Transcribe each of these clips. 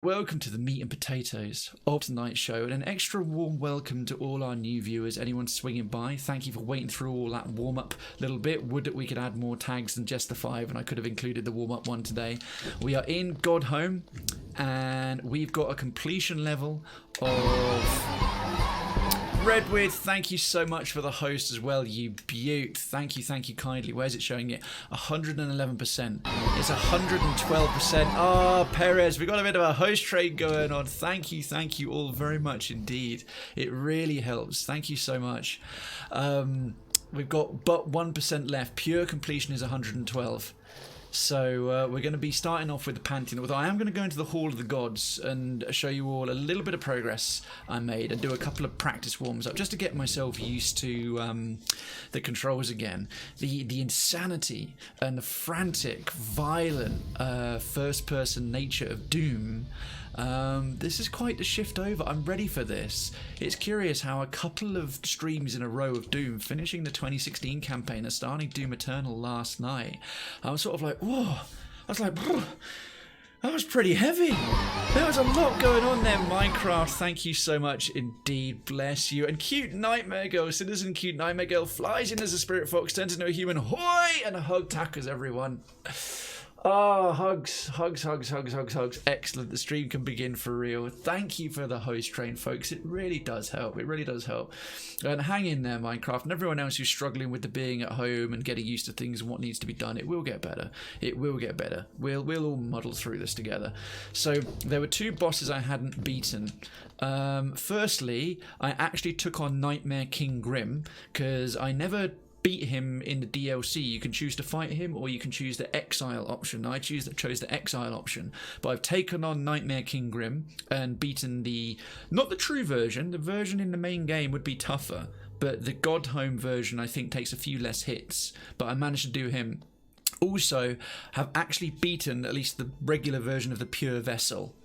Welcome to the meat and potatoes of tonight's show, and an extra warm welcome to all our new viewers, anyone swinging by. Thank you for waiting through all that warm-up little bit. Would that we could add more tags than just the 5, and I could have included the warm-up one today. We are in Godhome, and we've got a completion level of... Redwood, thank you so much for the host as well, you beaut. Thank you kindly. Where's it showing it? 111%. It's 112%. Ah, Perez, we got a bit of a host trade going on. Thank you all very much indeed. It really helps. Thank you so much. We've got but 1% left. Pure completion is 112. So we're going to be starting off with the Pantheon, although I am going to go into the Hall of the Gods and show you all a little bit of progress I made and do a couple of practice warms up just to get myself used to the controls again. The insanity and the frantic, violent first-person nature of Doom. This is quite the shift over. I'm ready for this. It's curious how a couple of streams in a row of Doom, finishing the 2016 campaign and starting Doom Eternal last night, I was sort of like, whoa. I was like, that was pretty heavy. There was a lot going on there, Minecraft. Thank you so much indeed. Bless you. And Cute Nightmare Girl, Citizen Cute Nightmare Girl, flies in as a spirit fox, turns into a human. Hoi! And a hug tackers everyone. Oh, hugs. Excellent. The stream can begin for real. Thank you for the host train, folks. It really does help. And hang in there, Minecraft, and everyone else who's struggling with the being at home and getting used to things and what needs to be done. It will get better. We'll all muddle through this together. So there were 2 bosses I hadn't beaten. Firstly, I actually took on Nightmare King Grim because I never beat him in the DLC. You can choose to fight him or you can choose the exile option. I chose the exile option, but I've taken on Nightmare King Grim and beaten not the true version. The version in the main game would be tougher, but the Godhome version I think takes a few less hits, but I managed to do him. Also have actually beaten at least the regular version of the Pure Vessel.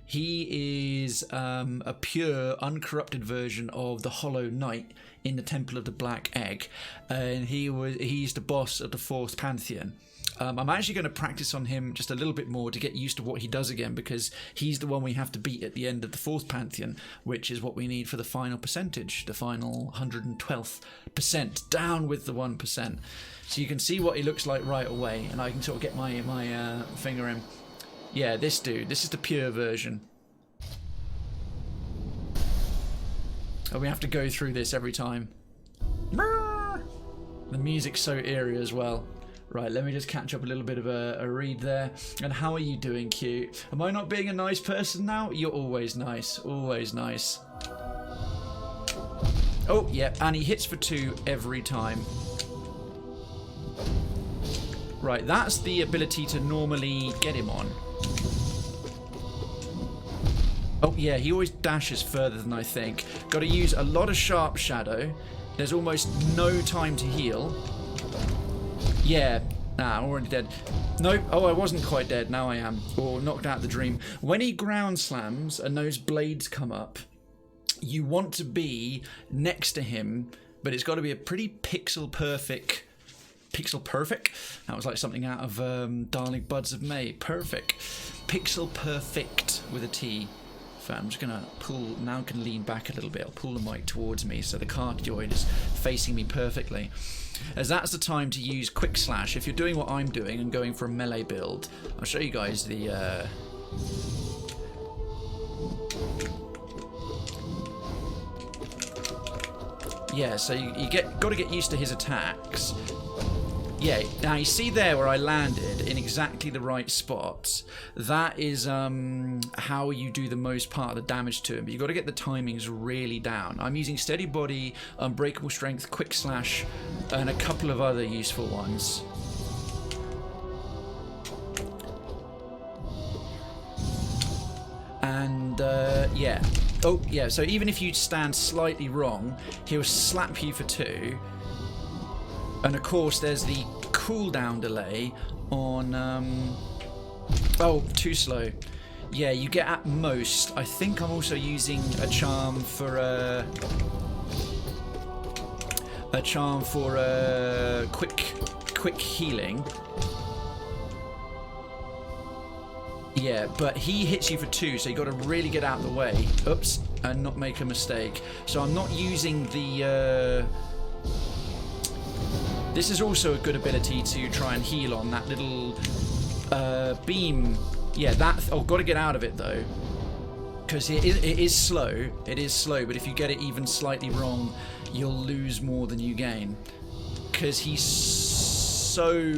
He is a pure, uncorrupted version of the Hollow Knight in the Temple of the Black Egg, and he's the boss of the 4th Pantheon. I'm actually going to practice on him just a little bit more to get used to what he does again, because he's the one we have to beat at the end of the 4th Pantheon, which is what we need for the final percentage, the final 112%, down with the 1%. So you can see what he looks like right away, and I can sort of get my finger in. Yeah, this dude. This is the pure version. And we have to go through this every time. The music's so eerie as well. Right, let me just catch up a little bit of a read there. And how are you doing, Q? Am I not being a nice person now? You're always nice. Always nice. Oh, yeah, and he hits for 2 every time. Right, that's the ability to normally get him on. Oh yeah, he always dashes further than I think. Got to use a lot of sharp shadow. There's almost no time to heal. Yeah, nah, I'm already dead. Nope, oh, I wasn't quite dead, now I am. Or knocked out the dream. When he ground slams and those blades come up, you want to be next to him, but it's got to be a pretty pixel perfect. That was like something out of Darling Buds of May. Perfect. Pixel perfect with a T. I'm just going to pull, now I can lean back a little bit. I'll pull the mic towards me so the cardioid is facing me perfectly. As that's the time to use Quick Slash. If you're doing what I'm doing and going for a melee build, I'll show you guys the... Yeah, so you got to get used to his attacks. Yeah, now you see there where I landed in exactly the right spot. That is how you do the most part of the damage to him. But you've got to get the timings really down. I'm using Steady Body, Unbreakable Strength, Quick Slash, and a couple of other useful ones. And, yeah. Oh, yeah, so even if you stand slightly wrong, he'll slap you for 2. And of course there's the cooldown delay on oh, too slow. Yeah, you get at most. I think I'm also using a charm for quick healing. Yeah, but he hits you for 2, so you got to really get out of the way. Oops, and not make a mistake. So I'm not using the... This is also a good ability to try and heal on, that little beam. Yeah, that... Oh, got to get out of it, though. Because it is slow. It is slow, but if you get it even slightly wrong, you'll lose more than you gain. Because he's so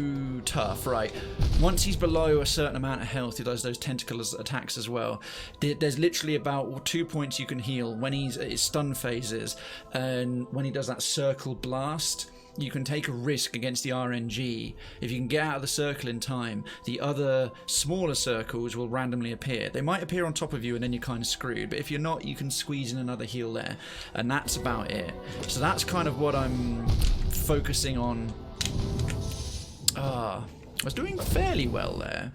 tough, right? Once he's below a certain amount of health, he does those tentacle attacks as well. There's literally about 2 points you can heal when he's at his stun phases, and when he does that circle blast, you can take a risk against the RNG. If you can get out of the circle in time, the other smaller circles will randomly appear. They might appear on top of you and then you're kind of screwed, but if you're not, you can squeeze in another heal there, and that's about it. So that's kind of what I'm focusing on. I was doing fairly well there.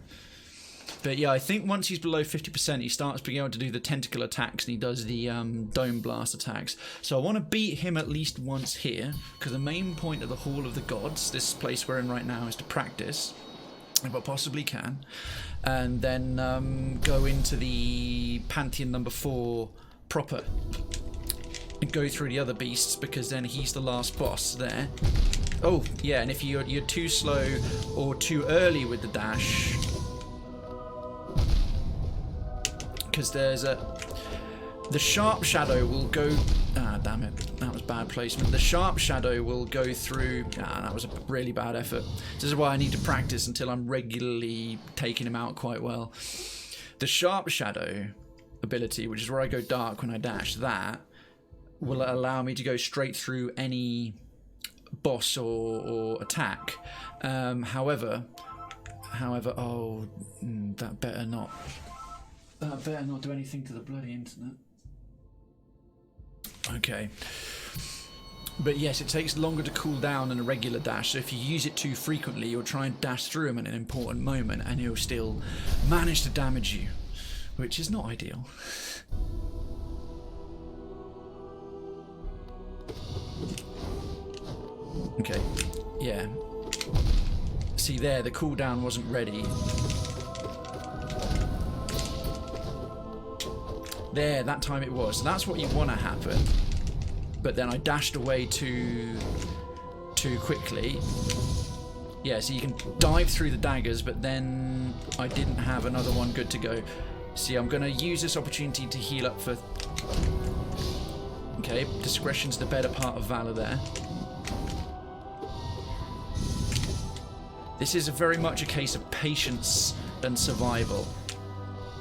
But yeah, I think once he's below 50%, he starts being able to do the tentacle attacks, and he does the dome blast attacks. So I want to beat him at least once here, because the main point of the Hall of the Gods, this place we're in right now, is to practice, if I possibly can, and then go into the Pantheon number 4 proper, and go through the other beasts, because then he's the last boss there. Oh, yeah, and if you're too slow or too early with the dash... Because there's the sharp shadow will go... Ah, damn it. That was bad placement. The sharp shadow will go through... Ah, that was a really bad effort. This is why I need to practice until I'm regularly taking him out quite well. The sharp shadow ability, which is where I go dark when I dash, that will allow me to go straight through any boss or attack. However... Oh, that better not... That better not do anything to the bloody internet. Okay. But yes, it takes longer to cool down than a regular dash, so if you use it too frequently, you'll try and dash through him at an important moment, and he'll still manage to damage you, which is not ideal. Okay, yeah. See there, the cooldown wasn't ready. There, that time it was. So that's what you want to happen. But then I dashed away too quickly. Yeah, so you can dive through the daggers, but then I didn't have another one good to go. See, I'm going to use this opportunity to heal up for... Okay, discretion's the better part of valor there. This is very much a case of patience and survival.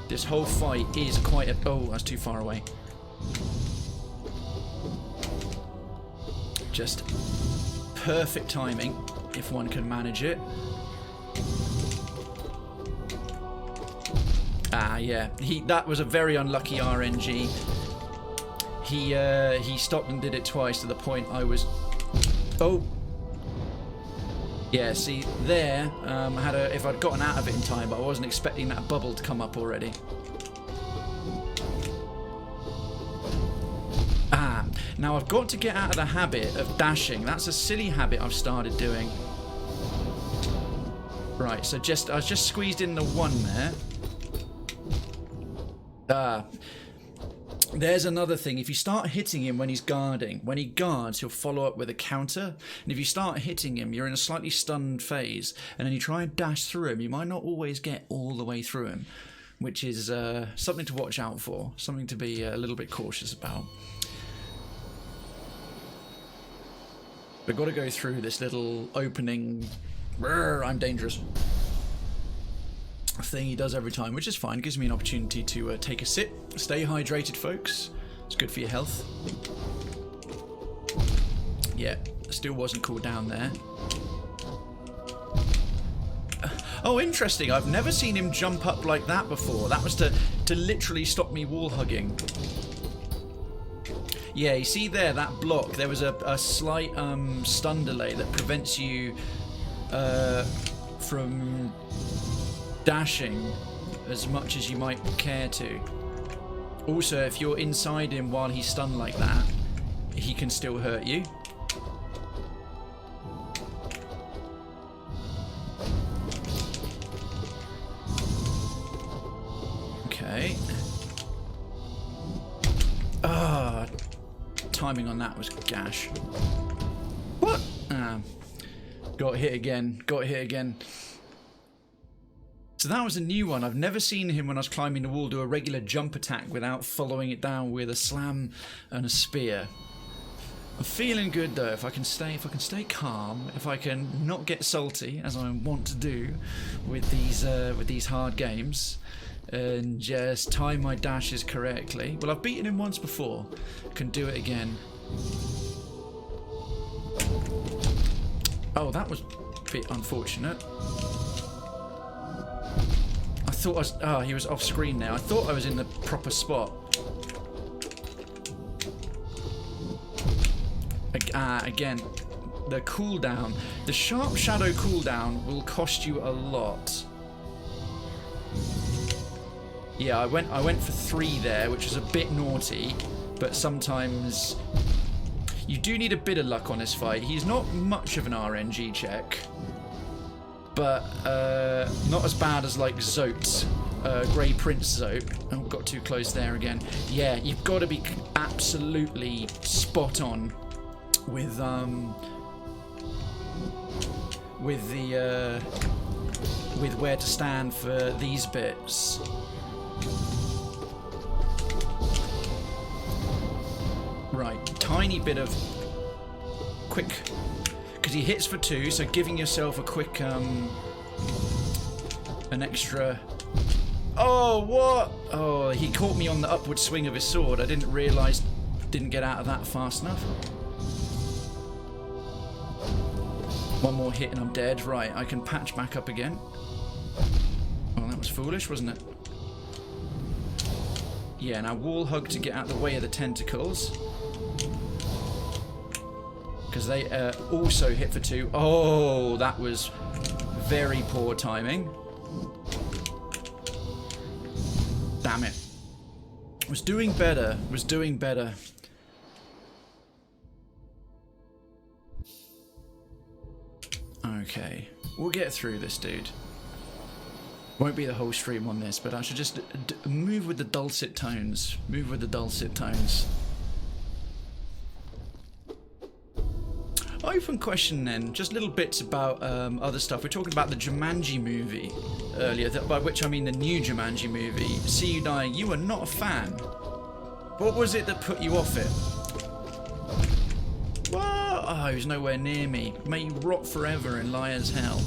This whole fight is quite a... Oh, that's too far away. Just perfect timing, if one can manage it. Ah, yeah. That was a very unlucky RNG. He stopped and did it twice to the point I was... Oh! Yeah, see, there, if I'd gotten out of it in time, but I wasn't expecting that bubble to come up already. Ah, now I've got to get out of the habit of dashing. That's a silly habit I've started doing. Right, so I was just squeezed in the 1 there. There's another thing. If you start hitting him when he's guarding, when he guards, he'll follow up with a counter. And if you start hitting him, you're in a slightly stunned phase. And then you try and dash through him, you might not always get all the way through him. Which is something to watch out for. Something to be a little bit cautious about. We've got to go through this little opening... I'm dangerous. Thing he does every time, which is fine. Gives me an opportunity to take a sip. Stay hydrated, folks. It's good for your health. Yeah, still wasn't cooled down there. Oh, interesting. I've never seen him jump up like that before. That was to literally stop me wall hugging. Yeah, you see there, that block, there was a slight stun delay that prevents you from dashing as much as you might care to. Also, if you're inside him while he's stunned like that, he can still hurt you. timing on that was gash. What? Got hit again. Got hit again. So that was a new one. I've never seen him when I was climbing the wall do a regular jump attack without following it down with a slam and a spear. I'm feeling good though. If I can stay calm, if I can not get salty as I want to do with these hard games, and just time my dashes correctly. Well, I've beaten him once before. Can do it again. Oh, that was a bit unfortunate. I thought I was... Oh, he was off screen now. I thought I was in the proper spot. Again, the cooldown. The Sharp Shadow cooldown will cost you a lot. Yeah, I went for 3 there, which was a bit naughty, but sometimes you do need a bit of luck on this fight. He's not much of an RNG check, but not as bad as like Zotes, Grey Prince Zote. Oh, got too close there again. Yeah, you've got to be absolutely spot on with where to stand for these bits. Right, tiny bit of quick, because he hits for 2, so giving yourself a quick an extra. Oh, what? Oh, he caught me on the upward swing of his sword. I didn't realise, didn't get out of that fast enough. One more hit and I'm dead. Right, I can patch back up again. Well, that was foolish, wasn't it? Yeah, now wall hug to get out of the way of the tentacles. Because they also hit for 2. Oh, that was very poor timing. Damn it. Was doing better. Was doing better. Okay. We'll get through this, dude. Won't be the whole stream on this, but I should just move with the dulcet tones. Move with the dulcet tones. Open question then, just little bits about other stuff. We're talking about the Jumanji movie earlier, by which I mean the new Jumanji movie. See You Dying, you were not a fan. What was it that put you off it? What? Oh, he was nowhere near me. May you rot forever and lie as hell.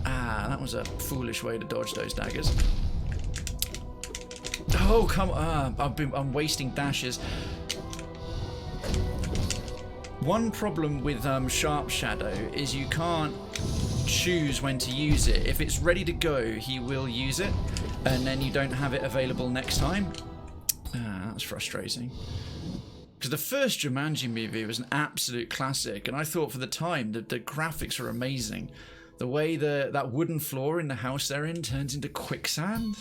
Ah, that was a foolish way to dodge those daggers. Oh, come on. I'm wasting dashes. One problem with Sharp Shadow is you can't choose when to use it. If it's ready to go, he will use it, and then you don't have it available next time. Ah, that's frustrating. Because the first Jumanji movie was an absolute classic, and I thought for the time that the graphics are amazing. The way that wooden floor in the house they're in turns into quicksand.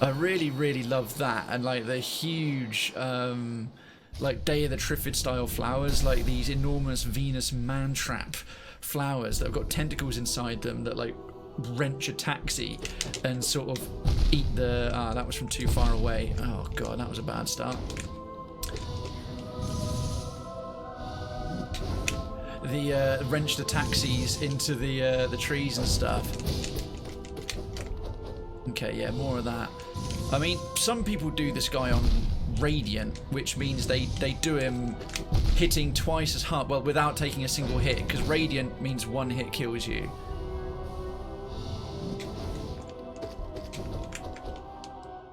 I really, really love that, and like the huge... like Day of the Triffid style flowers, like these enormous Venus mantrap flowers that have got tentacles inside them that like wrench a taxi and sort of eat the... Ah, that was from too far away. Oh god, that was a bad start. The wrench the taxis into the trees and stuff. Okay, yeah, more of that. I mean, some people do this guy on Radiant, which means they do him hitting twice as hard, well, without taking a single hit, because Radiant means 1 hit kills you.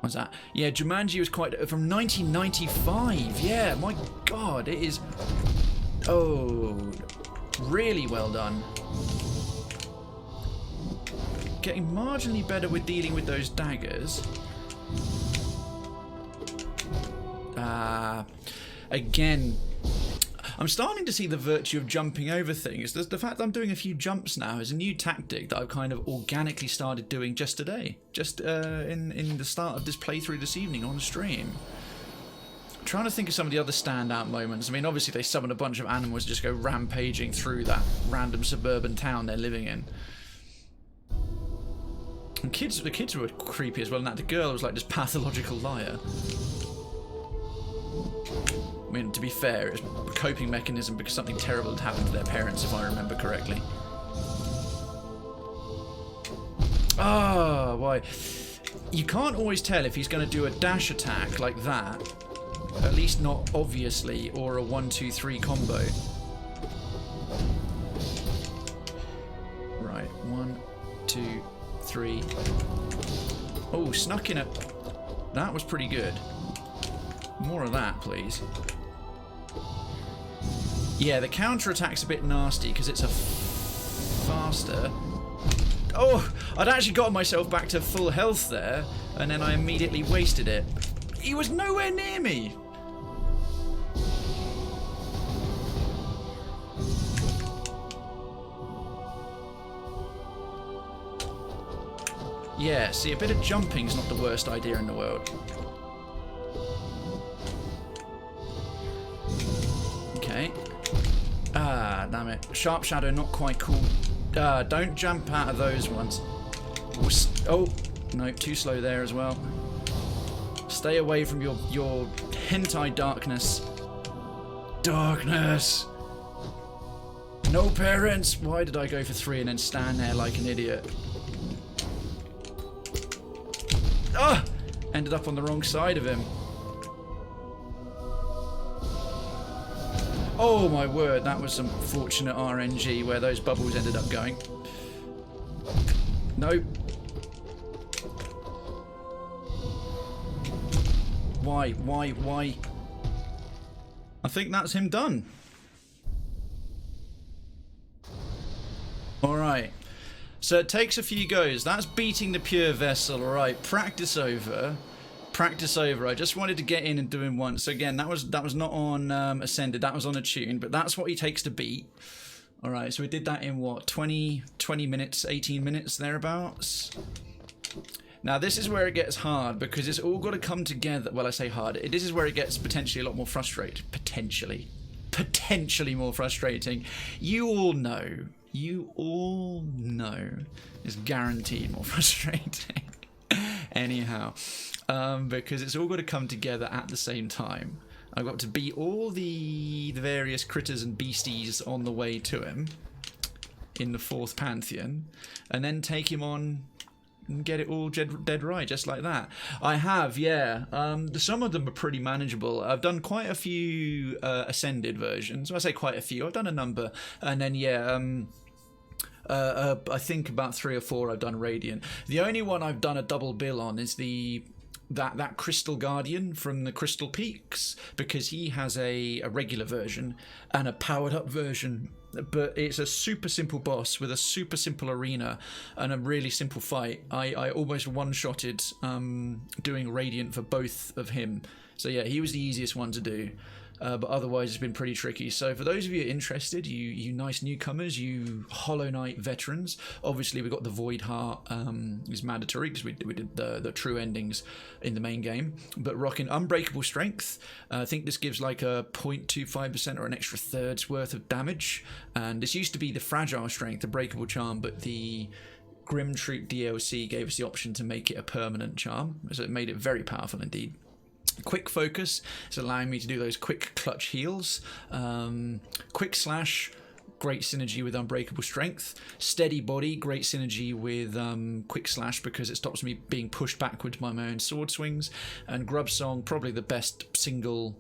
What's that? Yeah, Jumanji was quite... from 1995. Yeah, my god, it is... Oh, really well done. Getting marginally better with dealing with those daggers. Again, I'm starting to see the virtue of jumping over things. The fact that I'm doing a few jumps now is a new tactic that I've kind of organically started doing just today. Just in the start of this playthrough this evening on stream. I'm trying to think of some of the other standout moments. I mean, obviously they summon a bunch of animals to just go rampaging through that random suburban town they're living in. And the kids were creepy as well, and that the girl was like this pathological liar. I mean, to be fair, it was a coping mechanism because something terrible had happened to their parents, if I remember correctly. Ah, why? You can't always tell if he's going to do a dash attack like that, at least not obviously, or a 1-2-3 combo. Right, 1, 2, 3. Oh, snuck in it. That was pretty good. More of that, please. Yeah, the counter-attack's a bit nasty because it's a faster... Oh, I'd actually gotten myself back to full health there, and then I immediately wasted it. He was nowhere near me! Yeah, see, a bit of jumping's not the worst idea in the world. Okay. Ah, damn it. Sharp Shadow, not quite cool. Don't jump out of those ones. Oh, no, too slow there as well. Stay away from your hentai darkness. Darkness! No parents! Why did I go for 3 and then stand there like an idiot? Ah! Ended up on the wrong side of him. Oh my word, that was some fortunate RNG where those bubbles ended up going. Nope. Why? I think that's him done. Alright. So it takes a few goes. That's beating the pure vessel. Alright, practice over. Practice over. I just wanted to get in and do him once. So again, that was not on Ascended, that was on Attuned, but that's what he takes to beat. Alright, so we did that in what, 20 minutes, 18 minutes, thereabouts? Now this is where it gets hard, because it's all got to come together. Well, I say hard. This is where it gets potentially a lot more frustrating. Potentially more frustrating. You all know it's guaranteed more frustrating. Anyhow, because it's all got to come together at the same time. I've got to beat all the various critters and beasties on the way to him in the 4th Pantheon, and then take him on and get it all dead right, just like that. I have, yeah. Some of them are pretty manageable. I've done quite a few Ascended versions. When I say quite a few, I've done a number, and then yeah. I think about 3 or 4 I've done Radiant. The only one I've done a double bill on is that Crystal Guardian from the Crystal Peaks, because he has a regular version and a powered up version, but it's a super simple boss with a super simple arena and a really simple fight. I almost one-shotted doing Radiant for both of him. So yeah, he was the easiest one to do. But otherwise it's been pretty tricky. So for those of you interested, you nice newcomers, you Hollow Knight veterans, obviously we've got the Void Heart is mandatory because we did the true endings in the main game, but rocking Unbreakable Strength. I think this gives like a 0.25% or an extra third's worth of damage, and this used to be the Fragile Strength, the Breakable Charm, but the Grim Troop DLC gave us the option to make it a permanent charm, so it made it very powerful indeed. Quick Focus is allowing me to do those quick clutch heals. Quick Slash, great synergy with Unbreakable Strength. Steady Body, great synergy with Quick Slash because it stops me being pushed backwards by my own sword swings. And Grub Song, probably the best single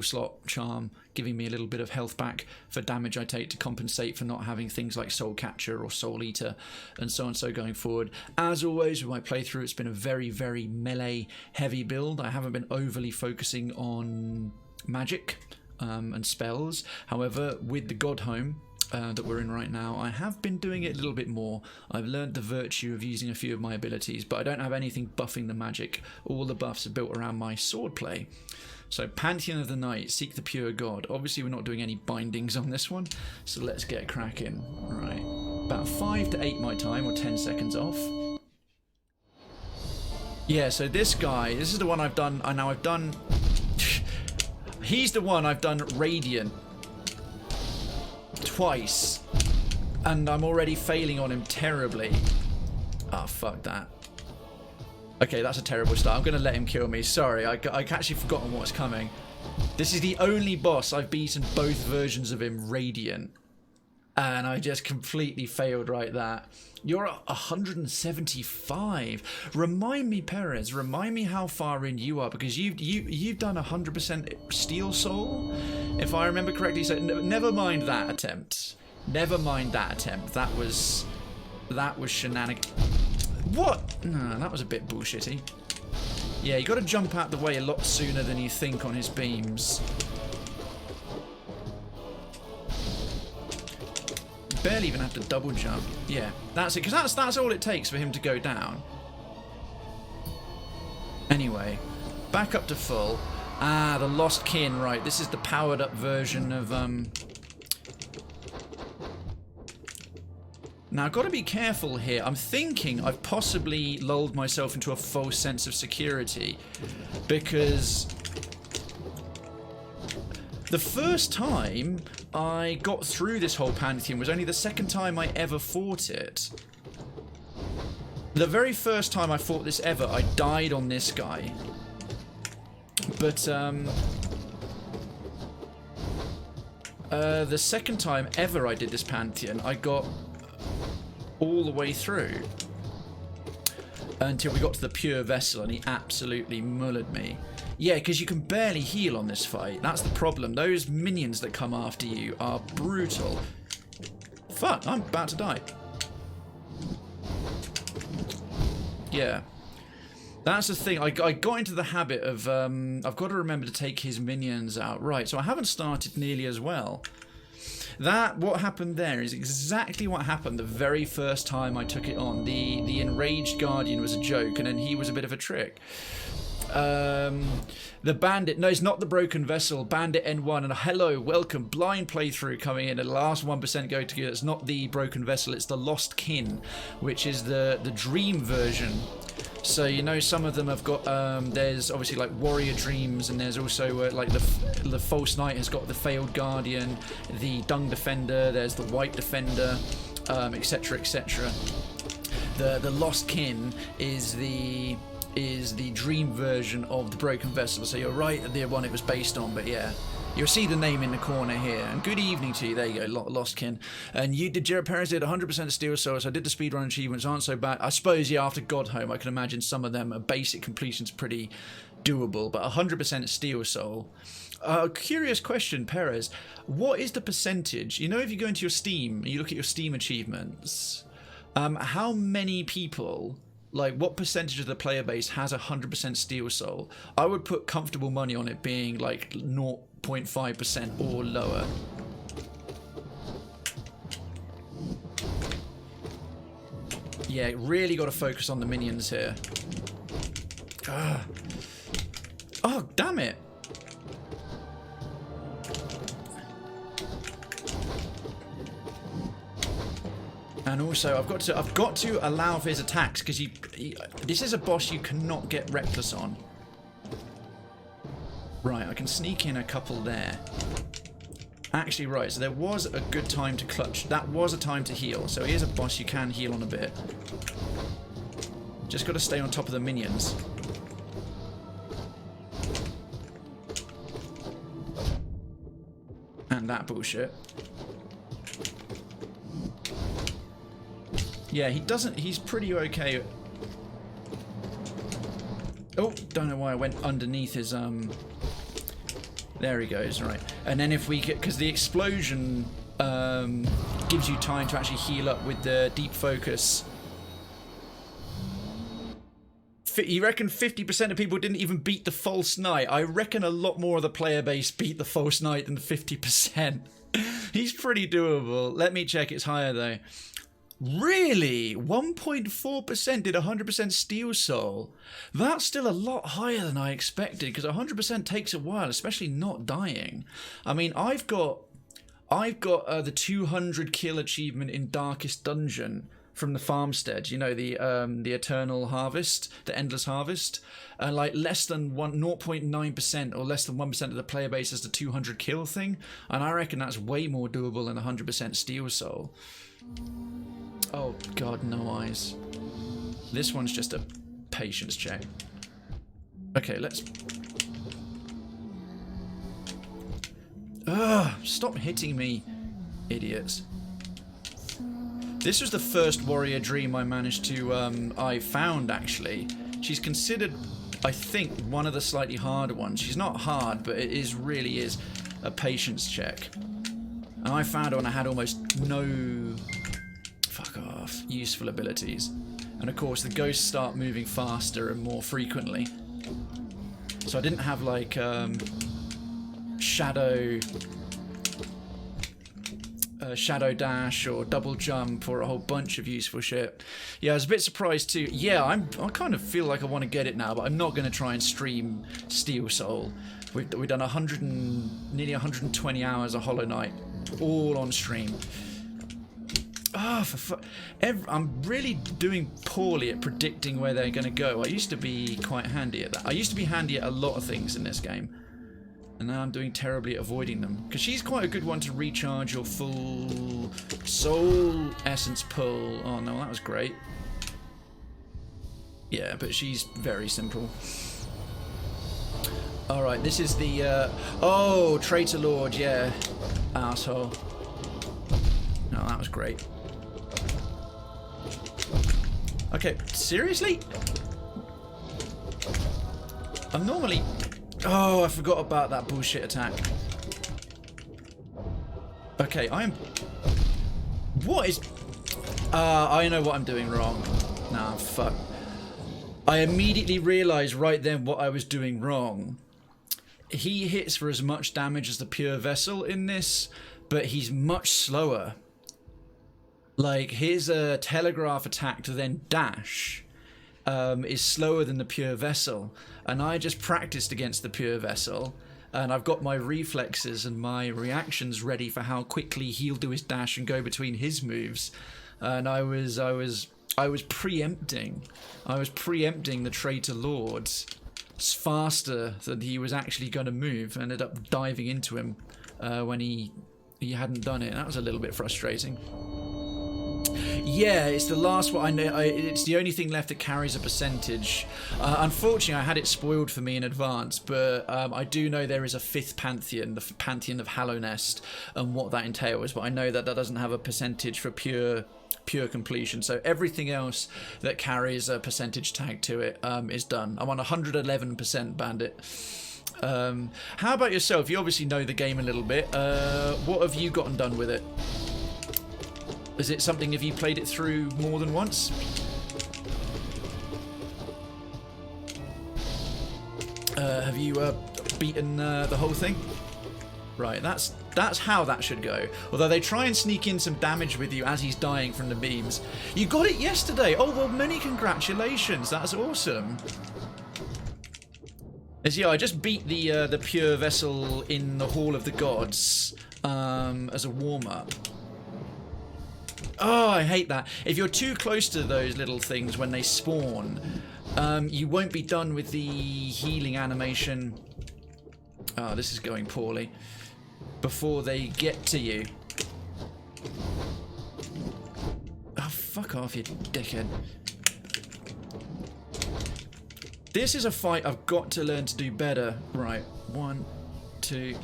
slot charm, giving me a little bit of health back for damage I take to compensate for not having things like Soul Catcher or Soul Eater and so on, so going forward. As always with my playthrough, it's been a very, very melee heavy build. I haven't been overly focusing on magic and spells. However, with the God Home that we're in right now, I have been doing it a little bit more. I've learned the virtue of using a few of my abilities, but I don't have anything buffing the magic. All the buffs are built around my sword play. So Pantheon of the Night, Seek the Pure God. Obviously we're not doing any bindings on this one, so let's get cracking. Right, about 5 to 8 my time, or 10 seconds off. Yeah, so this guy, this is the one I've done, he's the one I've done Radiant twice, and I'm already failing on him terribly. Ah, fuck that. Okay, that's a terrible start. I'm going to let him kill me. Sorry, I actually forgotten what's coming. This is the only boss I've beaten both versions of him Radiant. And I just completely failed right there. You're at 175. Remind me, Perez, remind me how far in you are, because you've done 100% Steel Soul, if I remember correctly. So never mind that attempt. Never mind that attempt. That was shenanigans. What? No, that was a bit bullshitty. Yeah, you got to jump out the way a lot sooner than you think on his beams. Barely even have to double jump. Yeah, that's it, because that's all it takes for him to go down. Anyway, back up to full. Ah, the Lost Kin, right. This is the powered up version of Now, I've got to be careful here. I'm thinking I've possibly lulled myself into a false sense of security, because the first time I got through this whole Pantheon was only the second time I ever fought it. The very first time I fought this ever, I died on this guy. But, the second time ever I did this Pantheon, I got all the way through until we got to the pure vessel and he absolutely mullered me. Yeah, because you can barely heal on this fight. That's the problem. Those minions that come after you are brutal. Fuck, I'm about to die. Yeah. That's the thing. I got into the habit of... I've got to remember to take his minions out. Right, so I haven't started nearly as well. What happened there is exactly what happened the very first time I took it on. The Enraged Guardian was a joke, and then he was a bit of a trick. The Bandit, no, it's not the Broken Vessel, Bandit N1, and hello, welcome, blind playthrough coming in, and the last 1% go to you. It's not the Broken Vessel, it's the Lost Kin, which is the Dream version. So, you know, some of them have got, there's obviously like Warrior Dreams, and there's also like the False Knight has got the Failed Guardian, the Dung Defender, there's the White Defender, etc, etc. The Lost Kin is the Dream version of the Broken Vessel, so you're right, the one it was based on, but yeah. You'll see the name in the corner here. And good evening to you. There you go, Lost Kin. And you did, Jared Perez did 100% of Steel Soul, so I did the speedrun achievements, aren't so bad. I suppose, yeah, after Godhome, I can imagine some of them, basic completion's pretty doable, but 100% Steel Soul. Curious question, Perez. What is the percentage? You know, if you go into your Steam, and you look at your Steam achievements, how many people... Like, what percentage of the player base has 100% Steel Soul? I would put comfortable money on it being like 0.5% or lower. Yeah, really got to focus on the minions here. Ugh. Oh, damn it! And also, I've got to allow for his attacks, because this is a boss you cannot get reckless on. Right, I can sneak in a couple there. Actually, right, so there was a good time to clutch. That was a time to heal. So he is a boss you can heal on a bit. Just got to stay on top of the minions. And that bullshit. Yeah, he's pretty okay. Oh, don't know why I went underneath his, there he goes, right. And then if we get, because the explosion, gives you time to actually heal up with the deep focus. You reckon 50% of people didn't even beat the False Knight? I reckon a lot more of the player base beat the False Knight than 50%. He's pretty doable. Let me check, it's higher though. Really? 1.4% did 100% Steel Soul. That's still a lot higher than I expected, because 100% takes a while, especially not dying. I mean, I've got the 200 kill achievement in Darkest Dungeon from the Farmstead. You know, the Eternal Harvest, the Endless Harvest. Like less than 0.9% or less than 1% of the player base has the 200 kill thing, and I reckon that's way more doable than 100% Steel Soul. Oh god, no eyes. This one's just a patience check. Okay, let's... Ugh, stop hitting me, idiots. This was the first warrior dream I managed to, I found, actually. She's considered, I think, one of the slightly harder ones. She's not hard, but it really is a patience check. And I found her when I had almost no, fuck off, useful abilities. And of course, the ghosts start moving faster and more frequently. So I didn't have, like, shadow dash or double jump or a whole bunch of useful shit. Yeah, I was a bit surprised too. Yeah, I kind of feel like I want to get it now, but I'm not going to try and stream Steel Soul. We've done nearly 120 hours of Hollow Knight, all on stream. Ah, I'm really doing poorly at predicting where they're going to go. I used to be quite handy at that. I used to be handy at a lot of things in this game. And now I'm doing terribly at avoiding them. Because she's quite a good one to recharge your full soul essence pull. Oh no, that was great. Yeah, but she's very simple. Alright, this is the... oh, Traitor Lord, yeah. Asshole. No, that was great. Okay, seriously? I'm normally... Oh, I forgot about that bullshit attack. Okay, what is... I know what I'm doing wrong. Nah, fuck. I immediately realised right then what I was doing wrong. He hits for as much damage as the Pure Vessel in this, but he's much slower. Like, his telegraph attack to then dash is slower than the Pure Vessel. And I just practiced against the Pure Vessel, and I've got my reflexes and my reactions ready for how quickly he'll do his dash and go between his moves. And I was preempting the Traitor Lords faster than he was actually going to move. I ended up diving into him when he hadn't done it. That was a little bit frustrating. Yeah, it's the last one. I know. It's the only thing left that carries a percentage. Unfortunately, I had it spoiled for me in advance, but I do know there is a 5th Pantheon, the Pantheon of Hallownest, and what that entails. But I know that doesn't have a percentage for pure completion. So everything else that carries a percentage tag to it is done. I'm on 111% Bandit. How about yourself? You obviously know the game a little bit. What have you gotten done with it? Is it something, have you played it through more than once? Have you beaten the whole thing? Right, that's how that should go. Although they try and sneak in some damage with you as he's dying from the beams. You got it yesterday! Oh, well, many congratulations. That's awesome. Yeah, I just beat the Pure Vessel in the Hall of the Gods as a warm-up. Oh, I hate that. If you're too close to those little things when they spawn, you won't be done with the healing animation. Oh, this is going poorly. Before they get to you. Oh, fuck off, you dickhead. This is a fight I've got to learn to do better. Right, 1, 2...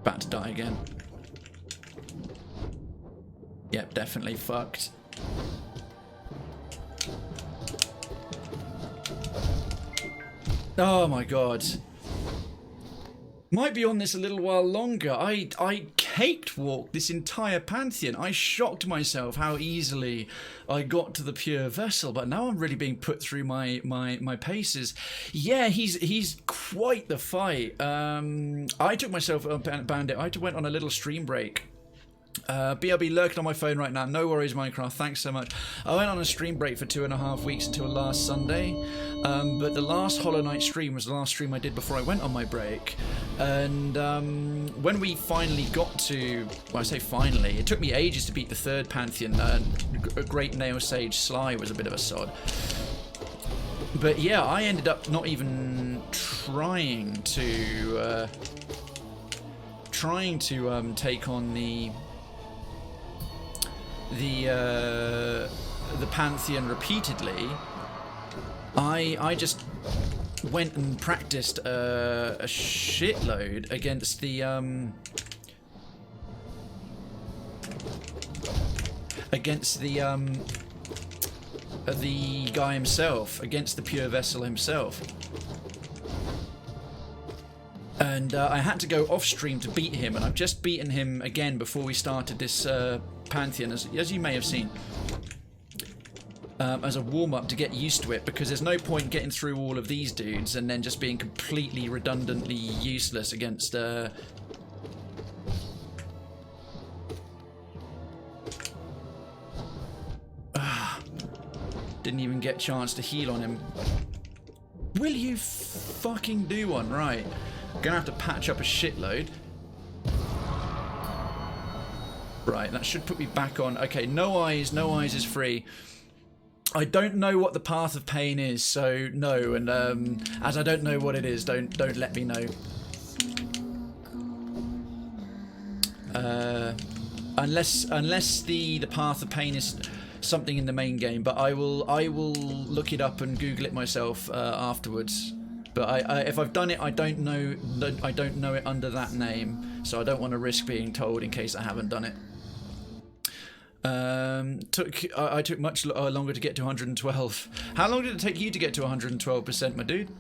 About to die again. Yep, definitely fucked. Oh my god. Might be on this a little while longer. I caked walked this entire Pantheon. I shocked myself how easily I got to the Pure Vessel, but now I'm really being put through my paces. Yeah, he's quite the fight. I took myself Bandit. I went on a little stream break. BRB lurking on my phone right now. No worries, Minecraft. Thanks so much. I went on a stream break for 2.5 weeks until last Sunday. But the last Hollow Knight stream was the last stream I did before I went on my break. And when we finally got to... Well, I say finally. It took me ages to beat the 3rd Pantheon. A Great Nail Sage Sly was a bit of a sod. But yeah, I ended up not even trying to take on the the Pantheon repeatedly, I just went and practiced a shitload against the guy himself, against the pure vessel himself. And I had to go off stream to beat him, and I've just beaten him again before we started this Pantheon, as you may have seen, as a warm-up to get used to it, because there's no point getting through all of these dudes and then just being completely redundantly useless against didn't even get a chance to heal on him. Will you fucking do one? Right. Gonna have to patch up a shitload. Right, that should put me back on. Okay, no eyes is free. I don't know what the path of pain is, so no, and as I don't know what it is, don't let me know. Unless the path of pain is something in the main game, but I will look it up and Google it myself afterwards. But if I've done it, I don't know it under that name, so I don't want to risk being told in case I haven't done it. I took much longer to get to 112. How long did it take you to get to 112%, my dude?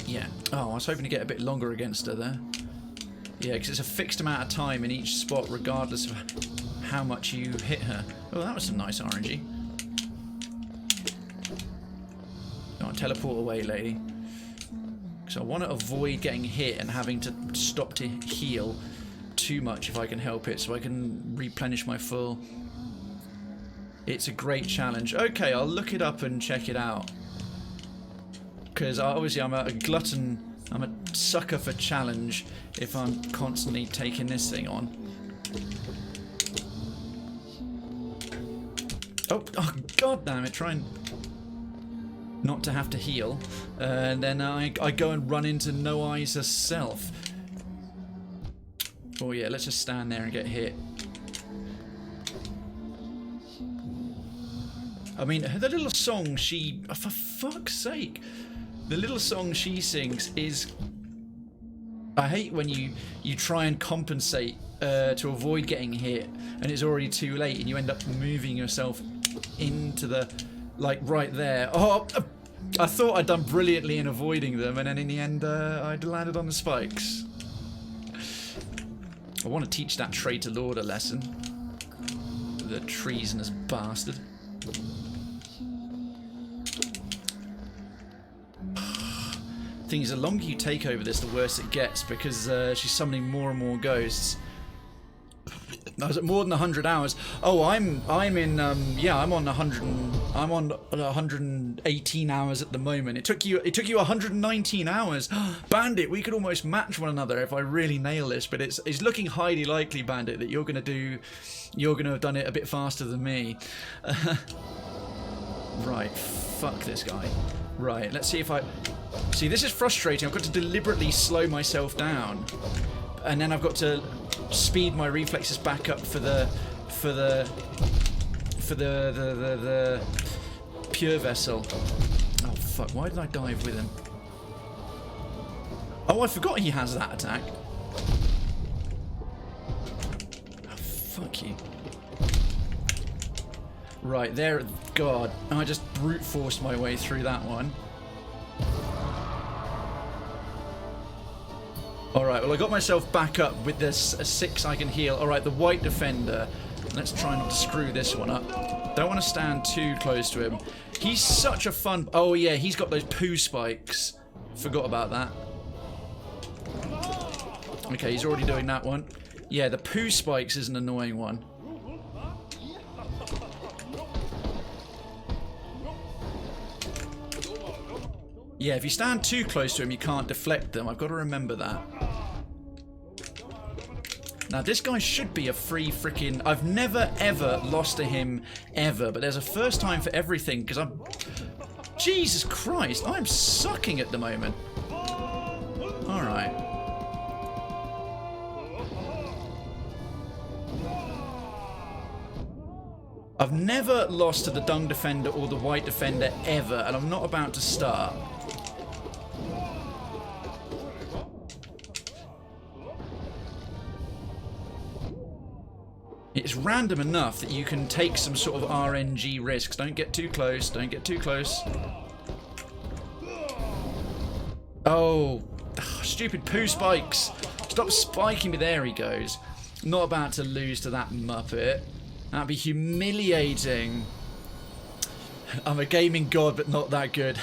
Yeah. Oh, I was hoping to get a bit longer against her there. Yeah, because it's a fixed amount of time in each spot, regardless of how much you hit her. Oh, that was some nice RNG. Don't teleport away, lady. Because I want to avoid getting hit and having to stop to heal too much if I can help it, so I can replenish my full. It's a great challenge. Okay, I'll look it up and check it out. Because obviously I'm a glutton. I'm a sucker for challenge if I'm constantly taking this thing on. Oh god damn it, trying not to have to heal. And then I go and run into No Eyes herself. Oh yeah, let's just stand there and get hit. I mean, the little song she... for fuck's sake. The little song she sings is... I hate when you try and compensate to avoid getting hit and it's already too late and you end up moving yourself into the... like right there. Oh, I thought I'd done brilliantly in avoiding them, and then in the end I'd landed on the spikes. I want to teach that traitor lord a lesson. The treasonous bastard. Thing is, the longer you take over this, the worse it gets, because she's summoning more and more ghosts. I was at more than 100 hours. Oh, I'm in yeah, I'm on 118 hours at the moment. It took you 119 hours. Bandit, we could almost match one another if I really nail this, but it's looking highly likely, Bandit, that you're gonna have done it a bit faster than me. Right, fuck this guy. Right, let's see if I... See, this is frustrating. I've got to deliberately slow myself down. And then I've got to speed my reflexes back up for the pure vessel. Oh fuck, why did I dive with him? Oh, I forgot he has that attack. Oh, fuck you. Right, there, God. I just brute forced my way through that one. Alright, well I got myself back up with this 6 I can heal. Alright, the white defender. Let's try not to screw this one up. Don't want to stand too close to him. He's such a fun... Oh yeah, he's got those poo spikes. Forgot about that. Okay, he's already doing that one. Yeah, the poo spikes is an annoying one. Yeah, if you stand too close to him, you can't deflect them. I've got to remember that. Now, this guy should be a free freaking... I've never, ever lost to him, ever. But there's a first time for everything, because I'm... Jesus Christ, I'm sucking at the moment. Alright. I've never lost to the Dung Defender or the White Defender ever, and I'm not about to start. It's random enough that you can take some sort of RNG risks. Don't get too close. Don't get too close. Oh, stupid poo spikes. Stop spiking me. There he goes. Not about to lose to that Muppet. That'd be humiliating. I'm a gaming god, but not that good.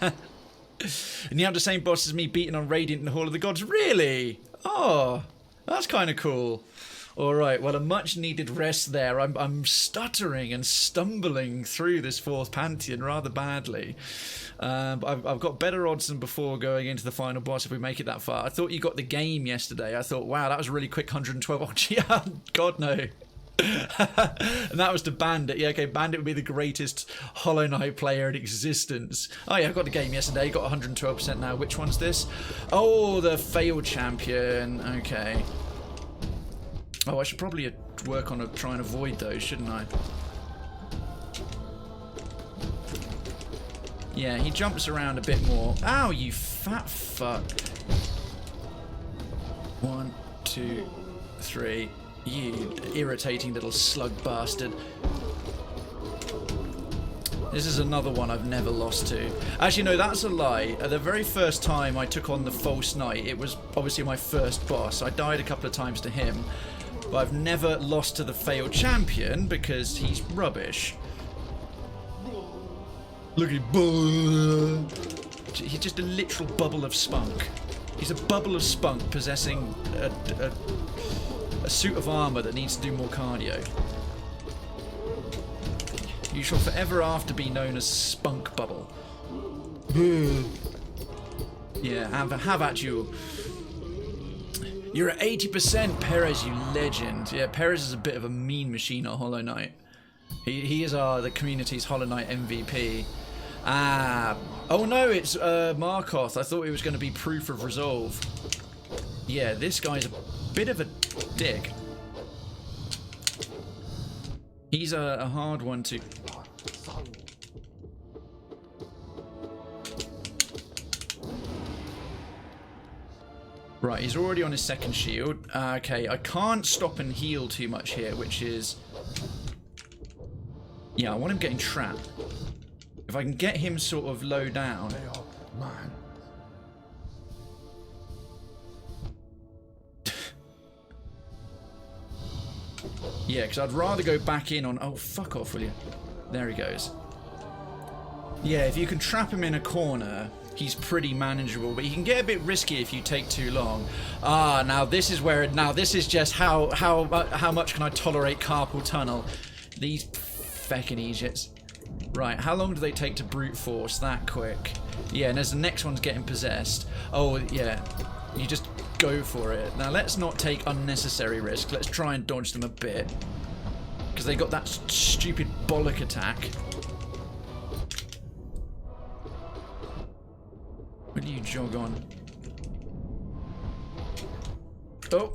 And you have the same boss as me beating on Radiant in the Hall of the Gods. Really? Oh, that's kind of cool. Alright, well, a much needed rest there. I'm stuttering and stumbling through this 4th Pantheon rather badly. But I've got better odds than before going into the final boss if we make it that far. I thought you got the game yesterday. I thought, wow, that was a really quick 112. Oh, gee, God, no. And that was to Bandit. Yeah, okay, Bandit would be the greatest Hollow Knight player in existence. Oh yeah, I got the game yesterday. Got 112% now. Which one's this? Oh, the failed champion. Okay. Oh, I should probably work on try and avoid those, shouldn't I? Yeah, he jumps around a bit more. Ow, you fat fuck. 1, 2, 3. You irritating little slug bastard. This is another one I've never lost to. Actually, no, that's a lie. The very first time I took on the False Knight, it was obviously my first boss. I died a couple of times to him. But I've never lost to the failed champion because he's rubbish. Look at him. He's just a literal bubble of spunk. He's a bubble of spunk possessing a suit of armour that needs to do more cardio. You shall forever after be known as Spunk Bubble. Yeah, have at you. You're at 80%, Perez, you legend. Yeah, Perez is a bit of a mean machine at Hollow Knight. He is the community's Hollow Knight MVP. Ah. Oh no, it's Markoth. I thought it was going to be Proof of Resolve. Yeah, this guy's a bit of a dick. He's a hard one to... Right, he's already on his second shield. Okay, I can't stop and heal too much here, which is... Yeah, I want him getting trapped. If I can get him sort of low down... They are mine. Yeah, because I'd rather go back in on... Oh, fuck off, will you? There he goes. Yeah, if you can trap him in a corner... He's pretty manageable, but he can get a bit risky if you take too long. Ah, now this is where... Now this is just how much can I tolerate carpal tunnel? These feckin' Egypts. Right, how long do they take to brute force that quick? Yeah, and as the next one's getting possessed... Oh, yeah. You just go for it. Now let's not take unnecessary risk. Let's try and dodge them a bit. Because they got that stupid bollock attack. Will you jog on? Oh.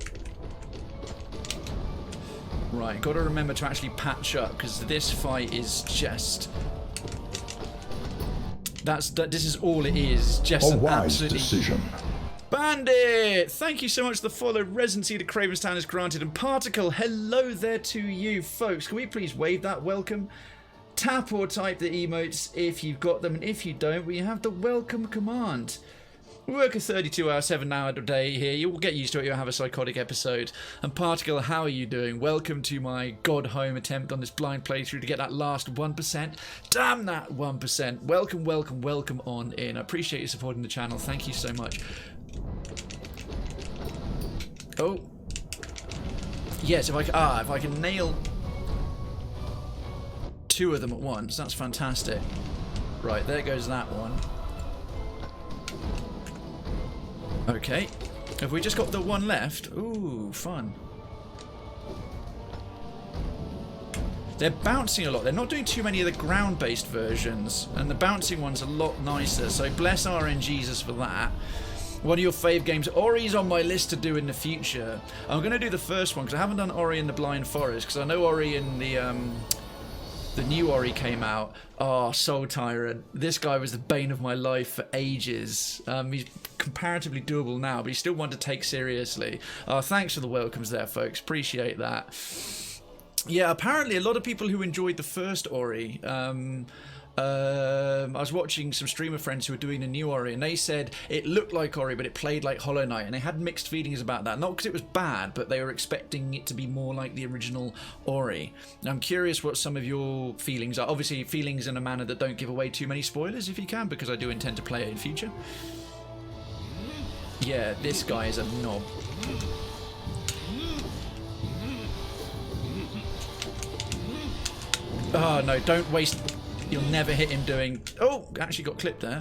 Right, got to remember to actually patch up because this fight is just... This is all it is. Just a an wise absolutely... decision. Bandit! Thank you so much for the follow. Residency to Krayven's Town is granted. And Particle, hello there to you, folks. Can we please wave that welcome? Tap or type the emotes if you've got them, and if you don't, we have the welcome command. We work a 32-hour, 7-hour day here. You will get used to it. You'll have a psychotic episode. And Particle, how are you doing? Welcome to my God home attempt on this blind playthrough to get that last 1%. Damn that 1%. Welcome, welcome, welcome on in. I appreciate you supporting the channel. Thank you so much. Oh. Yes, if I can nail... 2 of them at once. That's fantastic. Right, there goes that one. Okay. Have we just got the one left? Ooh, fun. They're bouncing a lot. They're not doing too many of the ground-based versions, and the bouncing one's a lot nicer, so bless RNGesus for that. One of your fave games. Ori's on my list to do in the future. I'm going to do the first one, because I haven't done Ori in the Blind Forest, because I know Ori in the... the new Ori came out. Oh, Soul Tyrant. This guy was the bane of my life for ages. He's comparatively doable now, but he's still one to take seriously. Thanks for the welcomes there, folks. Appreciate that. Yeah, apparently a lot of people who enjoyed the first Ori, I was watching some streamer friends who were doing the new Ori, and they said it looked like Ori, but it played like Hollow Knight, and they had mixed feelings about that. Not because it was bad, but they were expecting it to be more like the original Ori. Now, I'm curious what some of your feelings are. Obviously, feelings in a manner that don't give away too many spoilers, if you can, because I do intend to play it in future. Yeah, this guy is a knob. Oh, no, don't waste... You'll never hit him doing... Oh, actually got clipped there.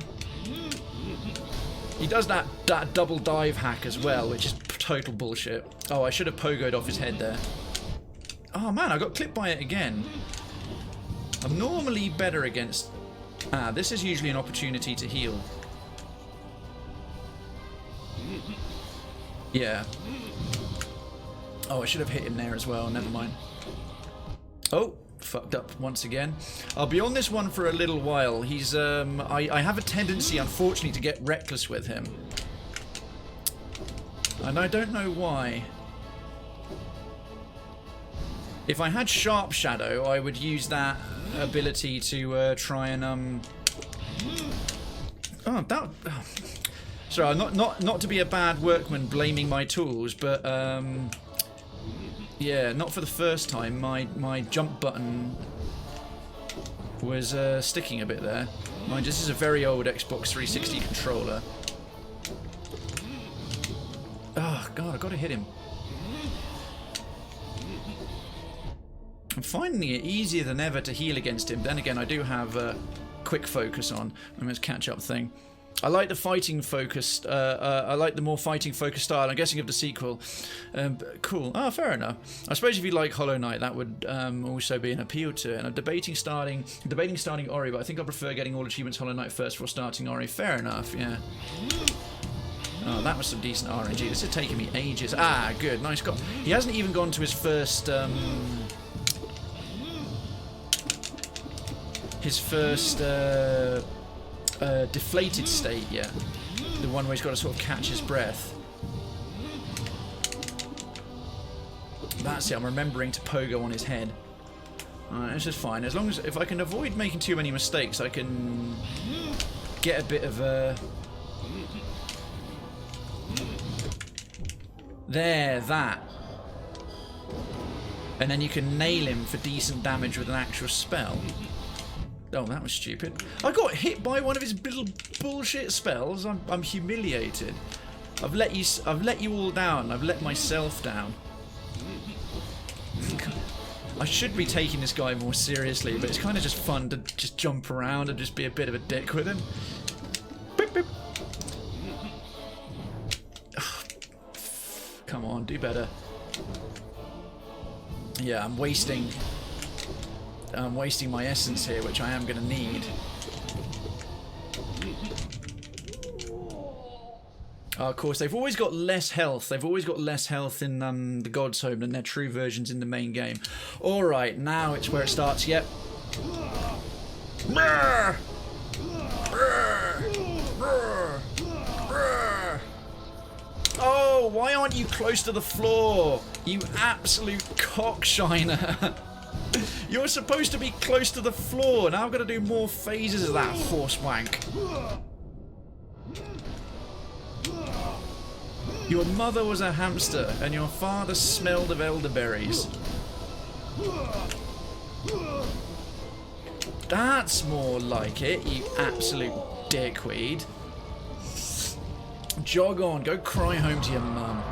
He does that double dive hack as well, which is total bullshit. Oh, I should have pogoed off his head there. Oh, man, I got clipped by it again. I'm normally better against... this is usually an opportunity to heal. Yeah. Oh, I should have hit him there as well. Never mind. Oh, fucked up once again. I'll be on this one for a little while. He's I have a tendency, unfortunately, to get reckless with him, and I don't know why. If I had Sharp Shadow, I would use that ability to try and oh, that. Oh. Sorry, not to be a bad workman blaming my tools, but yeah, not for the first time. My jump button was sticking a bit there. Mind, this is a very old Xbox 360 controller. Oh god, I've got to hit him. I'm finding it easier than ever to heal against him. Then again, I do have quick focus on. I'm this catch-up thing. I like the fighting focused. I like the more fighting focused style. I'm guessing of the sequel. Cool. Oh, fair enough. I suppose if you like Hollow Knight, that would also be an appeal to it. And I'm debating starting Ori, but I think I prefer getting all achievements Hollow Knight first before starting Ori. Fair enough. Yeah. Oh, that was some decent RNG. This is taking me ages. Ah, good. Nice. He hasn't even gone to his first. Deflated state yet. The one where he's got to sort of catch his breath. That's it, I'm remembering to pogo on his head. Alright, this is fine. As long as, if I can avoid making too many mistakes, I can get a bit of a... There, that. And then you can nail him for decent damage with an actual spell. Oh, that was stupid. I got hit by one of his little bullshit spells. I'm humiliated. I've let you all down. I've let myself down. I should be taking this guy more seriously, but it's kind of just fun to just jump around and just be a bit of a dick with him. Beep, beep. Come on, do better. Yeah, I'm wasting my essence here, which I am going to need. Of course, they've always got less health. They've always got less health in the God's Home than their true versions in the main game. Alright, now it's where it starts. Yep. Oh, why aren't you close to the floor? You absolute cockshiner. You're supposed to be close to the floor. Now I've got to do more phases of that horse wank. Your mother was a hamster and your father smelled of elderberries. That's more like it, you absolute dickweed. Jog on, go cry home to your mum.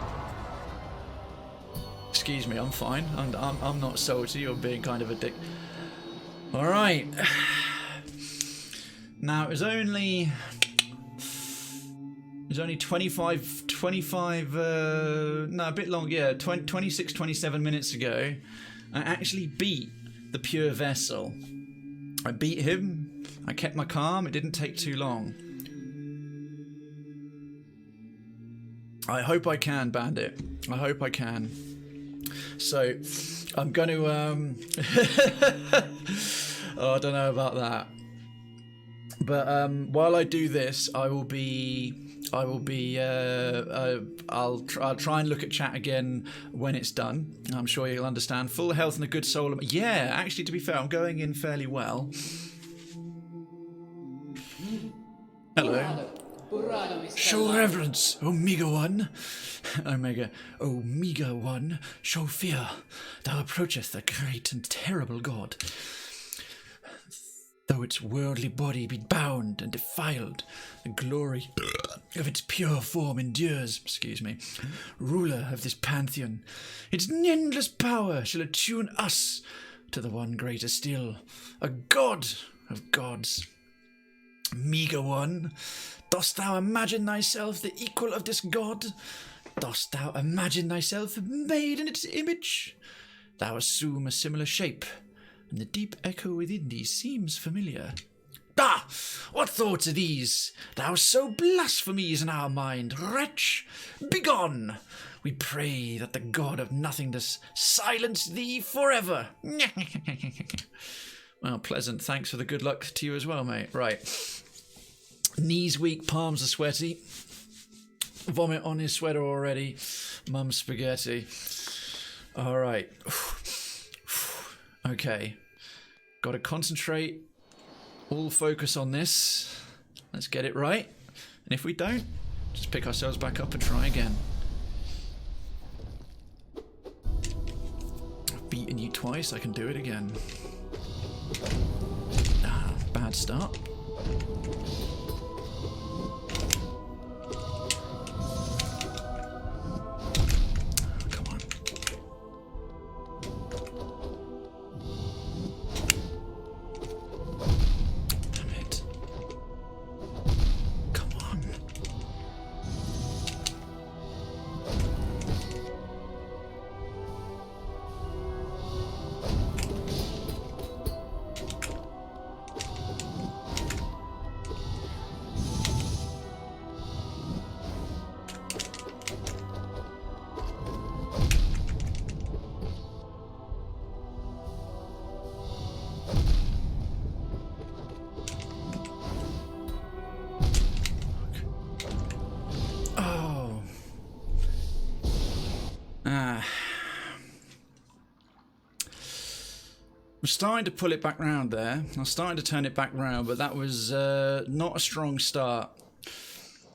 Excuse me, I'm fine. I'm not salty. You're being kind of a dick. All right. Now it was only 25 no, a bit long, yeah, 26 27 minutes ago I actually beat the Pure Vessel. I beat him. I kept my calm. It didn't take too long. I hope I can, Bandit. I hope I can. So I'm going to Oh, I don't know about that. But while I do this, I'll try and look at chat again when it's done. I'm sure you'll understand. Full health and a good soul. Yeah, actually, to be fair, I'm going in fairly well. Hello. Show reverence, Omega One. Omega One, show fear. Thou approacheth the great and terrible god. Though its worldly body be bound and defiled, the glory of its pure form endures. Excuse me. Ruler of this Pantheon, its endless power shall attune us to the one greater still, a god of gods. Meager one, dost thou imagine thyself the equal of this god? Dost thou imagine thyself made in its image? Thou assume a similar shape, and the deep echo within thee seems familiar. Ah! What thoughts are these? Thou so blasphemies in our mind, wretch! Begone! We pray that the god of nothingness silence thee forever. Well, pleasant. Thanks for the good luck to you as well, mate. Right. Knees weak, palms are sweaty. Vomit on his sweater already. Mum's spaghetti. All right. Okay. Got to concentrate. All focus on this. Let's get it right. And if we don't, just pick ourselves back up and try again. I've beaten you twice. I can do it again. Ah, bad start. Come on. Damn it. Come on. I'm starting to pull it back round there. I'm starting to turn it back round, but that was not a strong start.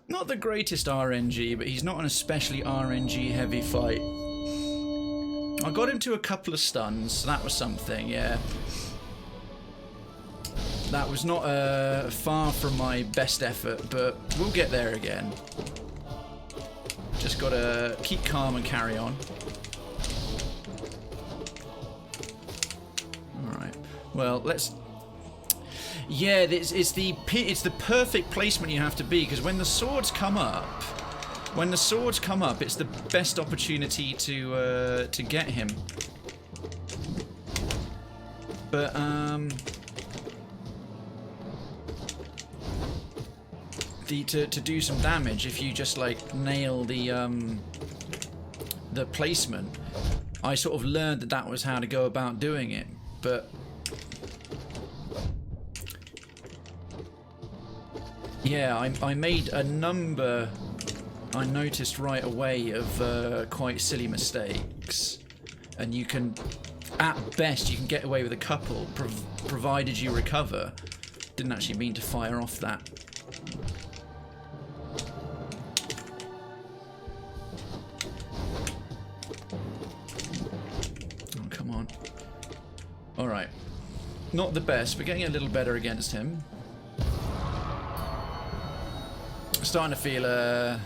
Not the greatest RNG, but he's not an especially RNG heavy fight. I got him to a couple of stuns, so that was something, yeah. That was not far from my best effort, but we'll get there again. Just gotta keep calm and carry on. Well, let's... Yeah, it's the perfect placement you have to be, because when the swords come up, it's the best opportunity to get him. But to do some damage, if you just like nail the placement, I sort of learned that was how to go about doing it, but. Yeah, I made a number, I noticed right away, of quite silly mistakes. And you can, at best, you can get away with a couple, provided you recover. Didn't actually mean to fire off that. Oh, come on. Alright. Not the best, but getting a little better against him. Starting to feel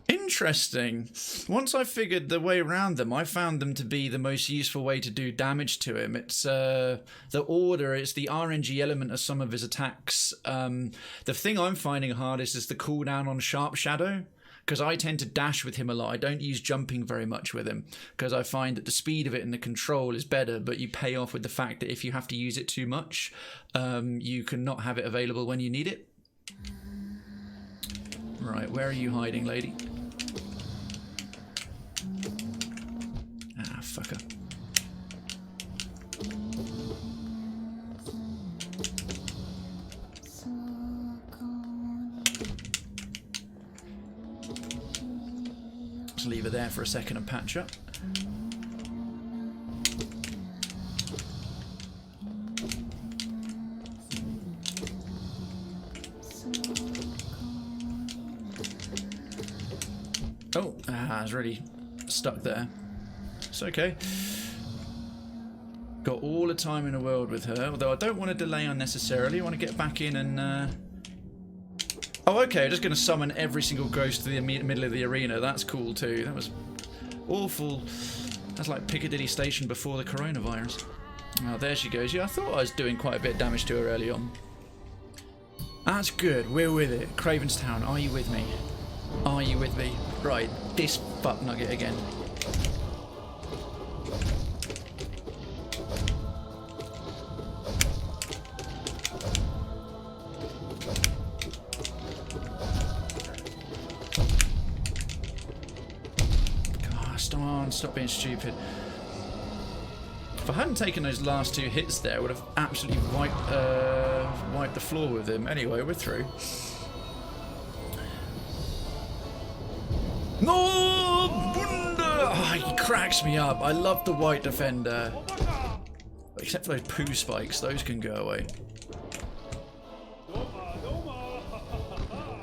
interesting. Once I figured the way around them, I found them to be the most useful way to do damage to him. It's the order, it's the RNG element of some of his attacks. The thing I'm finding hardest is the cooldown on Sharp Shadow, because I tend to dash with him a lot. I don't use jumping very much with him, because I find that the speed of it and the control is better, but you pay off with the fact that if you have to use it too much, you can not have it available when you need it. Right, where are you hiding, lady? Ah, fucker. to leave her there for a second and patch up. Oh, I was really stuck there. It's okay. Got all the time in the world with her, although I don't want to delay unnecessarily. I want to get back in and... Oh, okay, I'm just going to summon every single ghost to the middle of the arena. That's cool, too. That was awful. That's like Piccadilly Station before the coronavirus. Oh, there she goes. Yeah, I thought I was doing quite a bit of damage to her early on. That's good. We're with it. Krayven's Town, are you with me? Are you with me? Right, this fuck nugget again. Stop being stupid. If I hadn't taken those last 2 hits there, I would have absolutely wiped the floor with him. Anyway, we're through. No! Oh, he cracks me up. I love the white defender. Except for those poo spikes. Those can go away.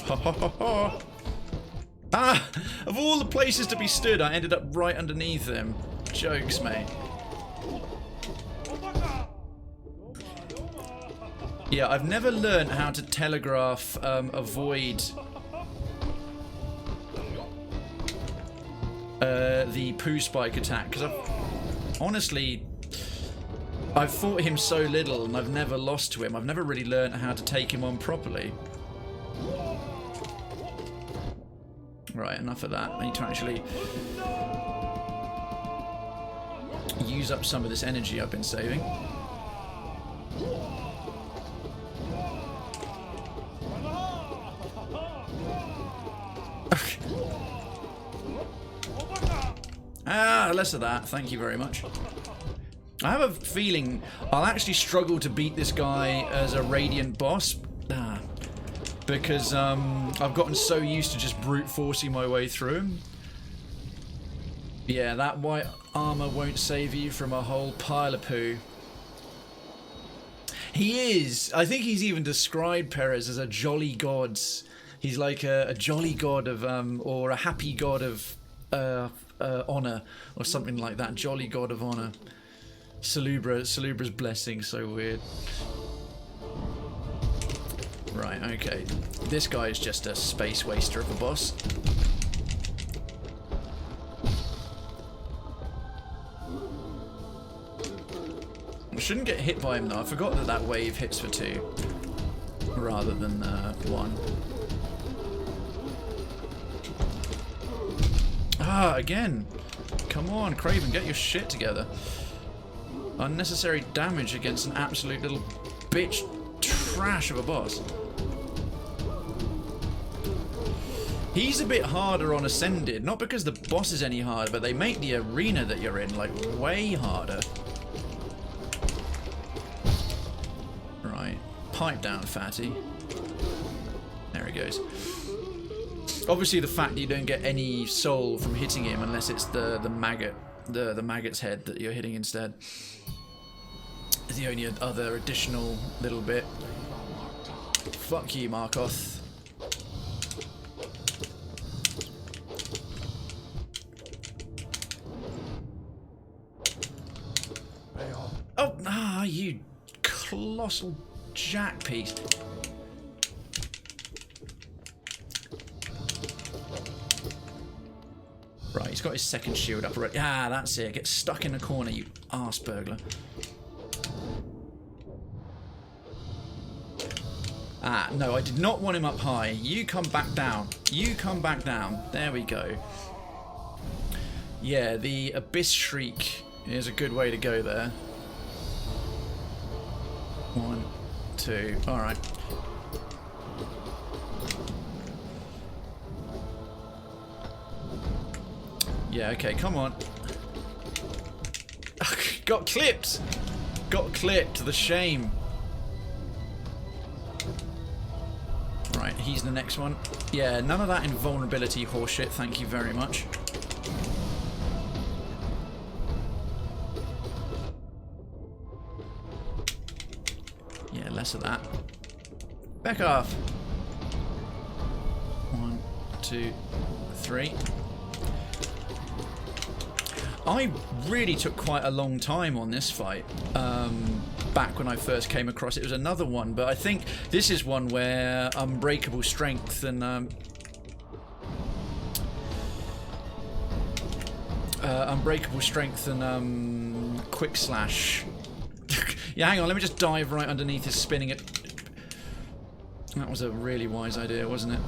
Ha ha ha ha! Ah! Of all the places to be stood, I ended up right underneath him. Jokes, mate. Yeah, I've never learned how to telegraph avoid the poo spike attack, because I've fought him so little and I've never lost to him. I've never really learned how to take him on properly. Right, enough of that. I need to actually use up some of this energy I've been saving. Ah, less of that. Thank you very much. I have a feeling I'll actually struggle to beat this guy as a Radiant boss. Because I've gotten so used to just brute forcing my way through him. Yeah, that white armor won't save you from a whole pile of poo. He is. I think he's even described Perez as a jolly god. He's like a jolly god of, or a happy god of honor, or something like that. Jolly god of honor. Salubra's blessing, so weird. Right, okay. This guy is just a space waster of a boss. I shouldn't get hit by him though. I forgot that that wave hits for 2 rather than 1. Ah, again. Come on, Krayven, get your shit together. Unnecessary damage against an absolute little bitch trash of a boss. He's a bit harder on Ascended, not because the boss is any harder, but they make the arena that you're in, like, way harder. Right. Pipe down, fatty. There he goes. Obviously, the fact that you don't get any soul from hitting him unless it's the maggot, the maggot's head that you're hitting instead, is the only other additional little bit. Fuck you, Markoth. Oh, ah, you colossal jack piece. Right, he's got his second shield up already. Ah, that's it. Get stuck in the corner, you arse burglar. Ah, no, I did not want him up high. You come back down. You come back down. There we go. Yeah, the Abyss Shriek is a good way to go there. 1, 2. Alright. Yeah, okay, come on. Got clipped! Got clipped, the shame. Right, he's the next one. Yeah, none of that invulnerability horseshit, thank you very much. less of that. Back off. 1, 2, 3. I really took quite a long time on this fight. Back when I first came across it, was another one, but I think this is one where Unbreakable Strength and Quick Slash. Yeah, hang on, let me just dive right underneath his spinning it. That was a really wise idea, wasn't it?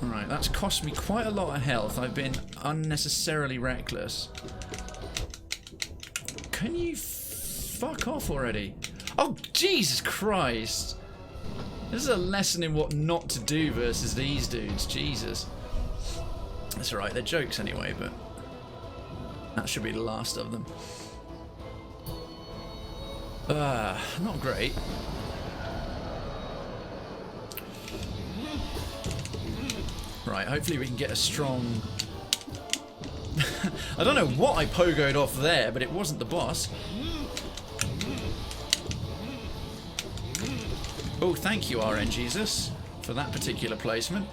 Alright, that's cost me quite a lot of health. I've been unnecessarily reckless. Can you fuck off already? Oh, Jesus Christ! This is a lesson in what not to do versus these dudes. Jesus. That's alright, they're jokes anyway, but that should be the last of them. Not great. Right, hopefully we can get a strong... I don't know what I pogoed off there, but it wasn't the boss. Oh, thank you, RN Jesus, for that particular placement.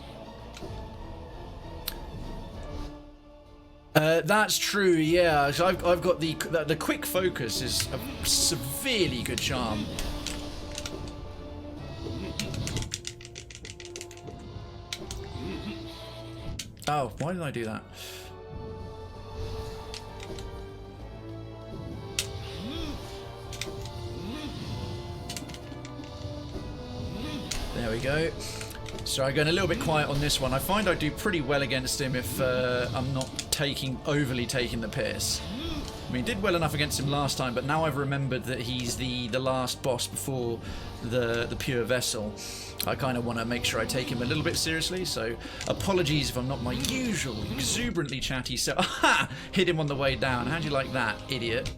That's true, yeah. So I've got the quick focus is a severely good charm. Oh, why did I do that? There we go. So I'm going a little bit quiet on this one. I find I do pretty well against him if I'm not overly taking the piss. I mean, did well enough against him last time, but now I've remembered that he's the last boss before the pure vessel. I kind of want to make sure I take him a little bit seriously, so apologies if I'm not my usual exuberantly chatty self. Aha! Hit him on the way down. How'd you like that, idiot?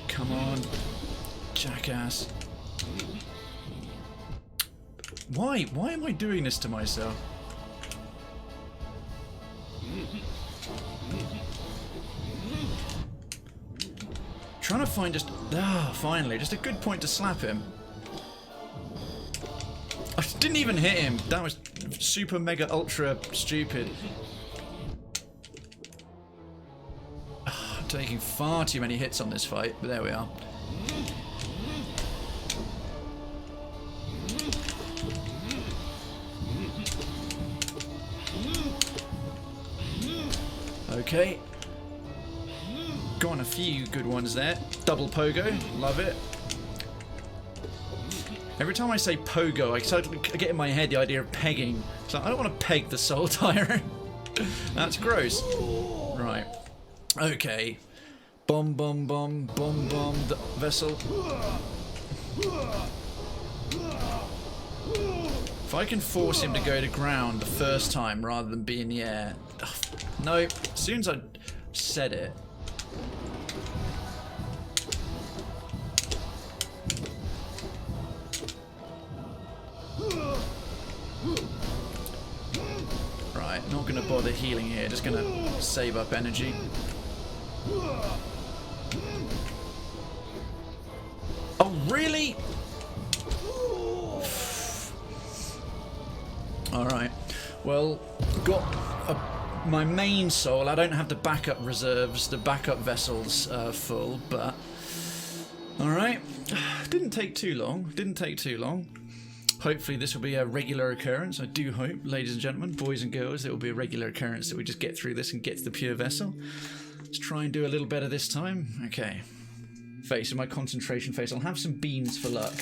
Come on, jackass. Why am I doing this to myself? Trying to find finally, just a good point to slap him. I didn't even hit him. That was super mega ultra stupid. I'm taking far too many hits on this fight, but there we are. Okay. Got on a few good ones there. Double pogo, love it. Every time I say pogo, I get in my head the idea of pegging. So I don't want to peg the soul tyrant. That's gross. Right. Okay. Bomb the vessel. If I can force him to go to ground the first time rather than be in the air. No, as soon as I said it. Right, not going to bother healing here, just going to save up energy. Oh, really? Alright, well, got my main soul. I don't have the backup reserves, the backup vessels full, but alright. Didn't take too long. Hopefully this will be a regular occurrence. I do hope, ladies and gentlemen, boys and girls, it will be a regular occurrence that we just get through this and get to the pure vessel. Let's try and do a little better this time. Okay. Face, in my concentration face. I'll have some beans for luck.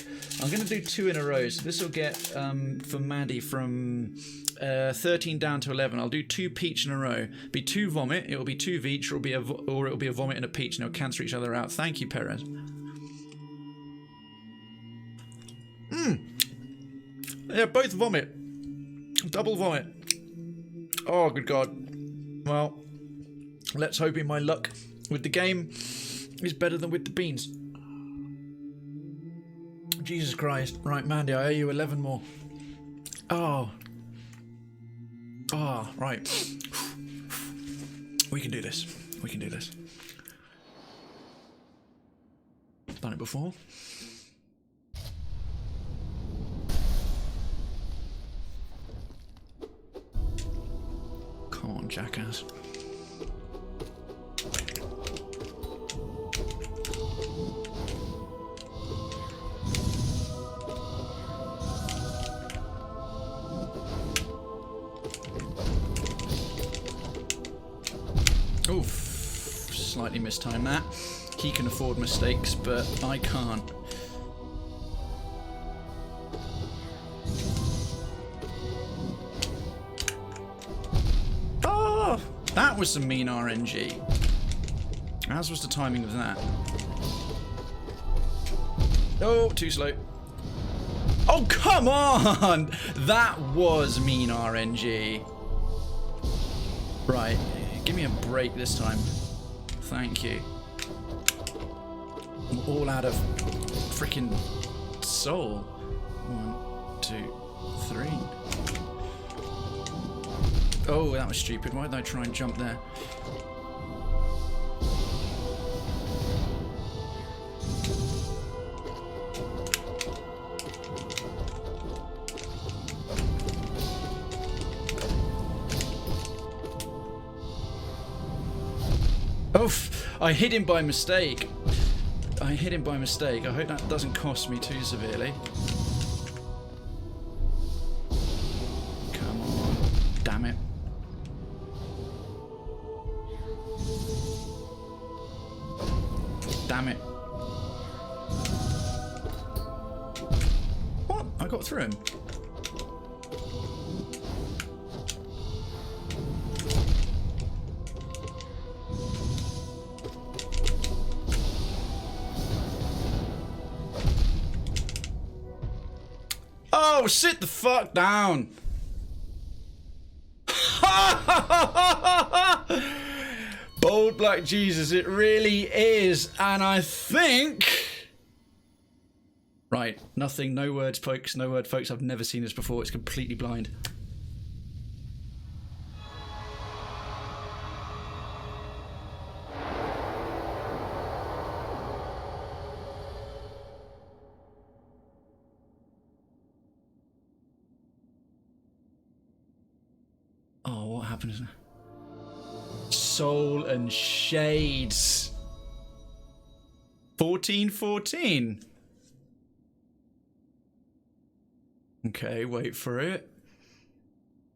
I'm going to do 2 in a row. So this will get, for Maddie, from 13 down to 11. I'll do 2 peach in a row. Be 2 vomit. It will be 2 veach, or it'll be a vomit and a peach, and they'll cancel each other out. Thank you, Perez. Yeah, both vomit. Double vomit. Oh, good God. Well, let's hope my luck with the game is better than with the beans. Jesus Christ. Right, Mandy, I owe you 11 more. Oh. Oh, right. We can do this. We can do this. Done it before. Come on, jackass. Oof. Slightly mistimed that. He can afford mistakes, but I can't. Oh! That was some mean RNG. As was the timing of that. Oh, too slow. Oh, come on! That was mean RNG. Right. Give me a break this time. Thank you. I'm all out of freaking soul. 1, 2, 3. Oh, that was stupid. Why did I try and jump there? Oof! I hit him by mistake. I hit him by mistake. I hope that doesn't cost me too severely. Come on. Damn it. Damn it. What? I got through him. Oh, sit the fuck down. Bold Black Jesus, it really is. And I think... Right, nothing, no words, folks, no word, folks. I've never seen this before. It's completely blind. Oh, what happened? Soul and Shades. 1414. Okay, wait for it.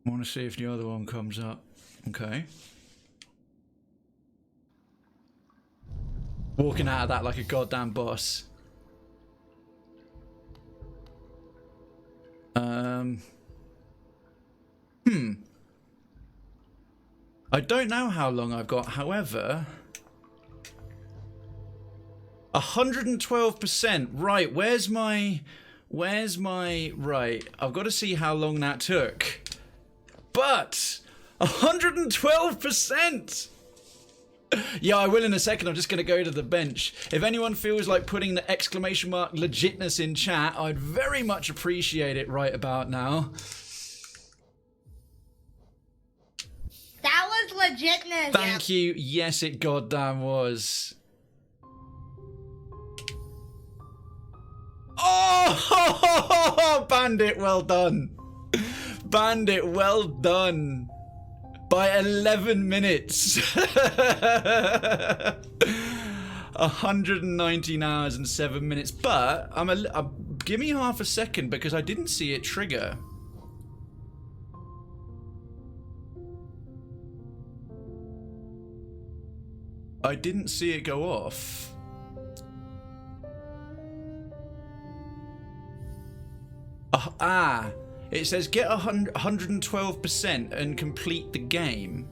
I want to see if the other one comes up. Okay. Walking out of that like a goddamn boss. I don't know how long I've got, however... 112%. Right, where's my... Right, I've got to see how long that took. But... 112%! Yeah, I will in a second. I'm just going to go to the bench. If anyone feels like putting the exclamation mark legitness in chat, I'd very much appreciate it right about now. That was legitness. Thank you. Yes, it goddamn was. Oh, Bandit, well done. Bandit, well done. By 11 minutes. 119 hours and 7 minutes. But give me half a second because I didn't see it trigger. I didn't see it go off. It says get 112% and complete the game.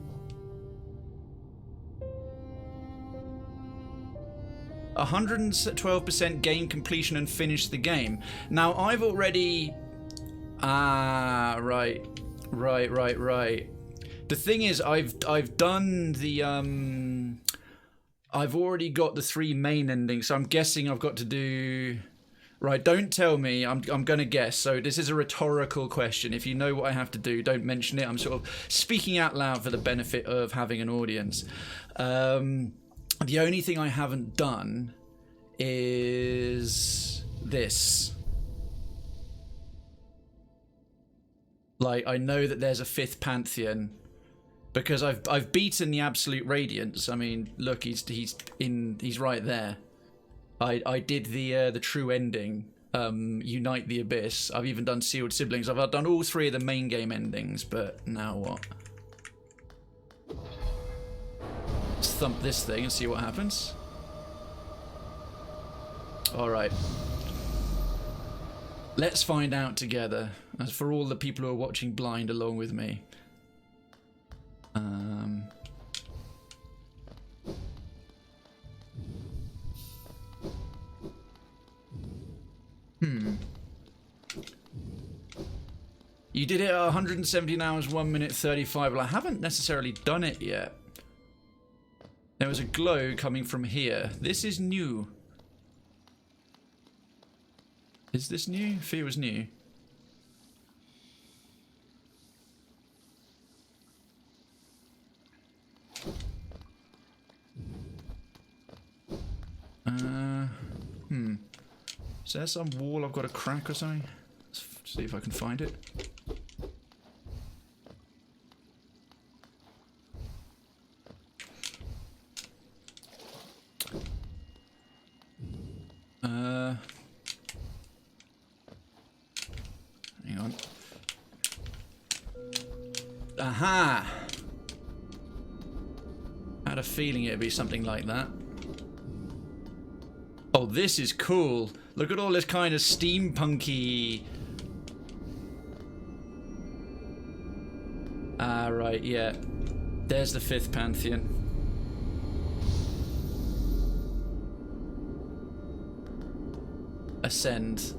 112% game completion and finish the game. Now I've already... right. The thing is, I've done the... I've already got the 3 main endings, so I'm guessing I've got to do... Right, don't tell me. I'm going to guess. So this is a rhetorical question. If you know what I have to do, don't mention it. I'm sort of speaking out loud for the benefit of having an audience. The only thing I haven't done is this. Like, I know that there's a 5th Pantheon because I've beaten the Absolute Radiance. I mean, look, he's right there. I did the true ending, Unite the Abyss. I've even done Sealed Siblings. I've done all 3 of the main game endings, but now what? Let's thump this thing and see what happens. Alright. Let's find out together. As for all the people who are watching blind along with me. You did it at 117 hours, 1 minute 35. Well, I haven't necessarily done it yet. There was a glow coming from here. This is new. Is this new? Feels new. Is there some wall I've got to crack or something? Let's see if I can find it. Hang on. Aha! I had a feeling it'd be something like that. Oh, this is cool. Look at all this kind of steampunky. Ah, right, yeah. There's the 5th Pantheon. Ascend.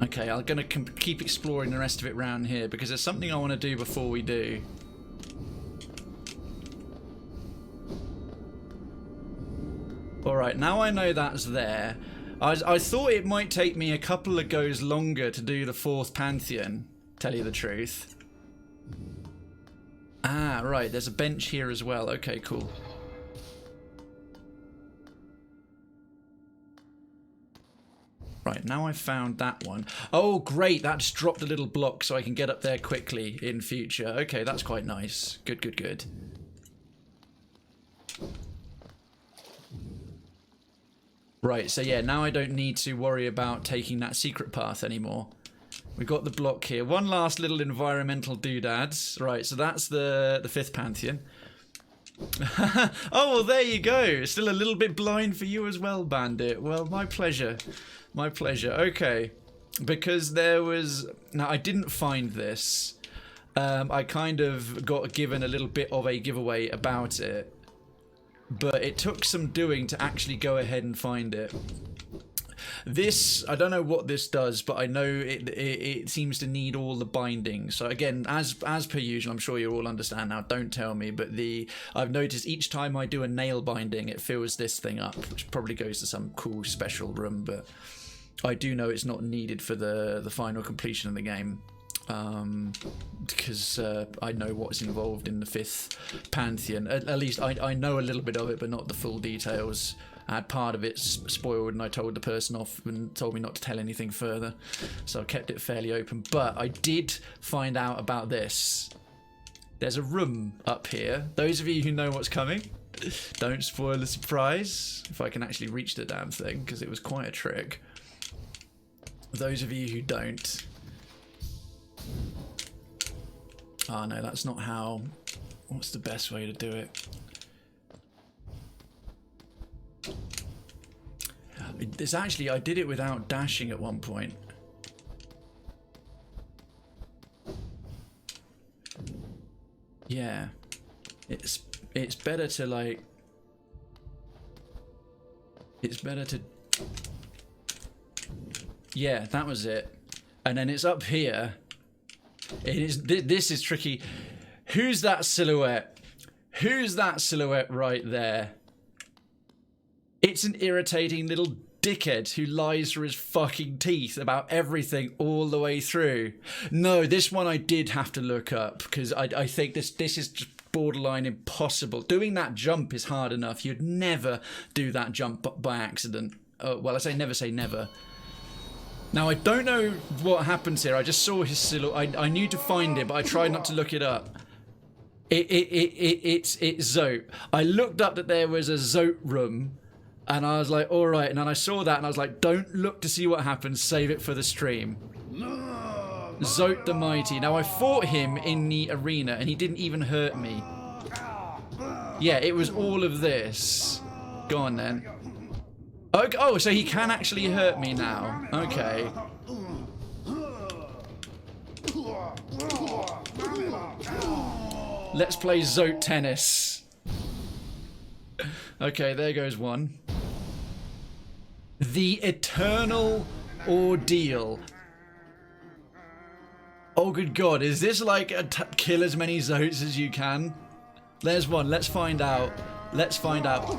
Okay, I'm gonna keep exploring the rest of it round here because there's something I want to do before we do. Alright, now I know that's there. I thought it might take me a couple of goes longer to do the 4th Pantheon, tell you the truth. Ah, right, there's a bench here as well. Okay, cool. Right, now I've found that one. Oh, great, that just dropped a little block so I can get up there quickly in future. Okay, that's quite nice. Good, good, good. Right, so yeah, now I don't need to worry about taking that secret path anymore. We've got the block here. One last little environmental doodads. Right, so that's the 5th Pantheon. Oh, well, there you go. Still a little bit blind for you as well, Bandit. Well, my pleasure. My pleasure. Okay. Because there was... Now, I didn't find this. I kind of got given a little bit of a giveaway about it. But it took some doing to actually go ahead and find it. This, I don't know what this does, but I know it seems to need all the bindings. So again, as per usual, I'm sure you all understand now, don't tell me, but I've noticed each time I do a nail binding, it fills this thing up, which probably goes to some cool special room, but I do know it's not needed for the final completion of the game. Because I know what's involved in the 5th Pantheon. At least I know a little bit of it, but not the full details. I had part of it spoiled and I told the person off and told me not to tell anything further. So I kept it fairly open. But I did find out about this. There's a room up here. Those of you who know what's coming, don't spoil the surprise. If I can actually reach the damn thing, because it was quite a trick. Those of you who don't... Oh no, that's not how... What's the best way to do it? It's actually, I did it without dashing at one point. Yeah. It's better to like... It's better to... Yeah, that was it. And then it's up here. It is. This is tricky. Who's that silhouette? Who's that silhouette right there? It's an irritating little dickhead who lies through his fucking teeth about everything all the way through. No, this one I did have to look up because I think this is just borderline impossible. Doing that jump is hard enough. You'd never do that jump by accident. Well, I say never. Now, I don't know what happens here. I just saw his silhouette. I knew to find it, but I tried not to look it up. It's Zote. I looked up that there was a Zote room, and I was like, all right. And then I saw that, and I was like, don't look to see what happens. Save it for the stream. Zote the Mighty. Now, I fought him in the arena, and he didn't even hurt me. Yeah, it was all of this. Go on, then. Okay, oh, so he can actually hurt me now. Okay. Let's play Zote tennis. Okay, there goes one. The Eternal Ordeal. Oh, good God. Is this like a kill as many Zotes as you can? There's one. Let's find out. Let's find out.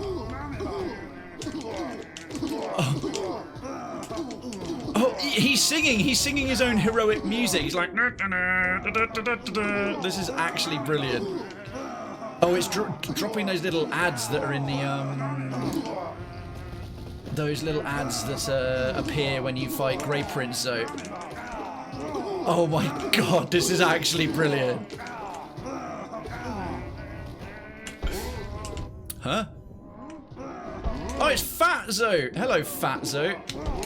Oh, he's singing his own heroic music. He's like, this is actually brilliant. Oh, it's dropping those little ads that are in the those little ads that appear when you fight Grey Prince Zote. Oh my God, this is actually brilliant. Huh? Oh, it's Fat Zote. Hello, Fat Zote.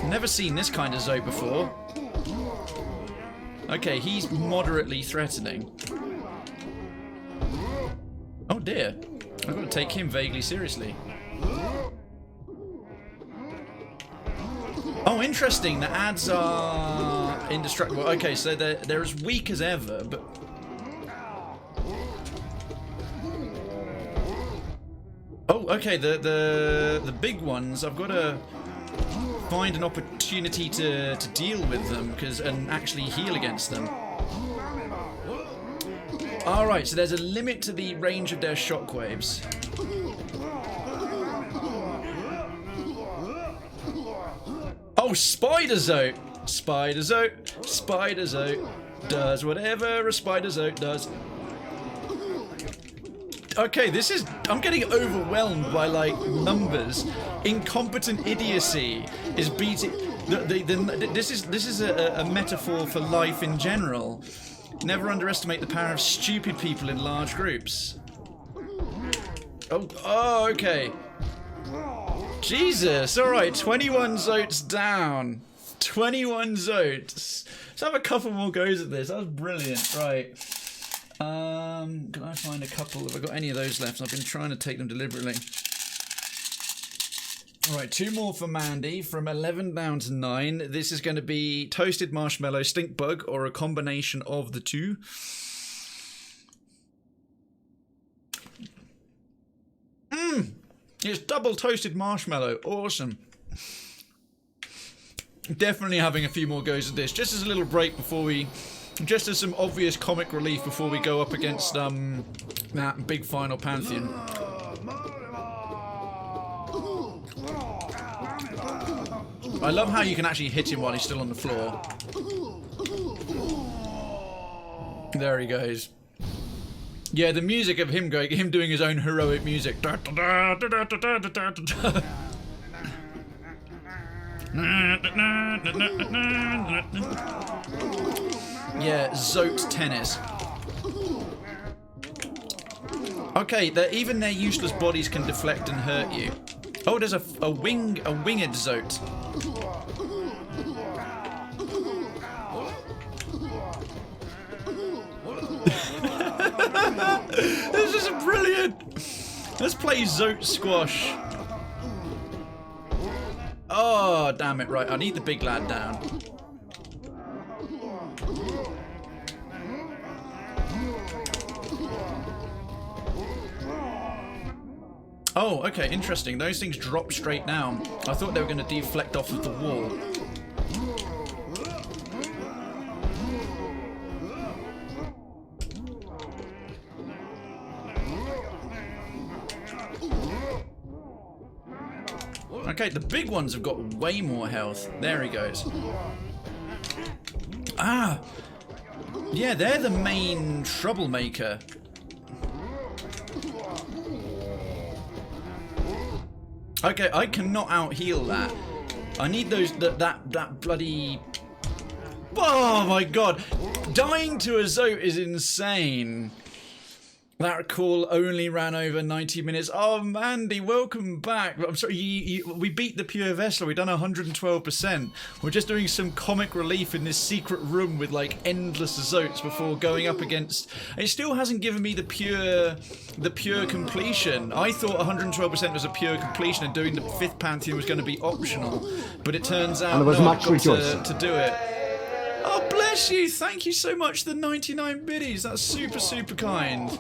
Never seen this kind of Zote before. Okay, he's moderately threatening. Oh dear. I've got to take him vaguely seriously. Oh, interesting. The ads are indestructible. Okay, so they're as weak as ever, but... Oh, okay, the big ones, I've got to find an opportunity to deal with them and actually heal against them. Alright, so there's a limit to the range of their shockwaves. Oh, Spider Zote! Spider Zote! Spider Zote does whatever a Spider Zote does. Okay, this is... I'm getting overwhelmed by, like, numbers. Incompetent idiocy is beating... This is a metaphor for life in general. Never underestimate the power of stupid people in large groups. Oh, okay. Jesus, alright, 21 Zotes down. 21 Zotes. Let's have a couple more goes at this. That was brilliant, right. Can I find a couple? Have I got any of those left? I've been trying to take them deliberately. Alright, 2 more for Mandy, from 11 down to 9. This is going to be Toasted Marshmallow, Stink Bug, or a combination of the two. It's double toasted marshmallow. Awesome. Definitely having a few more goes at this. Just as a little break before we... Just as some obvious comic relief before we go up against that big final Pantheon. I love how you can actually hit him while he's still on the floor. There he goes. Yeah, the music of him doing his own heroic music. Yeah, Zote tennis. Okay, even their useless bodies can deflect and hurt you. Oh, there's a winged Zote. This is brilliant. Let's play Zote squash. Oh, damn it! Right, I need the big lad down. Oh, okay, interesting. Those things drop straight down. I thought they were going to deflect off of the wall. Okay, the big ones have got way more health. There he goes. Ah! Yeah, they're the main troublemaker. Okay, I cannot out-heal that. I need those, that bloody... Oh my god! Dying to a Zote is insane. That call only ran over 90 minutes. Oh, Mandy, welcome back. I'm sorry, we beat the Pure Vessel. We've done 112%. We're just doing some comic relief in this secret room with, like, endless Zotes before going up against... It still hasn't given me the pure completion. I thought 112% was a pure completion and doing the 5th Pantheon was going to be optional. But it turns out no, I've got to do it. Oh, bless you. Thank you so much, the 99 biddies. That's super, super kind.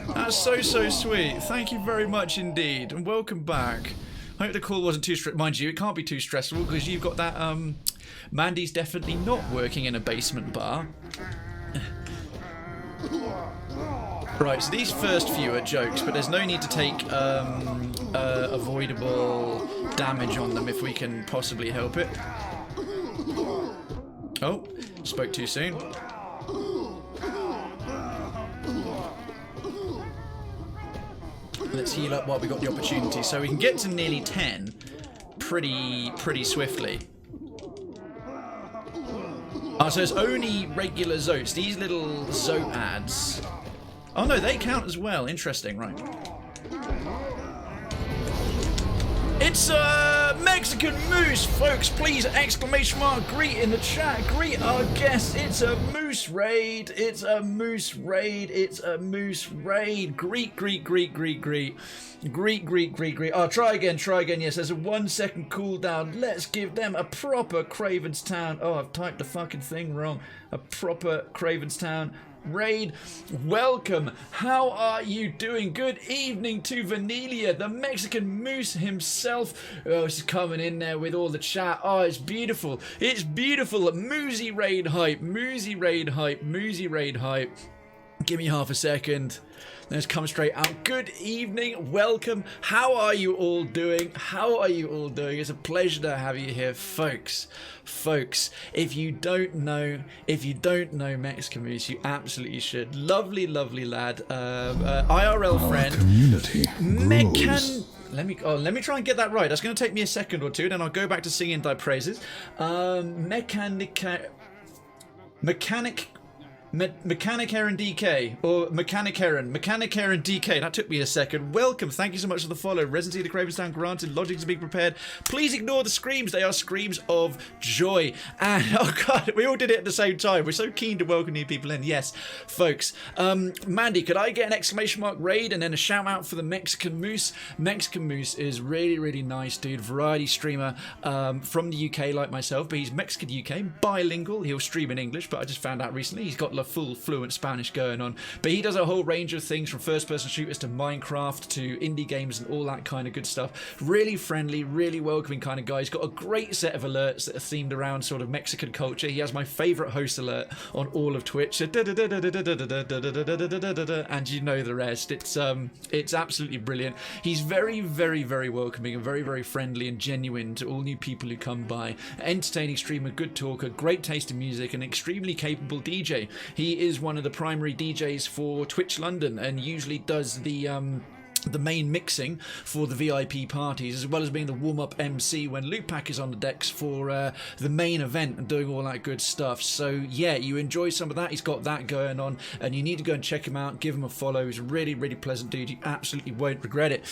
That's so, so sweet. Thank you very much indeed. And welcome back. I hope the call wasn't too stressful. Mind you, it can't be too stressful because you've got that, Mandy's definitely not working in a basement bar. Right, so these first few are jokes, but there's no need to take avoidable damage on them if we can possibly help it. Oh, spoke too soon. Let's heal up while we got the opportunity, so we can get to nearly 10 pretty swiftly. So it's only regular Zotes. These little Zote ads. Oh no, they count as well. Interesting, right? It's a Mexican moose, folks. Please, exclamation mark, greet in the chat. Greet our guests. It's a moose raid. It's a moose raid. It's a moose raid. Greet. Oh, try again. Yes, there's a 1 second cooldown. Let's give them a proper Krayven's Town. Oh, I've typed the fucking thing wrong. A proper Krayven's Town raid. Welcome. How are you doing? Good evening to Vanelia, the Mexican moose himself. Oh, she's coming in there with all the chat. Oh, it's beautiful. It's beautiful. Moozy raid hype. Moozy raid hype. Moozy raid hype. Give me half a second. Let's come straight out. Good evening. Welcome. How are you all doing? How are you all doing? It's a pleasure to have you here, folks. Folks, if you don't know Mexican Moose, you absolutely should. Lovely lad. IRL friend. Community Let me try and get that right. That's going to take me a second or two, then I'll go back to singing thy praises. Mechanic Aaron DK, or Mechanic Aaron DK, that took me a second. Welcome, thank you so much for the follow. Residency of the Krayven Town granted, logic to be prepared. Please ignore the screams, they are screams of joy. And, oh god, we all did it at the same time. We're so keen to welcome new people in. Yes, folks. Mandy, could I get an exclamation mark raid and then a shout out for the Mexican Moose? Mexican Moose is really nice dude, variety streamer from the UK like myself, but he's Mexican UK, bilingual. He'll stream in English, but I just found out recently he's got full fluent Spanish going on, but he does a whole range of things from first-person shooters to Minecraft to indie games and all that kind of good stuff. Really friendly, really welcoming kind of guy. He's got a great set of alerts that are themed around sort of Mexican culture. He has my favorite host alert on all of Twitch, and you know the rest. It's absolutely brilliant. He's very welcoming and very friendly and genuine to all new people who come by. Entertaining streamer, good talker, great taste in music, and extremely capable DJ. He is one of the primary DJs for Twitch London and usually does the main mixing for the VIP parties, as well as being the warm-up MC when Lupac is on the decks for the main event and doing all that good stuff. So yeah, you enjoy some of that. He's got that going on and you need to go and check him out, give him a follow. He's a really pleasant dude. You absolutely won't regret it.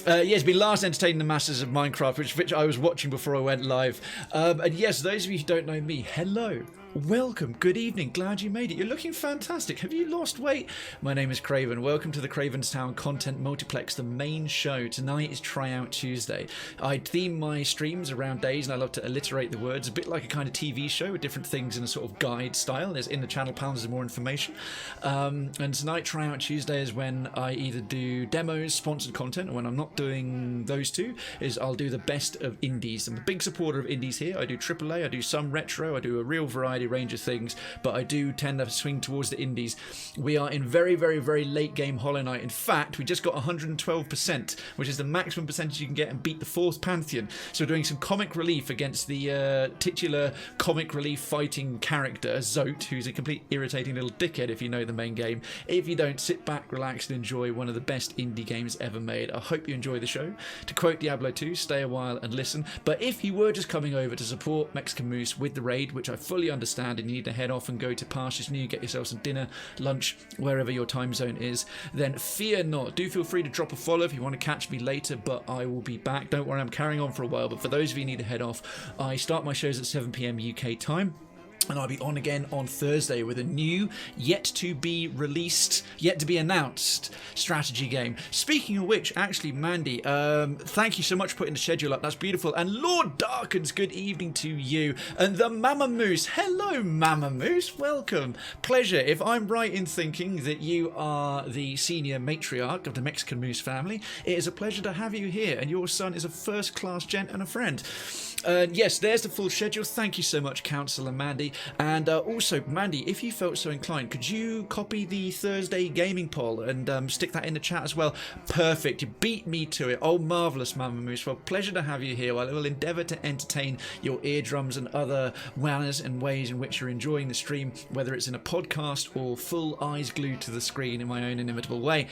And yeah, it's been last entertaining the masses of Minecraft, which I was watching before I went live. And yes, those of you who don't know me, hello. Welcome, good evening, glad you made it. You're looking fantastic. Have you lost weight? My name is Krayven. Welcome to the Krayven's Town Content Multiplex, the main show. Tonight is Tryout Tuesday. I theme my streams around days and I love to alliterate the words, a bit like a kind of TV show with different things in a sort of guide style. There's in the channel panels, there's more information. And tonight, Tryout Tuesday, is when I either do demos, sponsored content, or when I'm not doing those two, is I'll do the best of indies. I'm a big supporter of indies here. I do AAA, I do some retro, I do a real variety wider range of things, but I do tend to swing towards the indies. We are in very, very, very late game Hollow Knight. In fact, we just got 112%, which is the maximum percentage you can get and beat the 4th Pantheon. So we're doing some comic relief against the titular comic relief fighting character, Zote, who's a complete irritating little dickhead if you know the main game. If you don't, sit back, relax, and enjoy one of the best indie games ever made. I hope you enjoy the show. To quote Diablo 2, stay a while and listen. But if you were just coming over to support Mexican Moose with the raid, which I fully understand, and you need to head off and go to Pastures New, get yourself some dinner, lunch, wherever your time zone is, then fear not. Do feel free to drop a follow if you want to catch me later, but I will be back. Don't worry, I'm carrying on for a while, but for those of you who need to head off, I start my shows at 7 p.m. UK time. And I'll be on again on Thursday with a new, yet to be released, yet to be announced strategy game. Speaking of which, actually, Mandy, thank you so much for putting the schedule up. That's beautiful. And Lord Darkens, good evening to you. And the Mama Moose. Hello, Mama Moose. Welcome. Pleasure. If I'm right in thinking that you are the senior matriarch of the Mexican Moose family, it is a pleasure to have you here. And your son is a first-class gent and a friend. Yes, there's the full schedule. Thank you so much, Councillor Mandy. And also, Mandy, if you felt so inclined, could you copy the Thursday gaming poll and stick that in the chat as well? Perfect. You beat me to it. Oh, marvellous, Mama Moose. Well, pleasure to have you here. I will endeavour to entertain your eardrums and other manners and ways in which you're enjoying the stream, whether it's in a podcast or full eyes glued to the screen in my own inimitable way.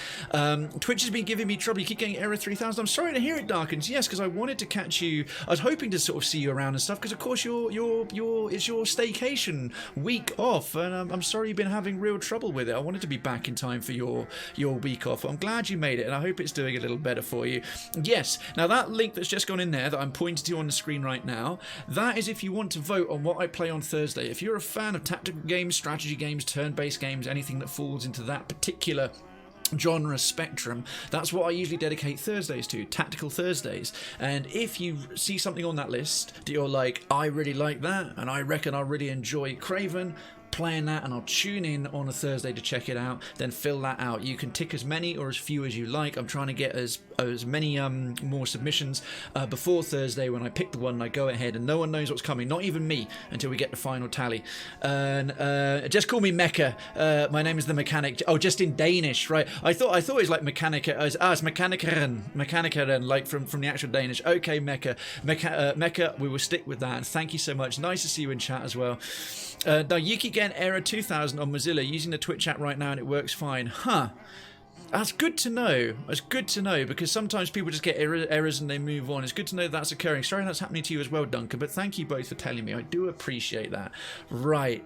Twitch has been giving me trouble. You keep getting error 3000. I'm sorry to hear it, Darkens. Yes, because I wanted to catch you. I was hoping to sort of see you around and stuff, because of course it's your staycation week off, and I'm sorry you've been having real trouble with it. I wanted to be back in time for your week off. I'm glad you made it, and I hope it's doing a little better for you. Yes, now that link that's just gone in there that I'm pointing to on the screen right now, that is if you want to vote on what I play on Thursday. If you're a fan of tactical games, strategy games, turn-based games, anything that falls into that particular genre spectrum, that's what I usually dedicate Thursdays to, Tactical Thursdays. And if you see something on that list that you're like, I really like that, and I reckon I really enjoy Krayven playing that, and I'll tune in on a Thursday to check it out, then fill that out. You can tick as many or as few as you like. I'm trying to get as many more submissions before Thursday when I pick the one and I go ahead, and no one knows what's coming, not even me, until we get the final tally. And just call me Mecha. My name is the Mechanic. Oh, just in Danish, right? I thought it was like Mechanica. It's Mechanikeren, like from the actual Danish. Okay, Mecha, we will stick with that. And thank you so much. Nice to see you in chat as well. Now, you keep getting error 2000 on Mozilla using the Twitch app right now, and it works fine. Huh. That's good to know. It's good to know, because sometimes people just get errors and they move on. It's good to know that's occurring. Sorry that's happening to you as well, Duncan, but thank you both for telling me. I do appreciate that. Right.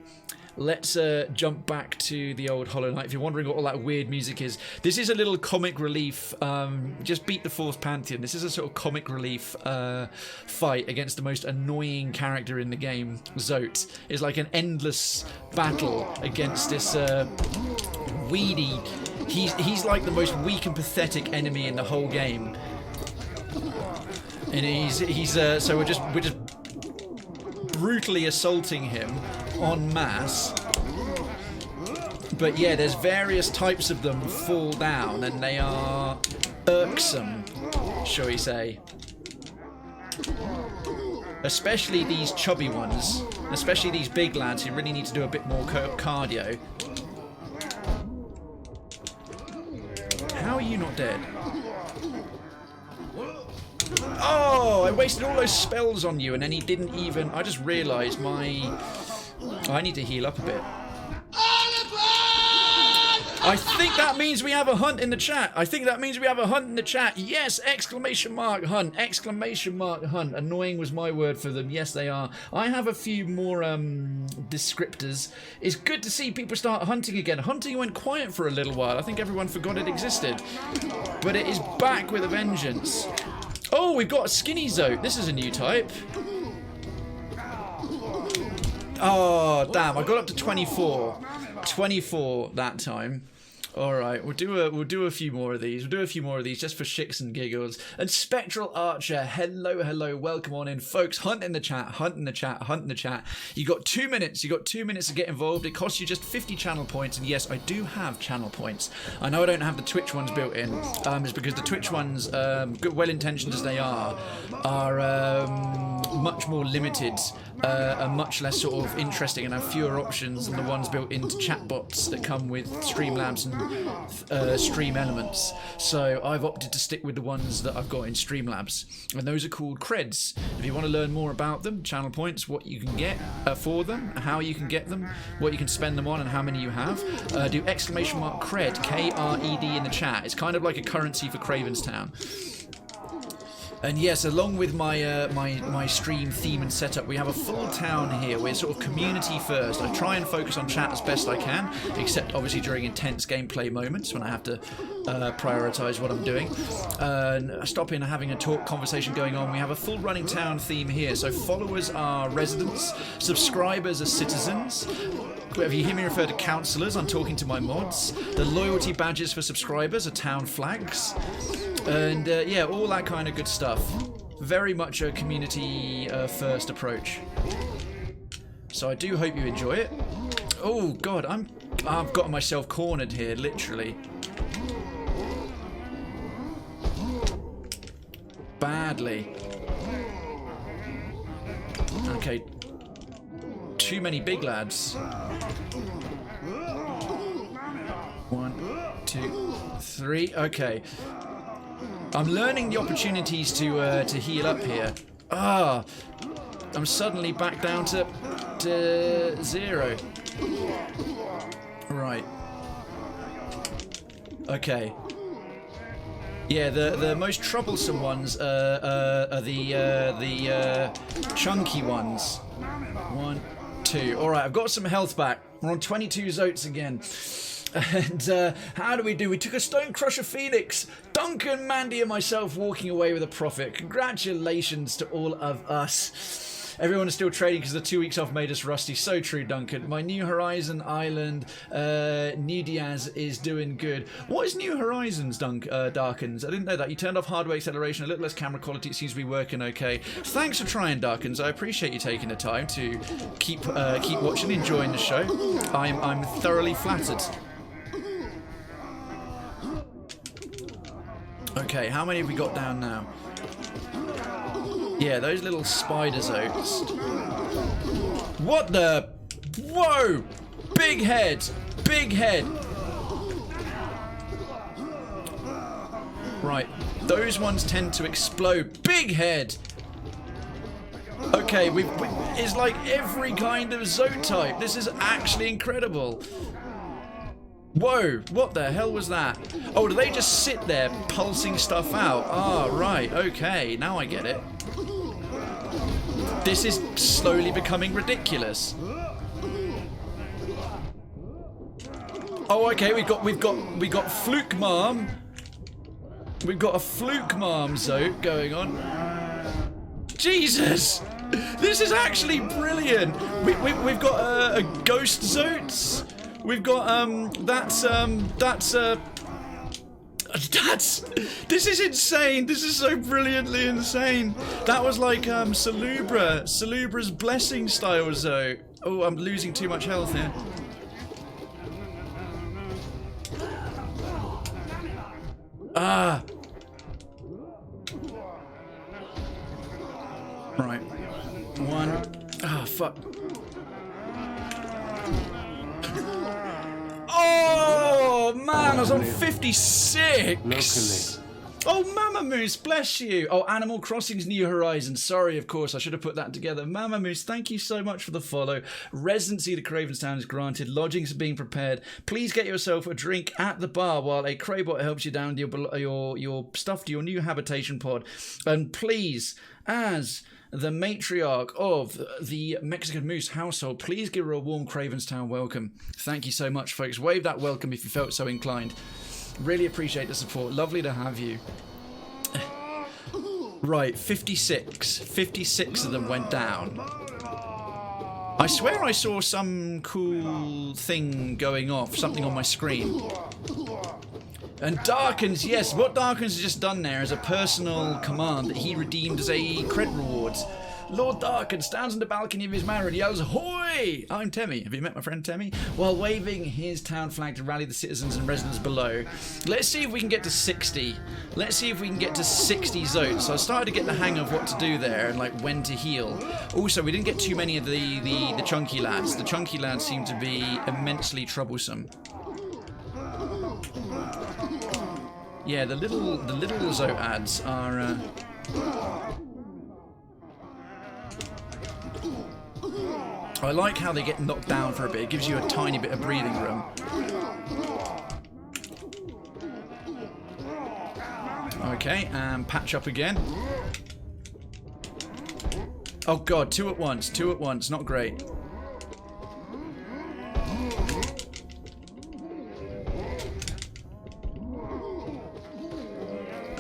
Let's jump back to the old Hollow Knight. If you're wondering what all that weird music is, this is a little comic relief. Just beat the 4th Pantheon. This is a sort of comic relief fight against the most annoying character in the game, Zote. It's like an endless battle against this weedy. He's like the most weak and pathetic enemy in the whole game. And he's so we're just brutally assaulting him en masse. But yeah, there's various types of them fall down, and they are irksome, shall we say. Especially these chubby ones, especially these big lads who really need to do a bit more cardio. How are you not dead? Oh, I wasted all those spells on you, and then he didn't even... I just realised I need to heal up a bit. I think that means we have a hunt in the chat. Yes! Exclamation mark hunt. Exclamation mark hunt. Annoying was my word for them. Yes, they are. I have a few more descriptors. It's good to see people start hunting again. Hunting went quiet for a little while. I think everyone forgot it existed. But it is back with a vengeance. Oh, we've got a skinny Zote. This is a new type. Oh, damn. I got up to 24. 24 that time. Alright, we'll do a few more of these. We'll do a few more of these just for shits and giggles. And Spectral Archer, hello, welcome on in. Folks, hunt in the chat. You got 2 minutes. You got 2 minutes to get involved. It costs you just 50 channel points. And yes, I do have channel points. I know I don't have the Twitch ones built in. It's because the Twitch ones, good, well-intentioned as they are much more limited, are much less sort of interesting, and have fewer options than the ones built into chatbots that come with Streamlabs and Stream Elements. So I've opted to stick with the ones that I've got in Streamlabs, and those are called creds. If you want to learn more about them, channel points, what you can get for them, how you can get them, what you can spend them on, and how many you have, do !cred, K-R-E-D in the chat. It's kind of like a currency for Krayven's Town. And yes, along with my my stream theme and setup, we have a full town here. We're sort of community first. I try and focus on chat as best I can, except obviously during intense gameplay moments when I have to prioritise what I'm doing. Stop in having a conversation going on. We have a full running town theme here. So followers are residents, subscribers are citizens. If you hear me refer to councillors, I'm talking to my mods. The loyalty badges for subscribers are town flags. And yeah, all that kind of good stuff. Very much a community first approach. So I do hope you enjoy it. Oh god, I've got myself cornered here, literally. Badly. Okay. Too many big lads. 1, 2, 3. Okay. I'm learning the opportunities to heal up here. Ah, I'm suddenly back down to 0. Right. Okay. Yeah, the most troublesome ones are the chunky ones. 1, 2. All right, I've got some health back. We're on 22 Zotes again. And how do we do? We took a Stone Crusher Phoenix. Duncan, Mandy and myself walking away with a profit. Congratulations to all of us. Everyone is still trading because the 2 weeks off made us rusty. So true, Duncan. My New Horizon Island, New Diaz is doing good. What is New Horizons, Darkins? I didn't know that. You turned off hardware acceleration, a little less camera quality. It seems to be working okay. Thanks for trying, Darkins. I appreciate you taking the time to keep watching, enjoying the show. I'm thoroughly flattered. Okay, how many have we got down now? Yeah, those little spider zotes. What the? Whoa! Big head! Big head! Right, those ones tend to explode. Big head! Okay, it's like every kind of zote type. This is actually incredible. Whoa, what the hell was that? Oh, do they just sit there pulsing stuff out? Ah, right, okay, now I get it. This is slowly becoming ridiculous. Oh, okay, we've got Fluke Mom. We've got a Fluke Mom zote going on. Jesus! This is actually brilliant. We've got a Ghost Zotes. We've got this is insane. This is so brilliantly insane. That was like Salubra's blessing style zote. Oh, I'm losing too much health here. Ah. Right. 1. Ah, fuck. Oh man, I was on 56. Locally. Oh, Mama Moose, bless you. Oh, Animal Crossing's New Horizons. Sorry, of course, I should have put that together. Mama Moose, thank you so much for the follow. Residency to Krayven's Town is granted. Lodgings are being prepared. Please get yourself a drink at the bar while a Kraybot helps you down your stuff to your new habitation pod. And please, as the matriarch of the Mexican Moose household, please give her a warm Krayven's Town welcome. Thank you so much, folks. Wave that welcome if you felt so inclined. Really appreciate the support. Lovely to have you. Right, 56. 56 of them went down. I swear I saw some cool thing going off, something on my screen. And Darkins, yes, what Darkins has just done there is a personal command that he redeemed as a cred reward. Lord Darken stands on the balcony of his manor and yells, "Ahoy! I'm Temmie." Have you met my friend Temmie? While waving his town flag to rally the citizens and residents below. Let's see if we can get to 60. Let's see if we can get to 60 Zotes. So I started to get the hang of what to do there and like when to heal. Also, we didn't get too many of the chunky lads. The chunky lads seem to be immensely troublesome. Yeah, the little Zote ads are. I like how they get knocked down for a bit. It gives you a tiny bit of breathing room. Okay, and patch up again. Oh god, two at once, not great.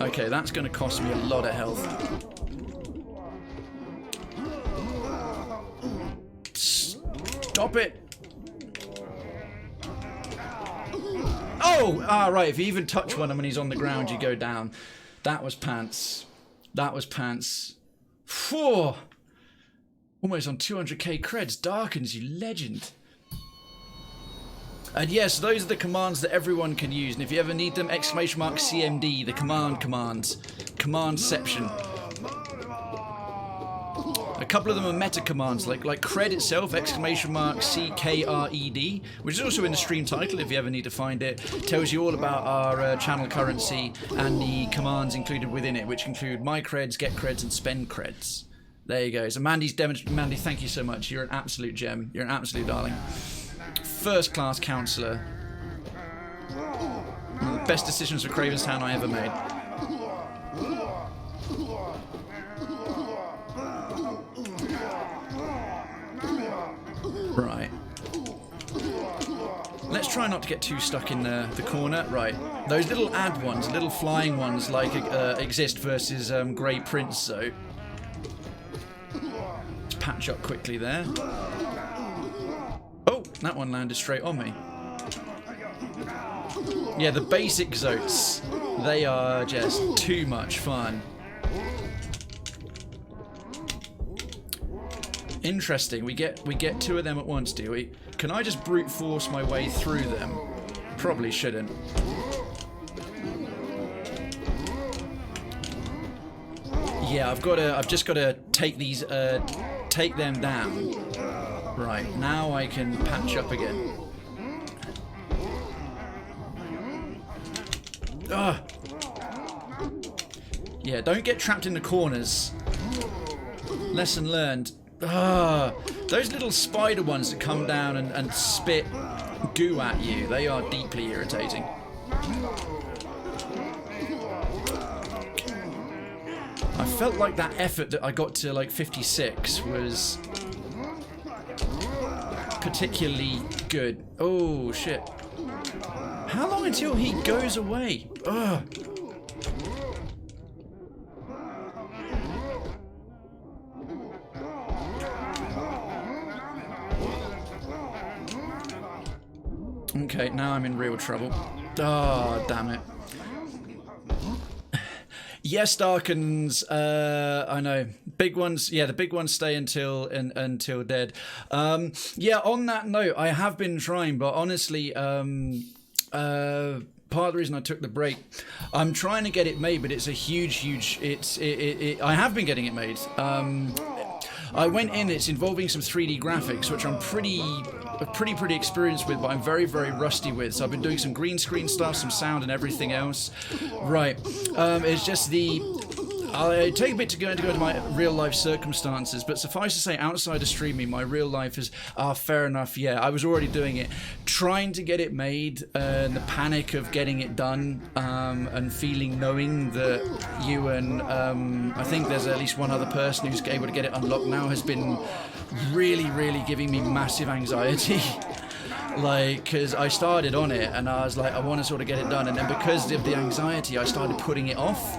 Okay, that's going to cost me a lot of health. Stop it! Oh! Ah, right, if you even touch one when he's on the ground, you go down. That was pants. That was pants. Phew! Almost on 200k creds. Darkens, you legend. And yes, those are the commands that everyone can use, and if you ever need them, !CMD, the commands. Commandception. A couple of them are meta commands, like cred itself, !CKRED, which is also in the stream title if you ever need to find it. Tells you all about our channel currency and the commands included within it, which include my creds, get creds, and spend creds. There you go. So Mandy, thank you so much. You're an absolute gem. You're an absolute darling. First class counsellor. One of the best decisions for Krayven's Town I ever made. Right. Let's try not to get too stuck in the corner. Right. Those little ad ones, little flying ones like exist versus Grey Prince, so. Let's patch up quickly there. Oh, that one landed straight on me. Yeah, the basic Zotes, they are just too much fun. Interesting. We get two of them at once, do we? Can I just brute force my way through them? Probably shouldn't. Yeah, I've just got to take these take them down. Right, now I can patch up again. Ugh. Yeah, don't get trapped in the corners. Lesson learned. Ugh. Those little spider ones that come down and spit goo at you, they are deeply irritating. I felt like that effort that I got to like 56 was particularly good. Oh shit. How long until he goes away? Ugh. Okay, now I'm in real trouble. Oh, damn it. Yes, Darkens. I know. Big ones. Yeah, the big ones stay until dead. Yeah. On that note, I have been trying, but honestly, part of the reason I took the break, I'm trying to get it made, but it's a huge. I have been getting it made. I went in. It's involving some 3D graphics, which I'm pretty experienced with, but I'm very rusty with. So I've been doing some green screen stuff, some sound and everything else. Right. It's just I'll take a bit to go into my real life circumstances, but suffice to say, outside of streaming, my real life is fair enough. Yeah, I was already doing it, trying to get it made, and the panic of getting it done, and knowing that you and I think there's at least one other person who's able to get it unlocked now has been really giving me massive anxiety. Like, because I started on it and I was like, I want to sort of get it done, and then because of the anxiety I started putting it off,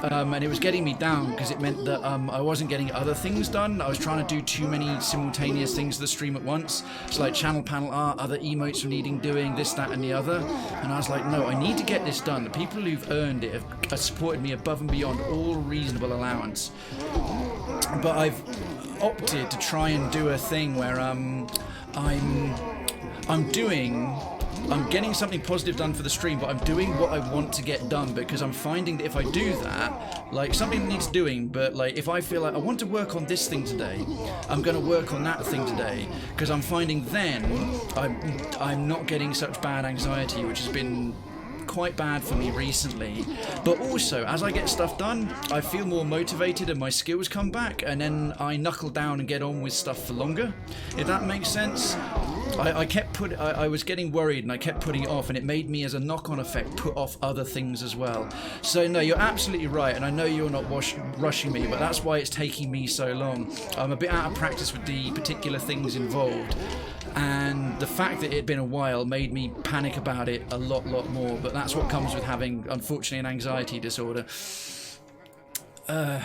and it was getting me down because it meant that I wasn't getting other things done. I was trying to do too many simultaneous things to the stream at once. It's like channel panel art, other emotes were needing doing, this, that and the other, and I was like, no, I need to get this done. The people who've earned it have supported me above and beyond all reasonable allowance. But opted to try and do a thing where I'm getting something positive done for the stream, but I'm doing what I want to get done, because I'm finding that if I do that, like, something needs doing, but like if I feel like I want to work on this thing today, I'm going to work on that thing today, because I'm finding then I'm not getting such bad anxiety, which has been quite bad for me recently. But also, as I get stuff done, I feel more motivated and my skills come back, and then I knuckle down and get on with stuff for longer, if that makes sense. I was getting worried and I kept putting it off, and it made me, as a knock-on effect, put off other things as well. So no, you're absolutely right, and I know you're not rushing me, but that's why it's taking me so long. I'm a bit out of practice with the particular things involved, and the fact that it had been a while made me panic about it a lot more, but that's what comes with having, unfortunately, an anxiety disorder. But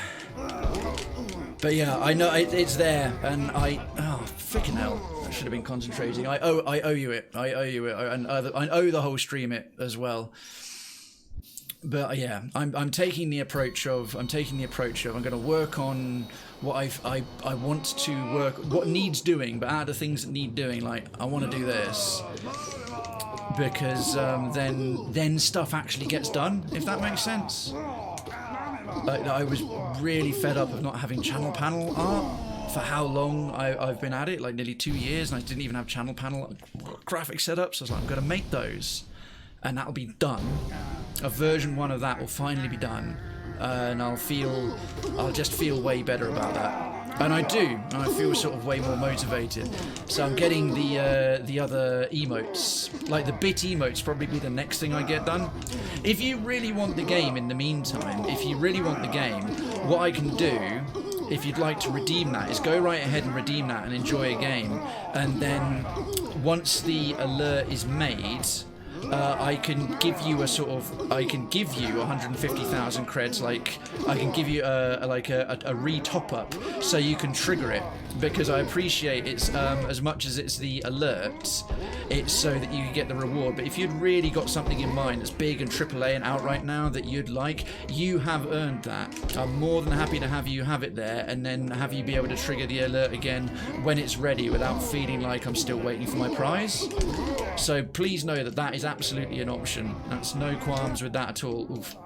yeah, I know it's there, and freaking hell, I should have been concentrating. I owe you it. I owe you it, and I owe the whole stream it as well. But yeah, I'm taking the approach of I'm going to work on what I want to work, what needs doing, but out of the things that need doing, like I want to do this, because then stuff actually gets done, if that makes sense. Like, I was really fed up of not having channel panel art for how long I've been at it, like nearly 2 years, and I didn't even have channel panel graphic setups. So I was like, I'm going to make those, and that'll be done. A version 1 of that will finally be done, and I'll just feel way better about that. And I do, and I feel sort of way more motivated. So I'm getting the other emotes, like the bit emotes, probably be the next thing I get done. If you really want the game in the meantime, what I can do, if you'd like to redeem that, is go right ahead and redeem that and enjoy a game. And then once the alert is made, I can give you 150,000 creds, like I can give you a re-top up, so you can trigger it, because I appreciate it's as much as it's the alert, it's so that you can get the reward. But if you'd really got something in mind that's big and AAA and out right now that you'd like, you have earned that. I'm more than happy to have you have it there, and then have you be able to trigger the alert again when it's ready, without feeling like I'm still waiting for my prize. So please know that that is absolutely an option. That's no qualms with that at all. Oof.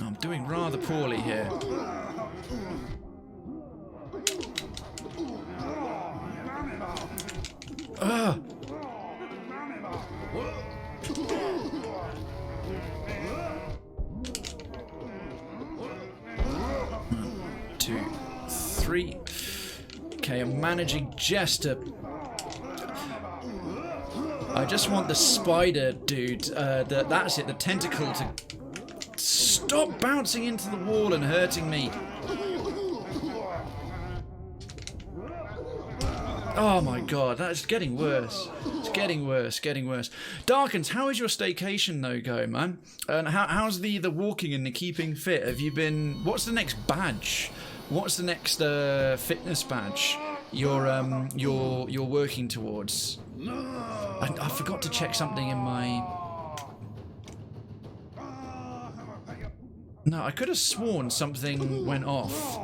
I'm doing rather poorly here. Ugh. 1, 2, 3. Okay, I'm managing just to... I just want the spider dude, that's it, the tentacle, to stop bouncing into the wall and hurting me. Oh my god, that's getting worse. It's getting worse. Darkens, how is your staycation though going, man? And how's the walking and the keeping fit? Have you been... What's the next badge? What's the next fitness badge you're working towards? I forgot to check something in my... No, I could have sworn something went off.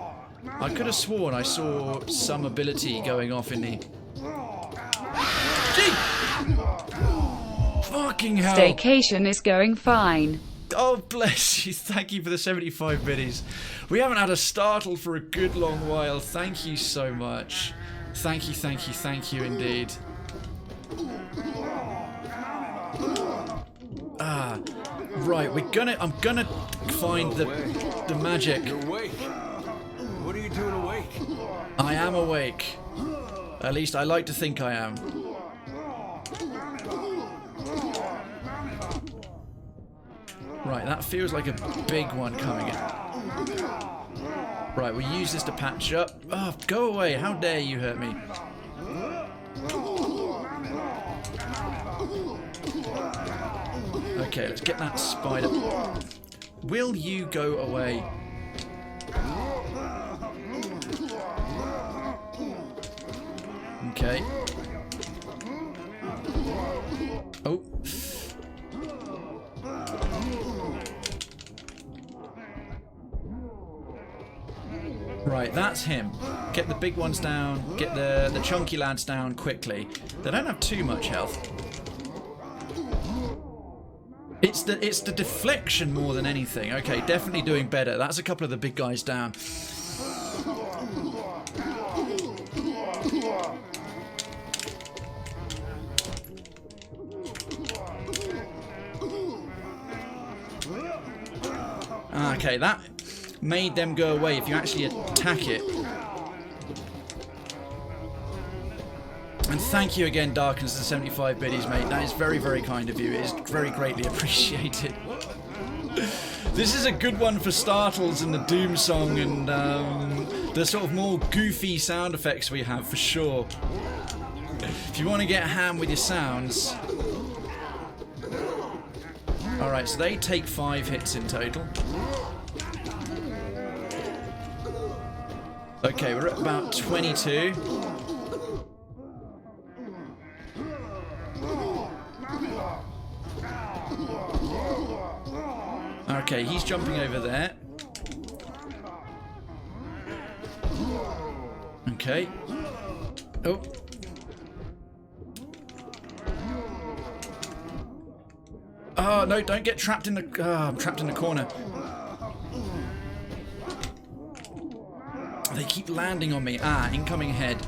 I could have sworn I saw some ability going off in the... Gee! Fucking hell. Staycation is going fine. Oh, bless you. Thank you for the 75 biddies. We haven't had a startle for a good long while. Thank you so much. Thank you indeed. Ah, right, I'm gonna find the magic. You're awake. What are you doing awake? I am awake. At least I like to think I am. Right, that feels like a big one coming in. Right, we'll use this to patch up. Oh, go away. How dare you hurt me. Okay, let's get that spider. Will you go away? Okay. Oh. that's him. Get the big ones down, get the chunky lads down quickly. They don't have too much health. It's the deflection more than anything. Okay, definitely doing better. That's a couple of the big guys down. Okay, that made them go away if you actually attack it. And thank you again, Darkness, for the 75 biddies, mate. That is very, very kind of you. It is very greatly appreciated. This is a good one for startles and the Doom song and the sort of more goofy sound effects we have, for sure. If you want to get ham with your sounds. Alright, so they take 5 hits in total. Okay, we're at about 22. Okay, he's jumping over there. Okay. Oh. Oh, no, don't get trapped in the... Oh, I'm trapped in the corner. They keep landing on me. Ah, incoming head.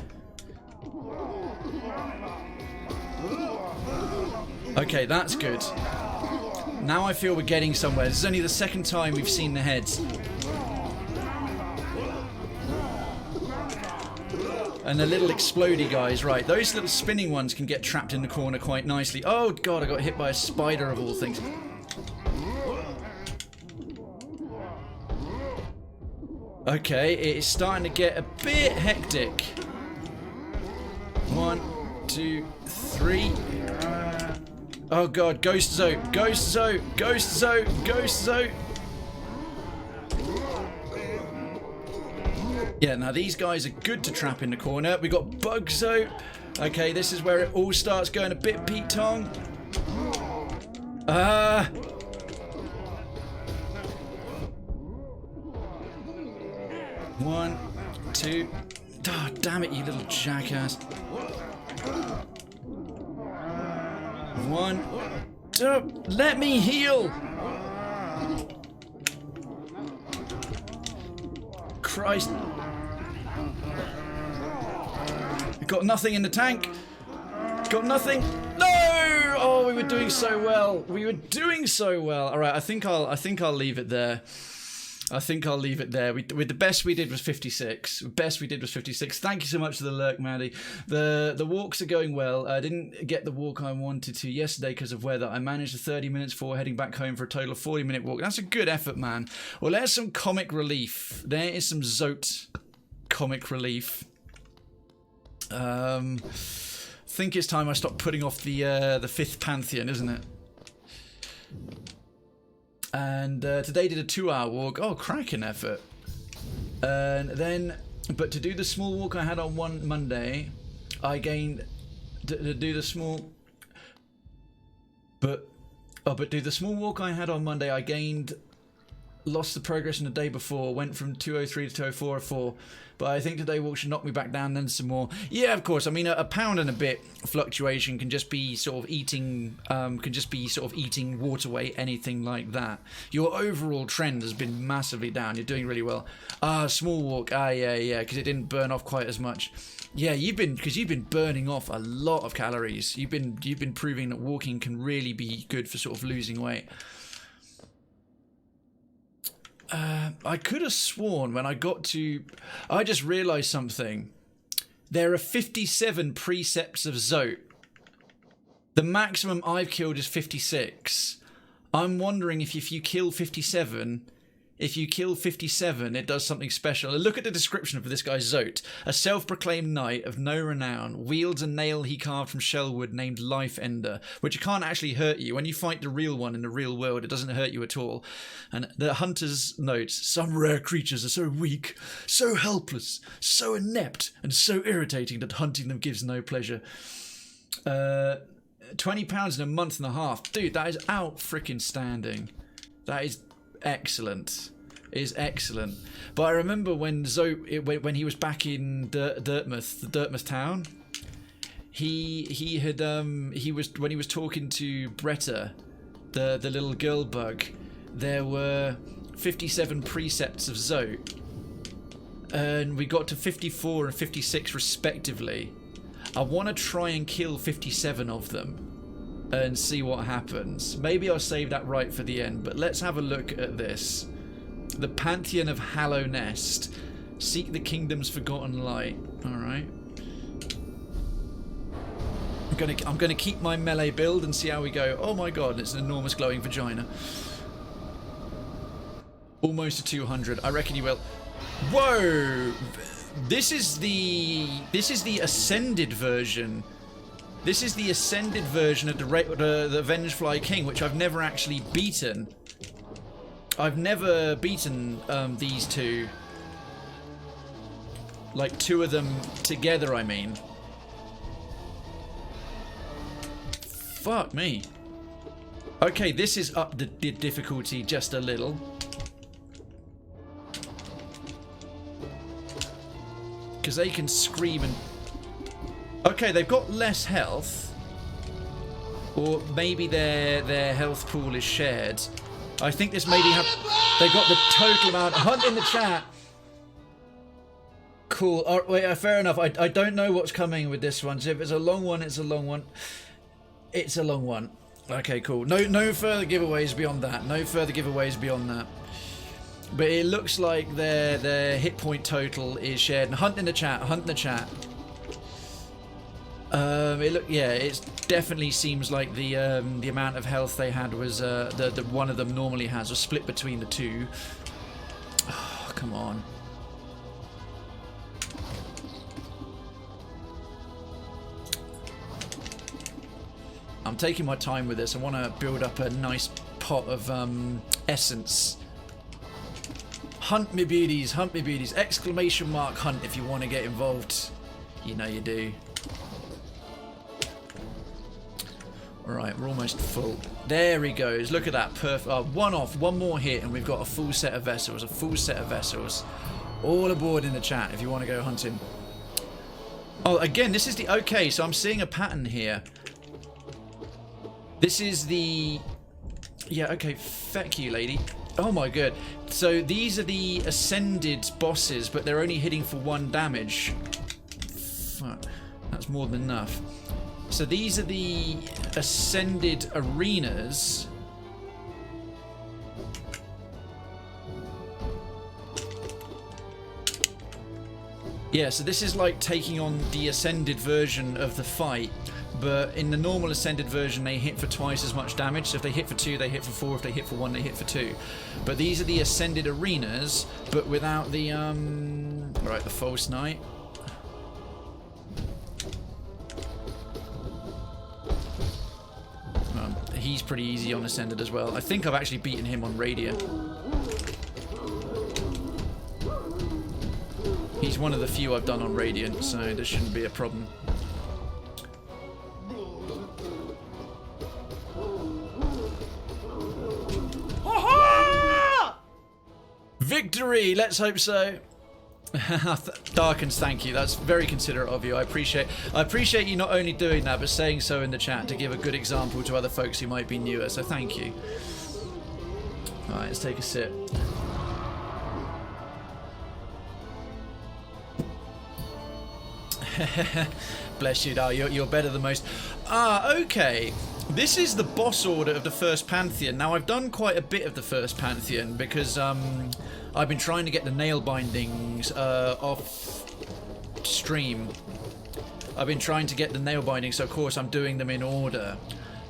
Okay, that's good. Now I feel we're getting somewhere. This is only the second time we've seen the heads. And the little explodey guys, right. Those little spinning ones can get trapped in the corner quite nicely. Oh god, I got hit by a spider of all things. Okay, it is starting to get a bit hectic. 1, 2, 3. Oh god, Ghost Zote, Ghost Zote, Ghost Zote, Ghost Zote. Yeah, now these guys are good to trap in the corner. We got Bug Zote. Okay, this is where it all starts going a bit Pete Tong. 1, 2. Oh, damn it, you little jackass. 1, 2. Let me heal. Christ. Got nothing in the tank. Got nothing. No! Oh, we were doing so well. We were doing so well. All right, I think I'll leave it there. I think I'll leave it there. With the best we did was 56. Best we did was 56. Thank you so much for the lurk, Maddie. The walks are going well. I didn't get the walk I wanted to yesterday because of weather. I managed the 30 minutes for heading back home for a total of 40-minute walk. That's a good effort, man. Well, there's some comic relief. There is some Zote comic relief. Think it's time I stop putting off the 5th Pantheon, isn't it? And today did a 2-hour walk. Oh, cracking effort. And then, but to do the small walk I had on one Monday, I gained to do the small. But do the small walk I had on Monday, I gained. Lost the progress in the day before, went from 203 to 204. But I think today walk should knock me back down then some more. Yeah, of course. I mean, a pound and a bit fluctuation can just be sort of eating, water weight, anything like that. Your overall trend has been massively down. You're doing really well. Small walk. Yeah, because it didn't burn off quite as much. Yeah, you've been burning off a lot of calories. You've been proving that walking can really be good for sort of losing weight. I could have sworn when I got to... I just realised something. There are 57 precepts of Zote. The maximum I've killed is 56. I'm wondering if you kill 57... If you kill 57, it does something special. Look at the description for this guy Zote. A self-proclaimed knight of no renown, wields a nail he carved from shellwood named Life Ender, which can't actually hurt you. When you fight the real one in the real world, it doesn't hurt you at all. And the hunter's notes, some rare creatures are so weak, so helpless, so inept, and so irritating that hunting them gives no pleasure. £20 in a month and a half. Dude, that is out freaking standing. That is... excellent. is excellent. But I remember when when he was back in Dartmouth town, he was when he was talking to Bretta, the little girl bug, there were 57 precepts of Zote, and we got to 54 and 56 respectively. I want to try and kill 57 of them and see what happens. Maybe I'll save that right for the end, but let's have a look at this. The Pantheon of Hallow Nest. Seek the kingdom's forgotten light. Alright. I'm gonna keep my melee build and see how we go. Oh my god, it's an enormous glowing vagina. Almost to 200. I reckon you will. Whoa! This is the ascended version. This is the ascended version of the Vengefly King, which I've never actually beaten. I've never beaten these two. Like two of them together, I mean. Fuck me. Okay, this is up the difficulty just a little. Because they can scream and... Okay, they've got less health. Or maybe their health pool is shared. I think this maybe have... They got the total amount... Hunt in the chat! Cool. Oh, wait, fair enough. I don't know what's coming with this one. So if it's a long one, it's a long one. It's a long one. Okay, cool. No further giveaways beyond that. No further giveaways beyond that. But it looks like their hit point total is shared. And hunt in the chat. Hunt in the chat. It definitely seems like the amount of health they had was the one of them normally has was split between the two. Oh, come on. I'm taking my time with this. I want to build up a nice pot of essence. Hunt me beauties, hunt me beauties. Exclamation mark hunt if you want to get involved. You know you do. Alright, we're almost full. There he goes. Look at that. Perfect. One off. One more hit and we've got a full set of vessels. A full set of vessels. All aboard in the chat if you want to go hunting. Oh, again, this is the... Okay, so I'm seeing a pattern here. This is the... Yeah, okay. Feck you, lady. Oh my god. So these are the ascended bosses, but they're only hitting for 1 damage. Fuck. That's more than enough. So these are the ascended arenas. Yeah, so this is like taking on the ascended version of the fight. But in the normal ascended version, they hit for twice as much damage. So if they hit for 2, they hit for 4. If they hit for 1, they hit for 2. But these are the ascended arenas, but without the right, the false knight. He's pretty easy on ascended as well. I think I've actually beaten him on Radiant. He's one of the few I've done on Radiant, so there shouldn't be a problem. Victory! Let's hope so. Darkens, thank you. That's very considerate of you. I appreciate you not only doing that, but saying so in the chat to give a good example to other folks who might be newer. So thank you. All right, let's take a sip. Bless you, Dar. You're better than most. Ah, okay. This is the boss order of the first Pantheon. Now, I've done quite a bit of the first Pantheon because I've been trying to get the nail bindings off stream. I've been trying to get the nail bindings, so of course I'm doing them in order.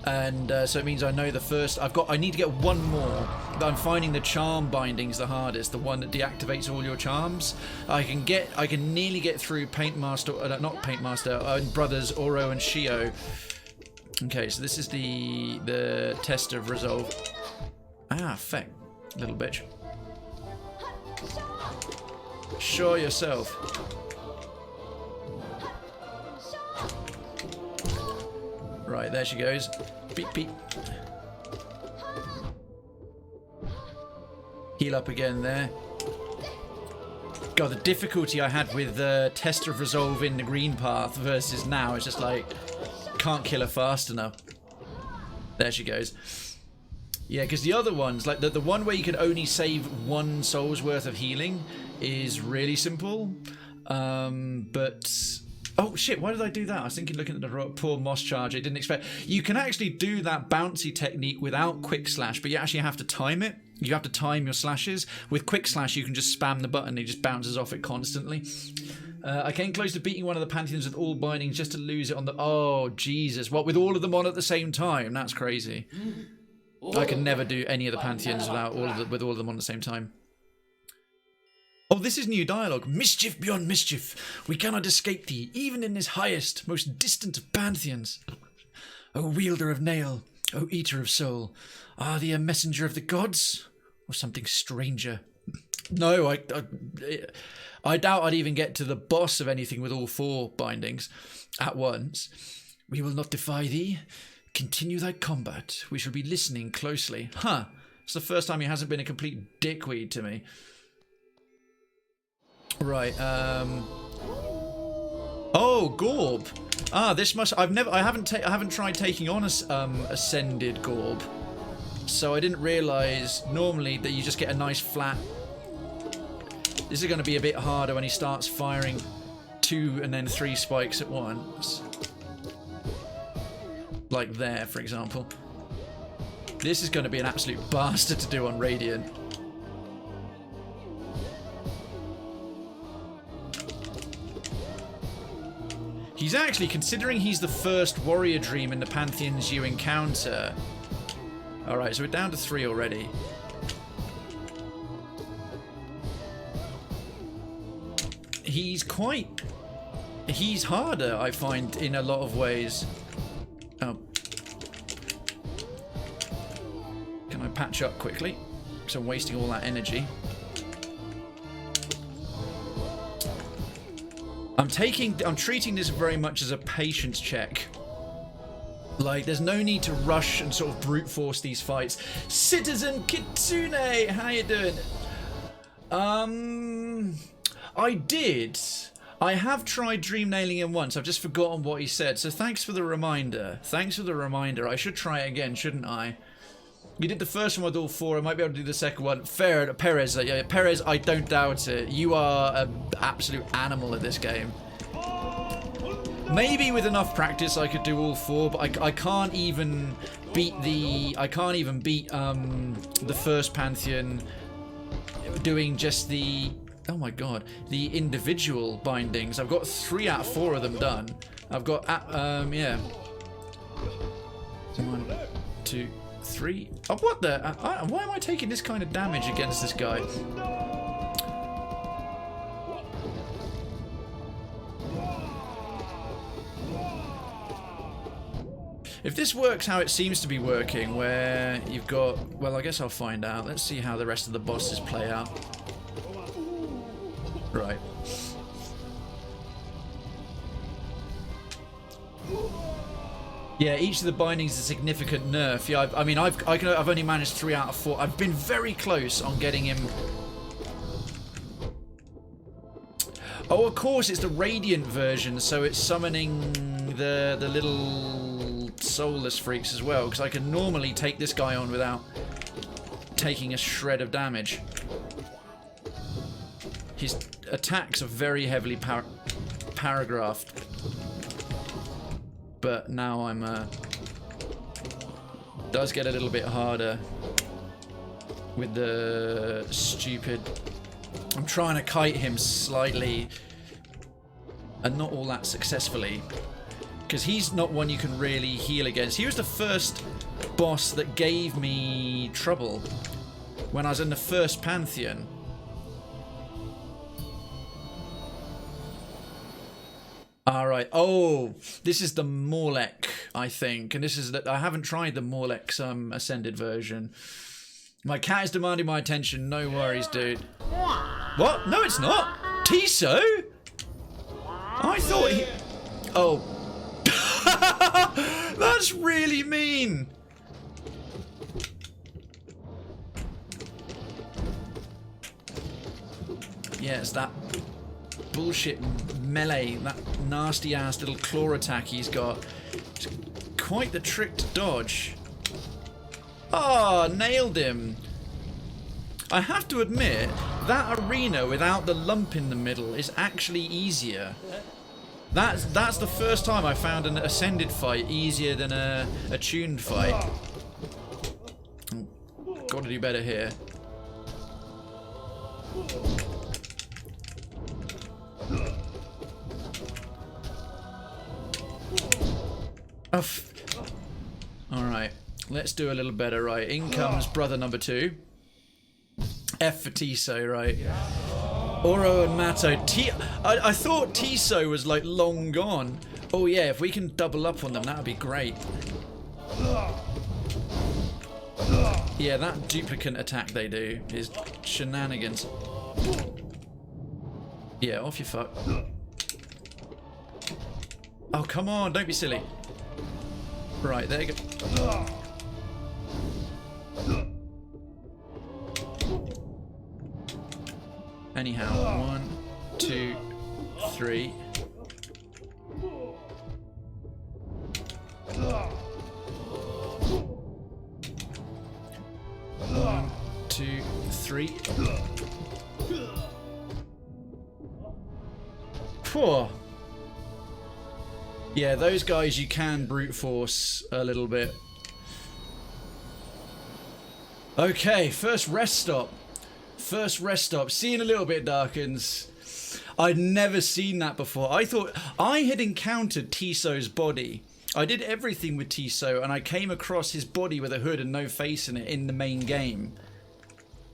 And so it means I know the first... I need to get one more. I'm finding the charm bindings the hardest, the one that deactivates all your charms. I can nearly get through Paintmaster, not Paintmaster, Brothers Oro and Shio. Okay, so this is the test of resolve. Ah, feck, little bitch. Show yourself. Right, there she goes. Beep, beep. heal up again there. God, the difficulty I had with the Test of Resolve in the green path versus now is just like, can't kill her fast enough. There she goes. Yeah, because the other ones, like the one where you can only save 1 soul's worth of healing is really simple. But... Oh shit, why did I do that? I was thinking looking at the poor moss charge, I didn't expect... You can actually do that bouncy technique without quick slash, but you actually have to time it. You have to time your slashes. With quick slash, you can just spam the button and it just bounces off it constantly. I came close to beating one of the Pantheons with all bindings just to lose it on the... Oh, Jesus. What, with all of them on at the same time? That's crazy. I can never do any of the Pantheons with all of them on at the same time. Oh, this is new dialogue. Mischief beyond mischief. We cannot escape thee, even in this highest, most distant of Pantheons. O wielder of nail, O eater of soul, are thee a messenger of the gods, or something stranger? No, I doubt I'd even get to the boss of anything with all 4 bindings at once. We will not defy thee. Continue thy combat. We shall be listening closely. Huh. It's the first time he hasn't been a complete dickweed to me. Right, oh, Gorb. Ah, this must... I haven't tried taking on Ascended Gorb. So I didn't realise normally that you just get a nice flat... This is going to be a bit harder when he starts firing 2 and then 3 spikes at once. Like there, for example. This is going to be an absolute bastard to do on Radiant. He's actually, considering he's the first warrior dream in the Pantheons you encounter. Alright, so we're down to 3 already. He's harder, I find, in a lot of ways. Oh. Can I patch up quickly? Because I'm wasting all that energy. I'm treating this very much as a patience check. Like, there's no need to rush and sort of brute force these fights. Citizen Kitsune, how you doing? I have tried dream nailing him once. I've just forgotten what he said. So thanks for the reminder. Thanks for the reminder. I should try it again, shouldn't I? You did the first one with all 4. I might be able to do the second one. Fair, Perez. Yeah, Perez, I don't doubt it. You are an absolute animal at this game. Maybe with enough practice I could do all 4, but I can't even beat the... I can't even beat the first Pantheon doing just the... Oh my god. The individual bindings. I've got 3 out of 4 of them done. I've got... yeah. 1, 2... 3. Oh, what the? Why am I taking this kind of damage against this guy? If this works how it seems to be working, where you've got... Well, I guess I'll find out. Let's see how the rest of the bosses play out. Right. Yeah, each of the bindings is a significant nerf. Yeah, I mean, I've only managed 3 out of 4. I've been very close on getting him. Oh, of course, it's the Radiant version, so it's summoning the little soulless freaks as well. Because I can normally take this guy on without taking a shred of damage. His attacks are very heavily paragraphed. But now I'm does get a little bit harder with the stupid... I'm trying to kite him slightly and not all that successfully, because he's not one you can really heal against. He was the first boss that gave me trouble when I was in the first Pantheon. Alright, oh, this is the Morlek, I think, and this is that I haven't tried the Morlek's Ascended version. My cat is demanding my attention, no worries, dude. What? No, it's not! Tiso? I thought he... Oh. That's really mean! Yeah, it's that bullshit melee, that nasty ass little claw attack he's got. It's quite the trick to dodge. Oh, nailed him. I have to admit, that arena without the lump in the middle is actually easier. That's the first time I found an ascended fight easier than a tuned fight. Gotta do better here. Alright, let's do a little better, right? In comes brother number 2. F for Tiso, right? Oro and Mato. I thought Tiso was like long gone. Oh yeah, if we can double up on them, that would be great. Yeah, that duplicant attack they do is shenanigans. Yeah, off you fuck. Oh, come on, don't be silly. Right, there you go. Anyhow, 1, 2, 3. 1, 2, 3. Poor. Yeah, those guys you can brute force a little bit. Okay, first rest stop. First rest stop. Seeing a little bit, Darkens. I'd never seen that before. I thought I had encountered Tiso's body. I did everything with Tiso, and I came across his body with a hood and no face in it in the main game.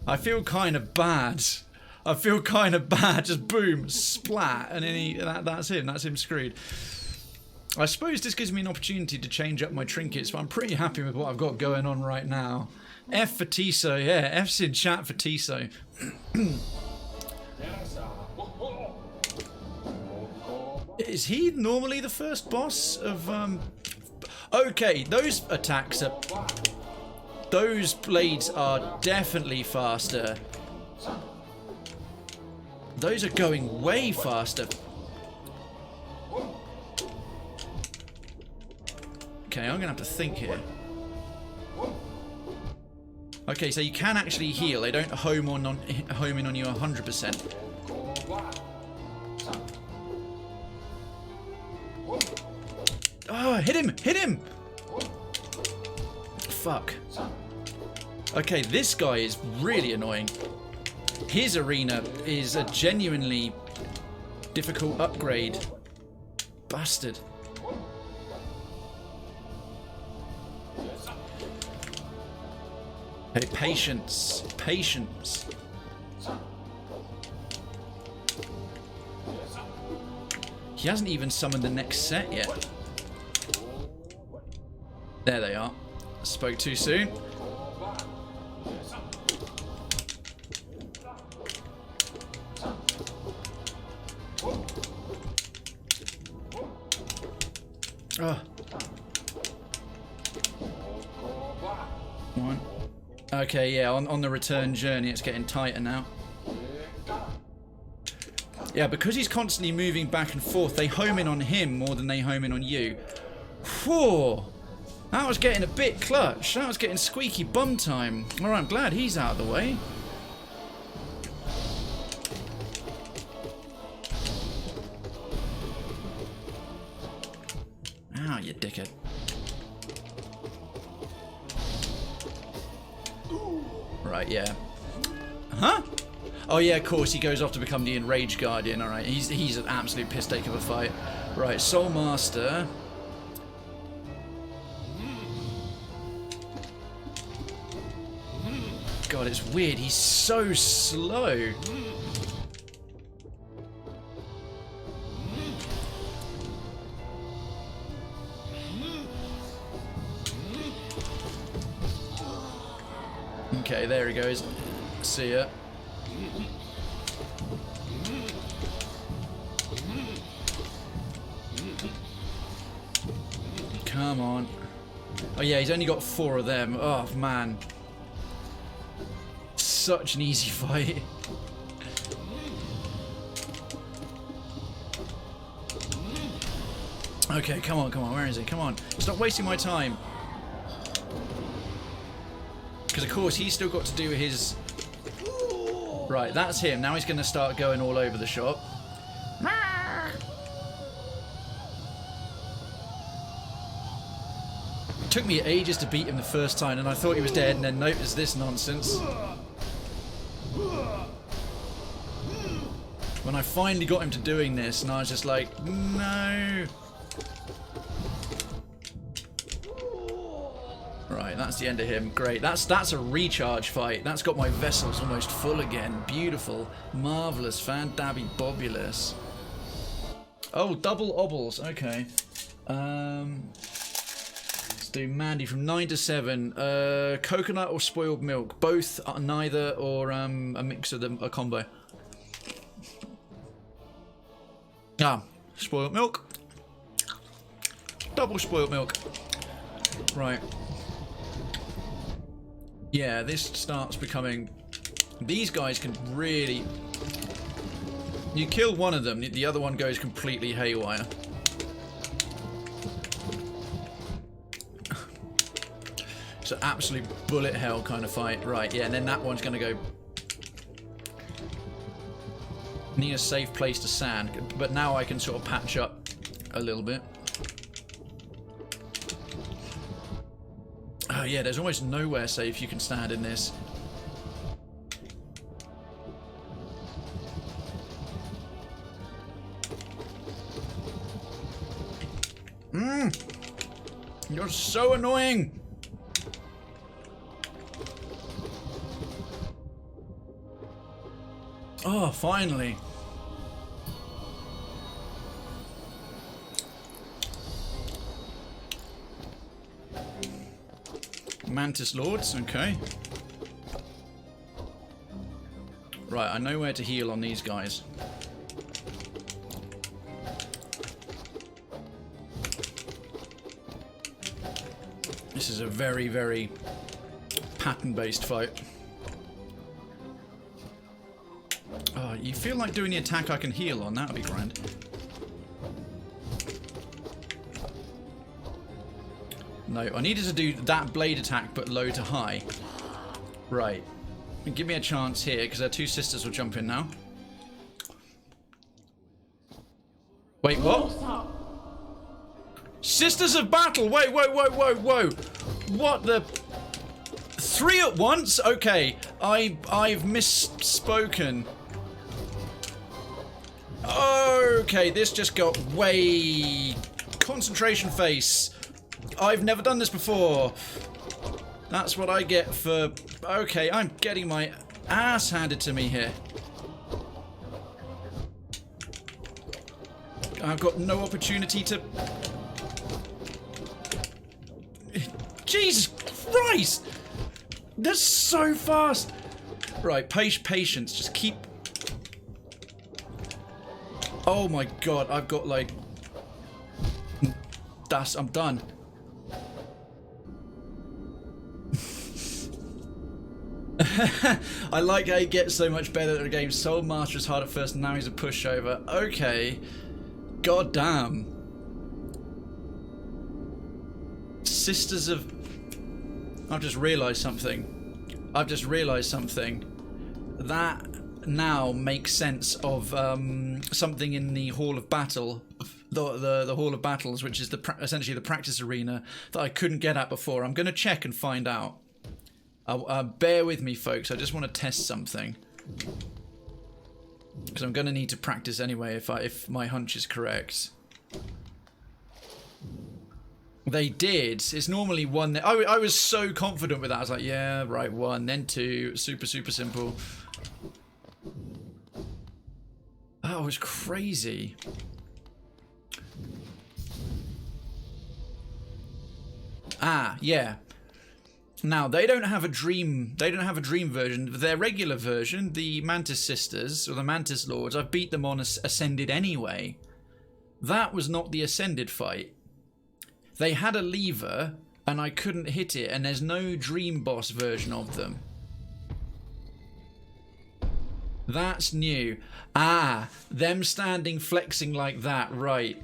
I feel kind of bad. I feel kind of bad. Just boom, splat, and then that's him. That's him screwed. I suppose this gives me an opportunity to change up my trinkets, but I'm pretty happy with what I've got going on right now. F for Tiso, yeah, F's in chat for Tiso. Is he normally the first boss of, Okay, those attacks are... Those blades are definitely faster. Those are going way faster. Okay, I'm gonna have to think here. Okay, so you can actually heal. They don't home in on you 100%. Oh, hit him! Hit him! Fuck. Okay, this guy is really annoying. His arena is a genuinely difficult upgrade. Bastard. Hey, patience. Patience. He hasn't even summoned the next set yet. There they are. Spoke too soon. Oh. 1. Okay, yeah, on the return journey it's getting tighter now. Yeah, because he's constantly moving back and forth, they home in on him more than they home in on you. Whew! That was getting a bit clutch. That was getting squeaky bum time. Alright, I'm glad he's out of the way. Ow, you dickhead. Right, yeah. Huh? Oh yeah, of course, he goes off to become the Enraged Guardian. Alright, he's an absolute piss take of a fight. Right, Soul Master. God, it's weird. He's so slow. Okay, there he goes. See ya. Come on. Oh yeah, he's only got 4 of them. Oh man. Such an easy fight. Okay, come on, where is he? Come on, stop wasting my time. Because of course he's still got to do his... Right, that's him. Now he's going to start going all over the shop. It took me ages to beat him the first time, and I thought he was dead, and then noticed this nonsense. When I finally got him to doing this, and I was just like, no. Right, that's the end of him. Great. That's a recharge fight. That's got my vessels almost full again. Beautiful. Marvellous. Fan-dabby-bobulous. Oh, double obbles. Okay. Let's do Mandy from 9 to 7. Coconut or spoiled milk? Both, neither, or a mix of them, a combo. Ah, spoiled milk. Double spoiled milk. Right. Yeah, this starts becoming... These guys can really... You kill one of them, the other one goes completely haywire. It's an absolute bullet hell kind of fight. Right, yeah, and then that one's going to go... Need a safe place to stand, but now I can sort of patch up a little bit. Oh yeah, there's almost nowhere safe you can stand in this. You're so annoying! Oh, finally. Mantis Lords, okay. Right, I know where to heal on these guys. This is a very, very pattern-based fight. Oh, you feel like doing the attack I can heal on? That would be grand. No, I needed to do that blade attack, but low to high. Right. Give me a chance here, because our two sisters will jump in now. Wait, what? Sisters of Battle! Wait, whoa, whoa, whoa, whoa! What the... 3 at once? Okay, I've misspoken. Okay, this just got way... Concentration face. I've never done this before. That's what I get for... Okay, I'm getting my ass handed to me here. I've got no opportunity to... Jesus Christ! That's so fast! Right, patience. Just keep... Oh my god, I've got like... I'm done. I like how he gets so much better at the game. Soul Master is hard at first, and now he's a pushover. Okay. God damn. Sisters of... I've just realised something. That now makes sense of something in the Hall of Battle. The Hall of Battles, which is essentially the practice arena that I couldn't get at before. I'm going to check and find out. Bear with me, folks. I just want to test something. Because I'm going to need to practice anyway if my hunch is correct. They did. It's normally one. I was so confident with that. I was like, yeah, right, 1, then 2. Super, super simple. Oh, it was crazy. Ah, yeah. Now, they don't have a dream version. Their regular version, the Mantis Sisters, or the Mantis Lords, I've beat them on Ascended anyway. That was not the Ascended fight. They had a lever, and I couldn't hit it, and there's no Dream Boss version of them. That's new. Ah, them standing flexing like that, right.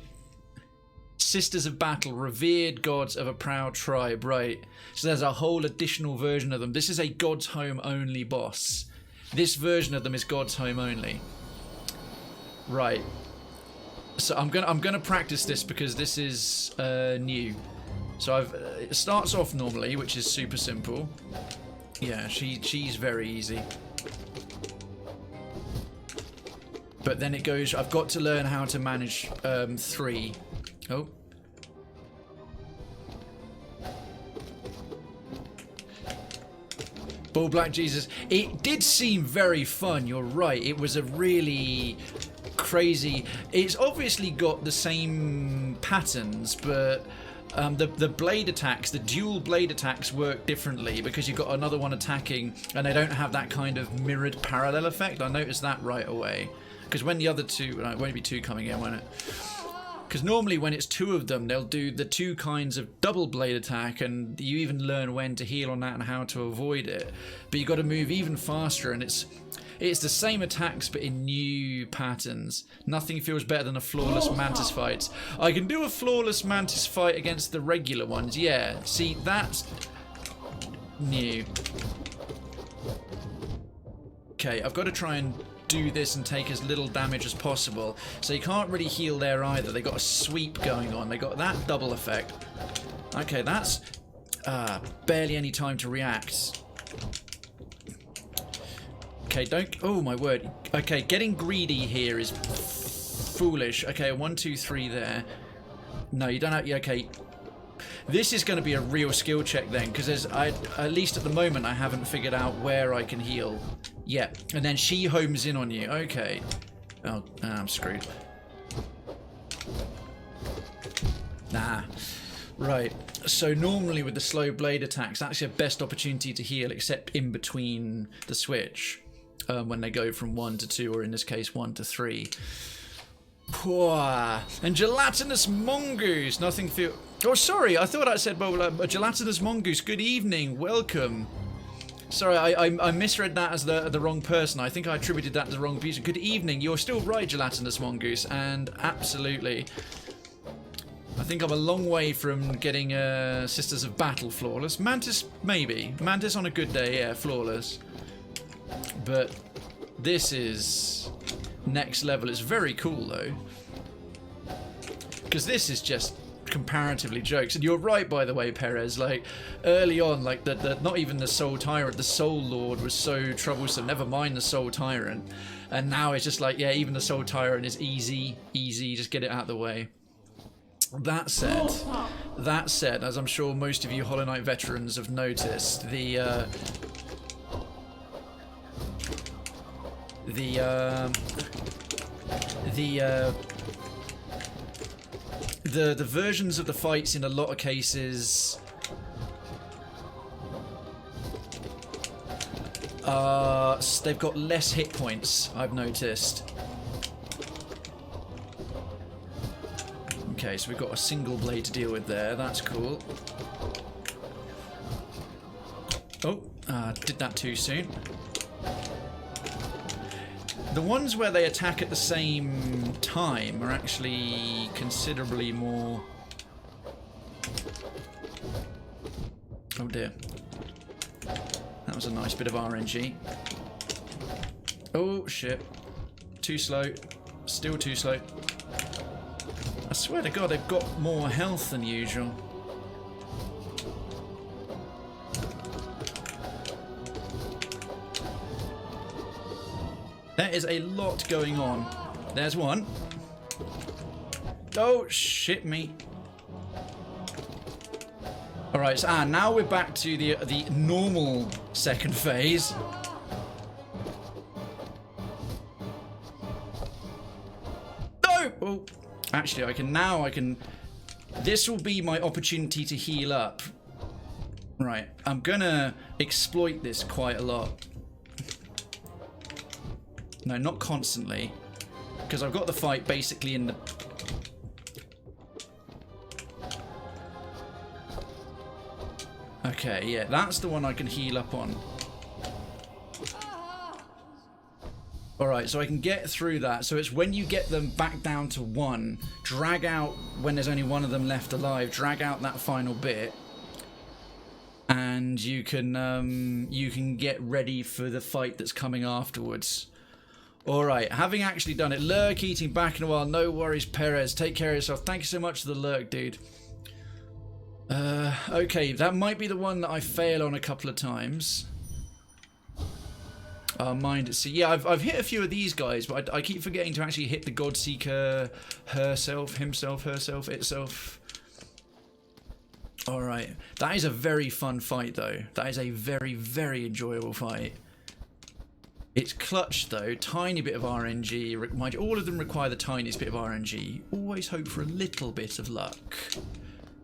Sisters of Battle, revered gods of a proud tribe. Right. So there's a whole additional version of them. This is a God's Home only boss. This version of them is God's Home only. Right. So I'm gonna practice this because this is new. So it starts off normally, which is super simple. Yeah, she's very easy. But then it goes, I've got to learn how to manage 3. Oh. Bull Black Jesus. It did seem very fun, you're right. It was a really crazy... It's obviously got the same patterns, but... the blade attacks, the dual blade attacks work differently because you've got another one attacking and they don't have that kind of mirrored parallel effect. I noticed that right away. Because when the other two... Well, it won't be 2 coming in, won't it? Because normally when it's 2 of them, they'll do the 2 kinds of double blade attack and you even learn when to heal on that and how to avoid it. But you've got to move even faster and it's the same attacks but in new patterns. Nothing feels better than a flawless Mantis fight. I can do a flawless Mantis fight against the regular ones, yeah. See, that's new. Okay, I've got to try and do this and take as little damage as possible. So you can't really heal there either. They got a sweep going on. They got that double effect. Okay, that's barely any time to react. Okay, don't... Oh, my word. Okay, getting greedy here is foolish. Okay, 1, 2, 3 there. No, you don't have... Okay. This is going to be a real skill check then, because at least at the moment, I haven't figured out where I can heal. Yeah, and then she homes in on you. Okay. Oh, I'm screwed. Nah. Right. So normally with the slow blade attacks, that's your best opportunity to heal, except in between the switch. When they go from 1 to 2, or in this case 1 to 3. Pwah. And gelatinous mongoose. Nothing feel... Oh, sorry. I thought I said, well, a gelatinous mongoose. Good evening. Welcome. Sorry, I misread that as the wrong person. I think I attributed that to the wrong person. Good evening. You're still right, gelatinous mongoose. And absolutely. I think I'm a long way from getting Sisters of Battle flawless. Mantis, maybe. Mantis on a good day, yeah, flawless. But this is next level. It's very cool though, because this is just comparatively jokes. And you're right, by the way, Perez. Like early on, like the not even the Soul Tyrant, the Soul Lord was so troublesome. Never mind the Soul Tyrant. And now it's just like, yeah, even the Soul Tyrant is easy. Just get it out of the way. That said, as I'm sure most of you Hollow Knight veterans have noticed, the versions of the fights in a lot of cases they've got less hit points, I've noticed. Okay, so we've got a single blade to deal with there. That's cool. Oh, did that too soon. The ones where they attack at the same time are actually considerably more... Oh dear. That was a nice bit of RNG. Oh shit. Too slow. Still too slow. I swear to God, they've got more health than usual. There is a lot going on. There's one. Oh, shit me. Alright, so now we're back to the normal second phase. No! Oh, actually, I can... This will be my opportunity to heal up. Right, I'm gonna exploit this quite a lot. No, not constantly, because I've got the fight basically in the... Okay, yeah, that's the one I can heal up on. Alright, so I can get through that. So it's when you get them back down to 1, drag out, when there's only one of them left alive, drag out that final bit, and you can get ready for the fight that's coming afterwards. Alright, having actually done it. Lurk eating back in a while. No worries, Perez. Take care of yourself. Thank you so much for the lurk, dude. Okay, that might be the one that I fail on a couple of times. Mind. See, yeah, I've hit a few of these guys, but I keep forgetting to actually hit the Godseeker herself, himself, herself, itself. Alright, that is a very fun fight though. That is a very, very enjoyable fight. It's clutch though, tiny bit of RNG. Mind you, all of them require the tiniest bit of RNG. Always hope for a little bit of luck.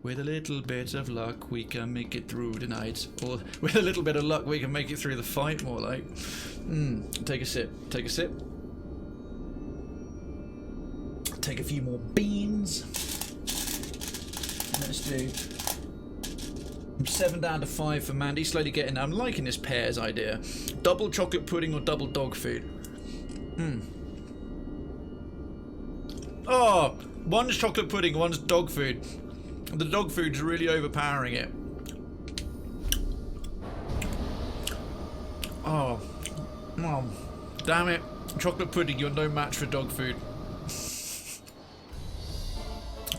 With a little bit of luck, we can make it through tonight. Or with a little bit of luck, we can make it through the fight, more like. Take a sip. Take a sip. Take a few more beans. Let's do... I'm 7 down to 5 for Mandy. Slowly getting... I'm liking this pear's idea. Double chocolate pudding or double dog food. Oh! One's chocolate pudding, one's dog food. The dog food's really overpowering it. Oh. Oh. Damn it. Chocolate pudding, you're no match for dog food.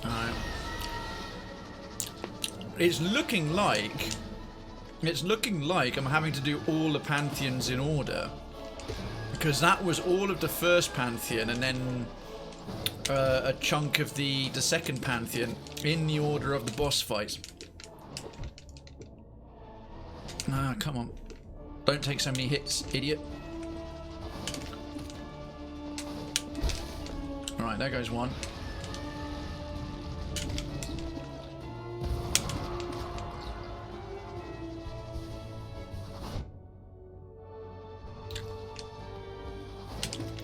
Alright. It's looking like I'm having to do all the Pantheons in order. Because that was all of the first Pantheon and then a chunk of the second Pantheon in the order of the boss fights. Ah, come on. Don't take so many hits, idiot. Alright, there goes one.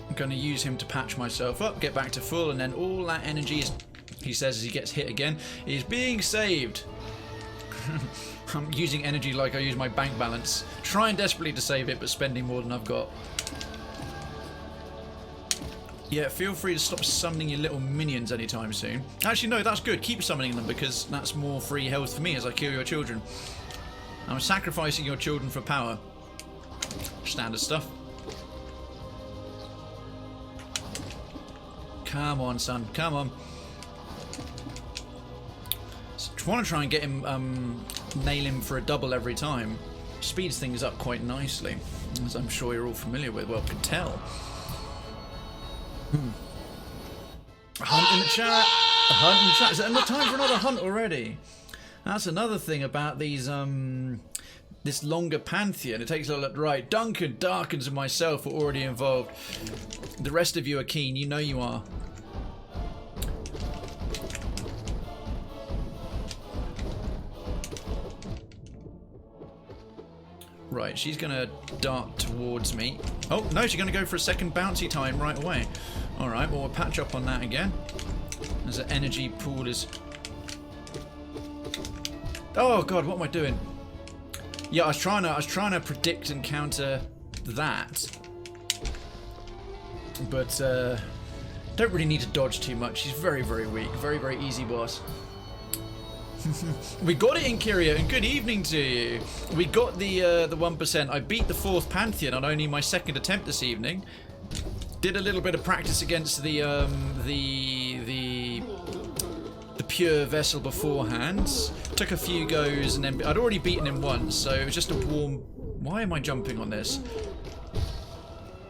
I'm going to use him to patch myself up, get back to full, and then all that energy is, he says as he gets hit again, is being saved. I'm using energy like I use my bank balance. Trying desperately to save it, but spending more than I've got. Yeah, feel free to stop summoning your little minions anytime soon. Actually, no, that's good. Keep summoning them because that's more free health for me as I kill your children. I'm sacrificing your children for power. Standard stuff. Come on, son. Come on. So, I want to try and get him, nail him for a double every time. Speeds things up quite nicely, as I'm sure you're all familiar with. Well, can tell. A hunt in the chat. A hunt in the chat. Is it enough time for another hunt already? That's another thing about these, this longer Pantheon. It takes a lot. Right, Duncan, Darkins, and myself are already involved. The rest of you are keen. You know you are. Right, she's going to dart towards me. Oh, no, she's going to go for a second bouncy time right away. Alright, well, we'll patch up on that again. As the energy pool is... Oh, God, what am I doing? Yeah, I was trying to predict and counter that. But, don't really need to dodge too much. She's very, very weak. Very, very easy boss. We got it in Kyria, and good evening to you. We got the 1%. I beat the 4th Pantheon on only my 2nd attempt this evening. Did a little bit of practice against the pure vessel beforehand. Took a few goes, and then I'd already beaten him once, so it was just a warm... Why am I jumping on this?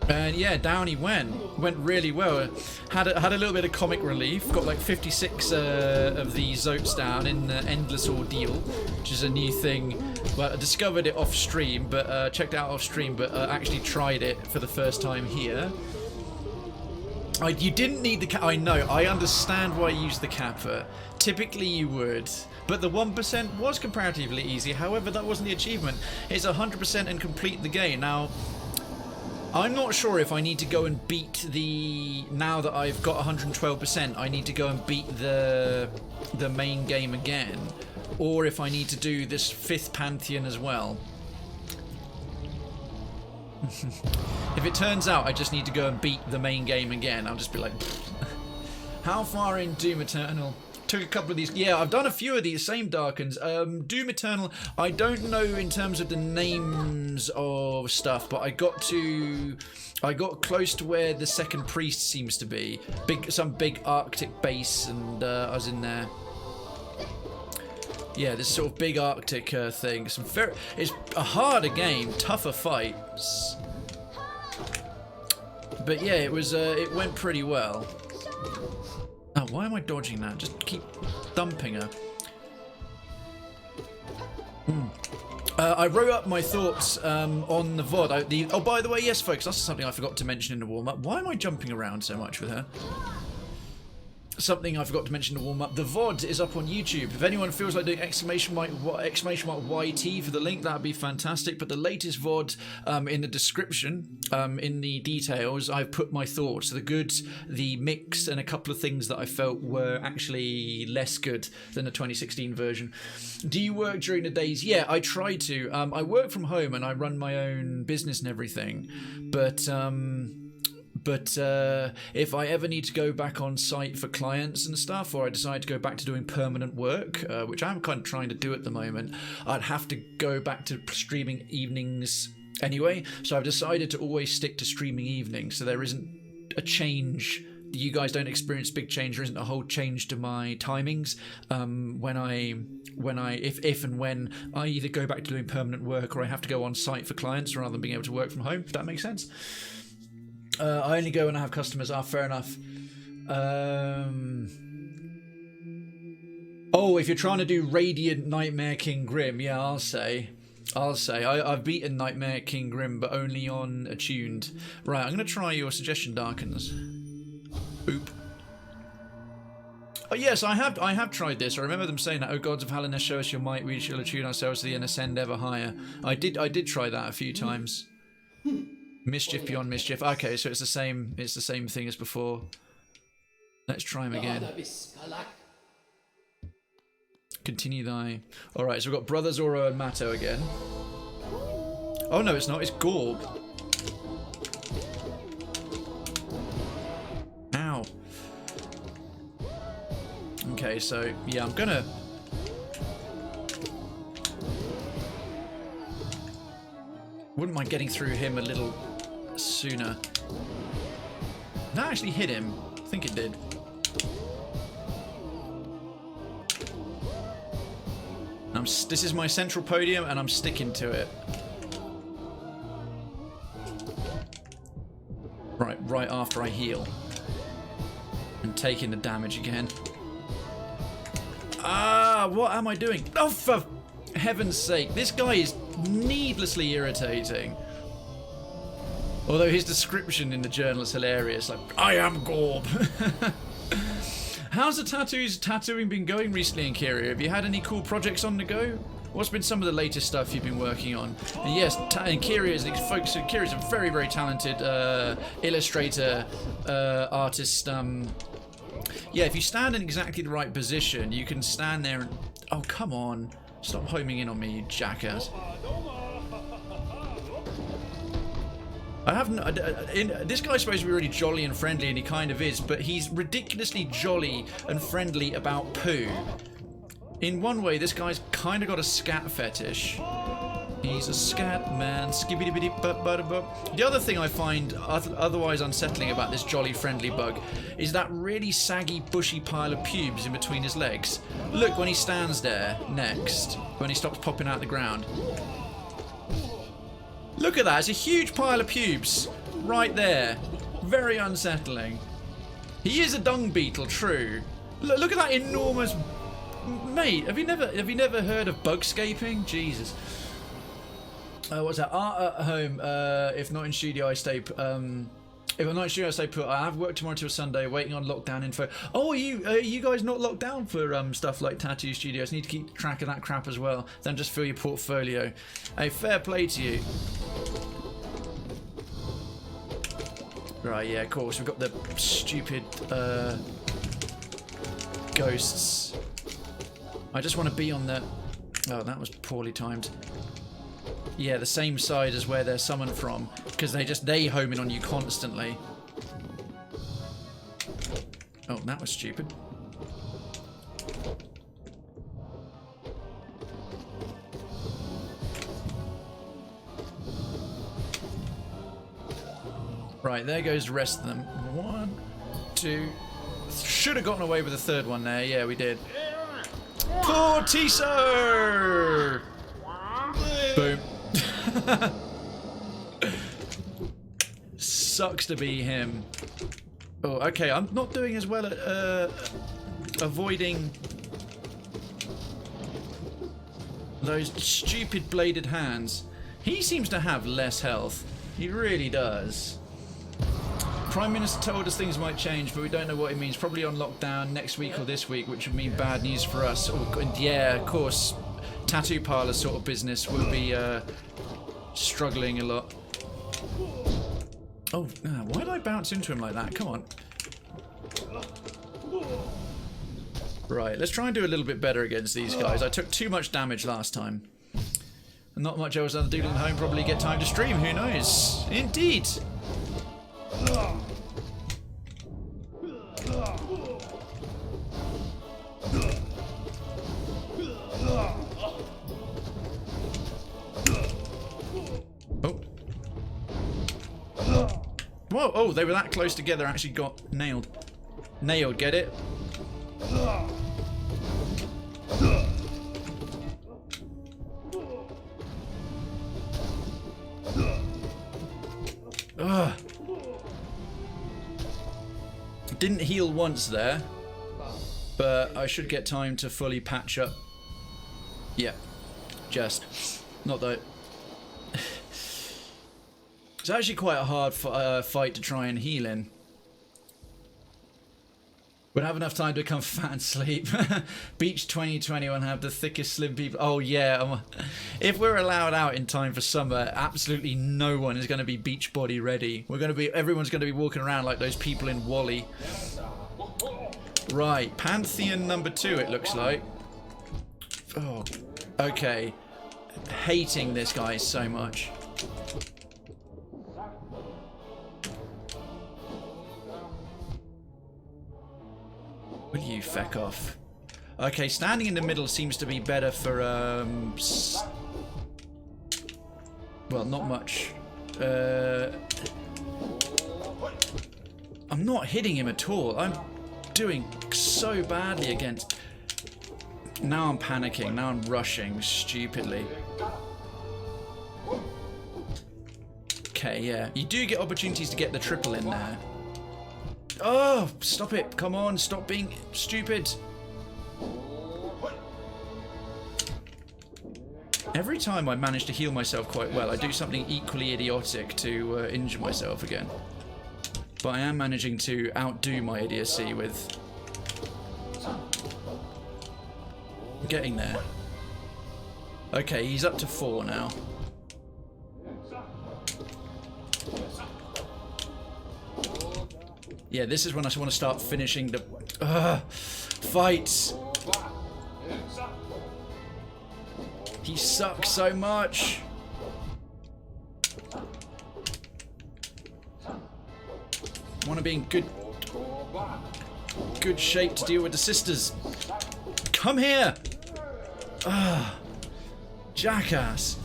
And yeah, down he went. Went really well. Had a little bit of comic relief. Got like 56 of the Zotes down in the Endless Ordeal, which is a new thing. Well, I discovered it off stream, but checked it out off stream, but actually tried it for the first time here. You didn't need the I know. I understand why you used the Kappa. Typically you would. But the 1% was comparatively easy. However, that wasn't the achievement. It's 100% and complete the game. Now... I'm not sure if I need to go and beat the... Now that I've got 112%, I need to go and beat the main game again. Or if I need to do this 5th Pantheon as well. If it turns out I just need to go and beat the main game again, I'll just be like, how far in Doom Eternal? Took a couple of these. Yeah, I've done a few of these same Darkens. Doom Eternal, I don't know in terms of the names of stuff, but I got close to where the second priest seems to be. Some big Arctic base, and I was in there. Yeah, this sort of big Arctic thing. It's a harder game, tougher fights. But yeah, it went pretty well. Oh, why am I dodging that? Just keep thumping her. I wrote up my thoughts on the VOD. Oh, by the way, yes, folks, that's something I forgot to mention in the warm-up. Why am I jumping around so much with her? Something I forgot to mention in the warm-up. The VOD is up on YouTube. If anyone feels like doing exclamation mark YT for the link, that'd be fantastic. But the latest VOD, in the description, in the details, I've put my thoughts. The good, the mix, and a couple of things that I felt were actually less good than the 2016 version. Do you work during the days? Yeah, I try to. I work from home and I run my own business and everything. But if I ever need to go back on site for clients and stuff, or I decide to go back to doing permanent work, which I'm kind of trying to do at the moment, I'd have to go back to streaming evenings anyway. So I've decided to always stick to streaming evenings, so there isn't a change. You guys don't experience big change. There isn't a whole change to my timings if and when I either go back to doing permanent work or I have to go on site for clients rather than being able to work from home, if that makes sense. I only go when I have customers. Fair enough. Oh, if you're trying to do Radiant Nightmare King Grim, yeah, I'll say. I've beaten Nightmare King Grim, but only on Attuned. Right, I'm going to try your suggestion, Darkens. Oop. Oh, yes, I have tried this. I remember them saying that, "Oh, gods of Hallowness, show us your might. We shall attune ourselves to thee and ascend ever higher." I did try that a few times. Mischief beyond mischief. Okay, so it's the same thing as before. Let's try him again. Continue thy. Alright, so we've got Brother Zoro and Matto again. Oh no, it's not, it's Gorb. Ow. Okay, so yeah, I'm gonna wouldn't mind getting through him a little sooner. That actually hit him. I think it did. This is my central podium and I'm sticking to it. Right after I heal. And taking the damage again. What am I doing? Oh, for heaven's sake. This guy is needlessly irritating. Although his description in the journal is hilarious, like, "I am Gorb." How's the tattooing been going recently in Kyria? Have you had any cool projects on the go? What's been some of the latest stuff you've been working on? And yes, and Kyria is a very, very talented illustrator, artist. Yeah, if you stand in exactly the right position, you can stand there and... Oh, come on. Stop homing in on me, you jackass. This guy's supposed to be really jolly and friendly, and he kind of is, but he's ridiculously jolly and friendly about poo. In one way, this guy's kind of got a scat fetish. He's a scat man. Skibbity-bitty-bup-bup-bup. The other thing I find otherwise unsettling about this jolly friendly bug is that really saggy, bushy pile of pubes in between his legs. Look, when he stands there next, when he stops popping out the ground. Look at that, it's a huge pile of pubes right there. Very unsettling. He is a dung beetle, true. Look at that enormous... Mate, have you never heard of bugscaping? Jesus. What's that? Art at home. If not in studio, I stay... if I'm not in studio, I stay put. I have work tomorrow till Sunday, waiting on lockdown info. Oh, are you guys not locked down for stuff like tattoo studios? Need to keep track of that crap as well. Then just fill your portfolio. Hey, fair play to you. Right, yeah, of course. We've got the stupid ghosts. I just want to be on the... Oh, that was poorly timed. Yeah, the same side as where they're summoned from. Because they home in on you constantly. Oh, that was stupid. Right, there goes the rest of them. 1, 2. Should have gotten away with the third one there. Yeah, we did. Poor Tiso! Boom. Sucks to be him. Oh, okay. I'm not doing as well at avoiding those stupid bladed hands. He seems to have less health. He really does. Prime Minister told us things might change, but we don't know what it means. Probably on lockdown next week or this week, which would mean bad news for us. Oh, and yeah, of course, tattoo parlor sort of business will be struggling a lot. Oh, why did I bounce into him like that? Come on. Right, let's try and do a little bit better against these guys. I took too much damage last time. Not much else other doing at home. Probably get time to stream. Who knows? Indeed. Oh. Whoa, oh, they were that close together, actually got nailed. Nailed, get it? Ugh. Didn't heal once there, but I should get time to fully patch up. Yeah, just not that. It's actually quite a hard fight to try and heal in. Would have enough time to become fat and sleep. Beach 2021 have the thickest slim people. Oh yeah, if we're allowed out in time for summer, absolutely no one is going to be beach body ready. Everyone's going to be walking around like those people in Wall-E. Right, Pantheon number 2 it looks like. Oh, okay. Hating this guy so much. Will you feck off? Okay, standing in the middle seems to be better for, well, not much. I'm not hitting him at all. I'm doing so badly against... Now I'm panicking. Now I'm rushing stupidly. Okay, yeah. You do get opportunities to get the triple in there. Oh, stop it. Come on, stop being stupid. Every time I manage to heal myself quite well, I do something equally idiotic to injure myself again. But I am managing to outdo my idiocy with getting there. Okay, he's up to 4 now. Yeah, this is when I want to start finishing the fights. He sucks so much. Want to be in good shape to deal with the sisters. Come here. Jackass.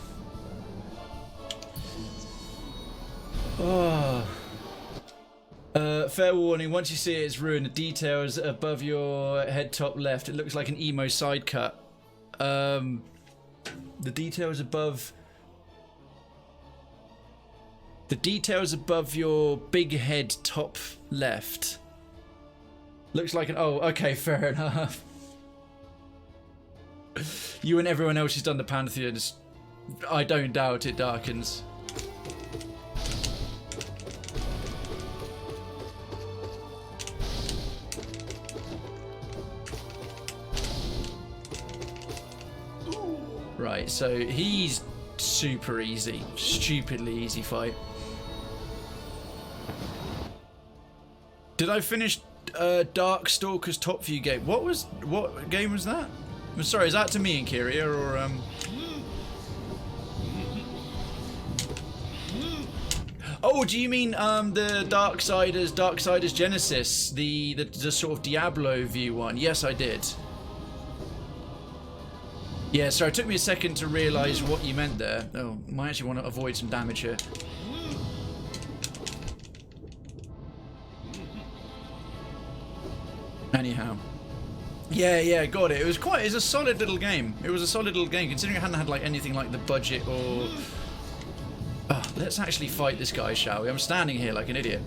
Fair warning, once you see it, it's ruined. The details above your head top left, it looks like an emo side cut. The details above your big head top left looks like an... Oh, okay, fair enough. You and everyone else who's done the Pantheons, I don't doubt it darkens. Right, so he's super easy. Stupidly easy fight. Did I finish Dark Stalker's top view game? What game was that? I'm sorry, is that to me and Kyria or Oh, do you mean the Darksiders Genesis, the sort of Diablo view one? Yes, I did. Yeah, sorry, it took me a second to realise what you meant there. Oh, I actually want to avoid some damage here. Anyhow. Yeah, got it. It's a solid little game. It was a solid little game, considering it hadn't had like anything like the budget or... Oh, let's actually fight this guy, shall we? I'm standing here like an idiot.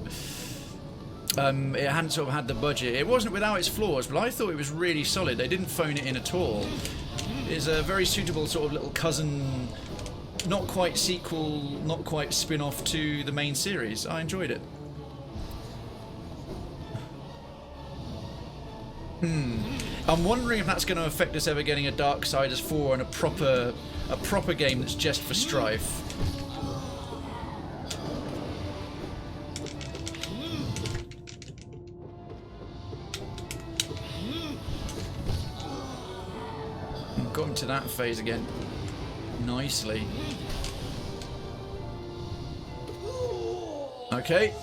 It hadn't sort of had the budget. It wasn't without its flaws, but I thought it was really solid. They didn't phone it in at all. It's a very suitable sort of little cousin, not quite sequel, not quite spin-off to the main series. I enjoyed it. I'm wondering if that's going to affect us ever getting a Darksiders 4 and a proper game that's just for Strife. Got into that phase again nicely. Okay.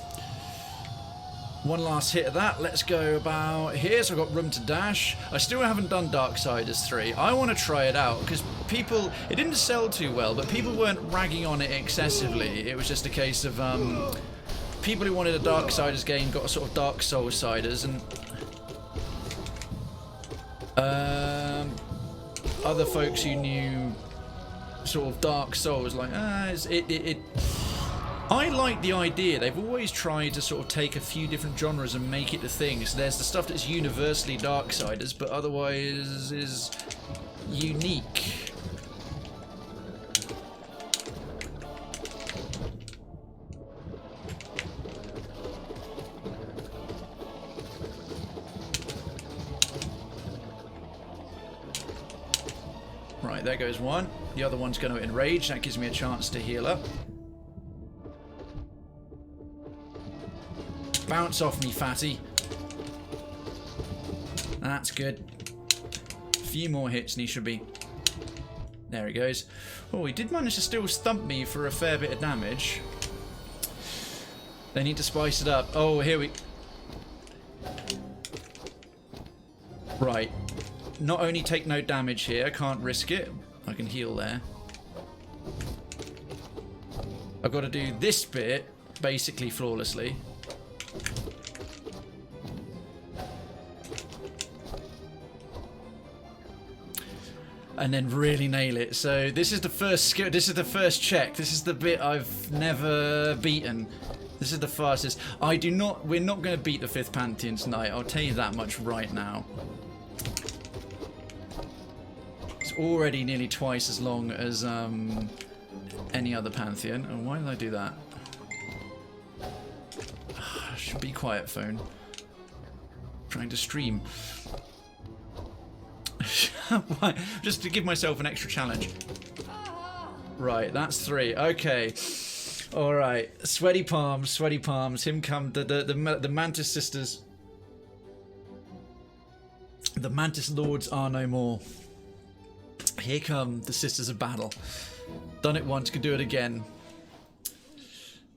One last hit of that. Let's go about here. So I've got room to dash. I still haven't done Darksiders 3. I want to try it out because people... It didn't sell too well, but people weren't ragging on it excessively. It was just a case of people who wanted a Darksiders game got a sort of Dark Soulsiders and... other folks who knew sort of Dark Souls like, I like the idea. They've always tried to sort of take a few different genres and make it the thing. So there's the stuff that's universally Darksiders, but otherwise is unique. Right, there goes one. The other one's going to enrage. That gives me a chance to heal up. Bounce off me, fatty. That's good. A few more hits and he should be... There he goes. Oh, he did manage to still stump me for a fair bit of damage. They need to spice it up. Oh, here we... Right. Not only take no damage here, I can't risk it. I can heal there. I've got to do this bit basically flawlessly. And then really nail it. So this is the first skill. This is the first check. This is the bit I've never beaten. This is the fastest. We're not going to beat the 5th Pantheon tonight. I'll tell you that much right now. It's already nearly twice as long as any other Pantheon. And why did I do that? Should be quiet, phone. Trying to stream. Why? Just to give myself an extra challenge. Right, that's 3. Okay. Alright. Sweaty palms, sweaty palms. Him come the Mantis sisters. The Mantis lords are no more. Here come the sisters of battle. Done it once, can do it again.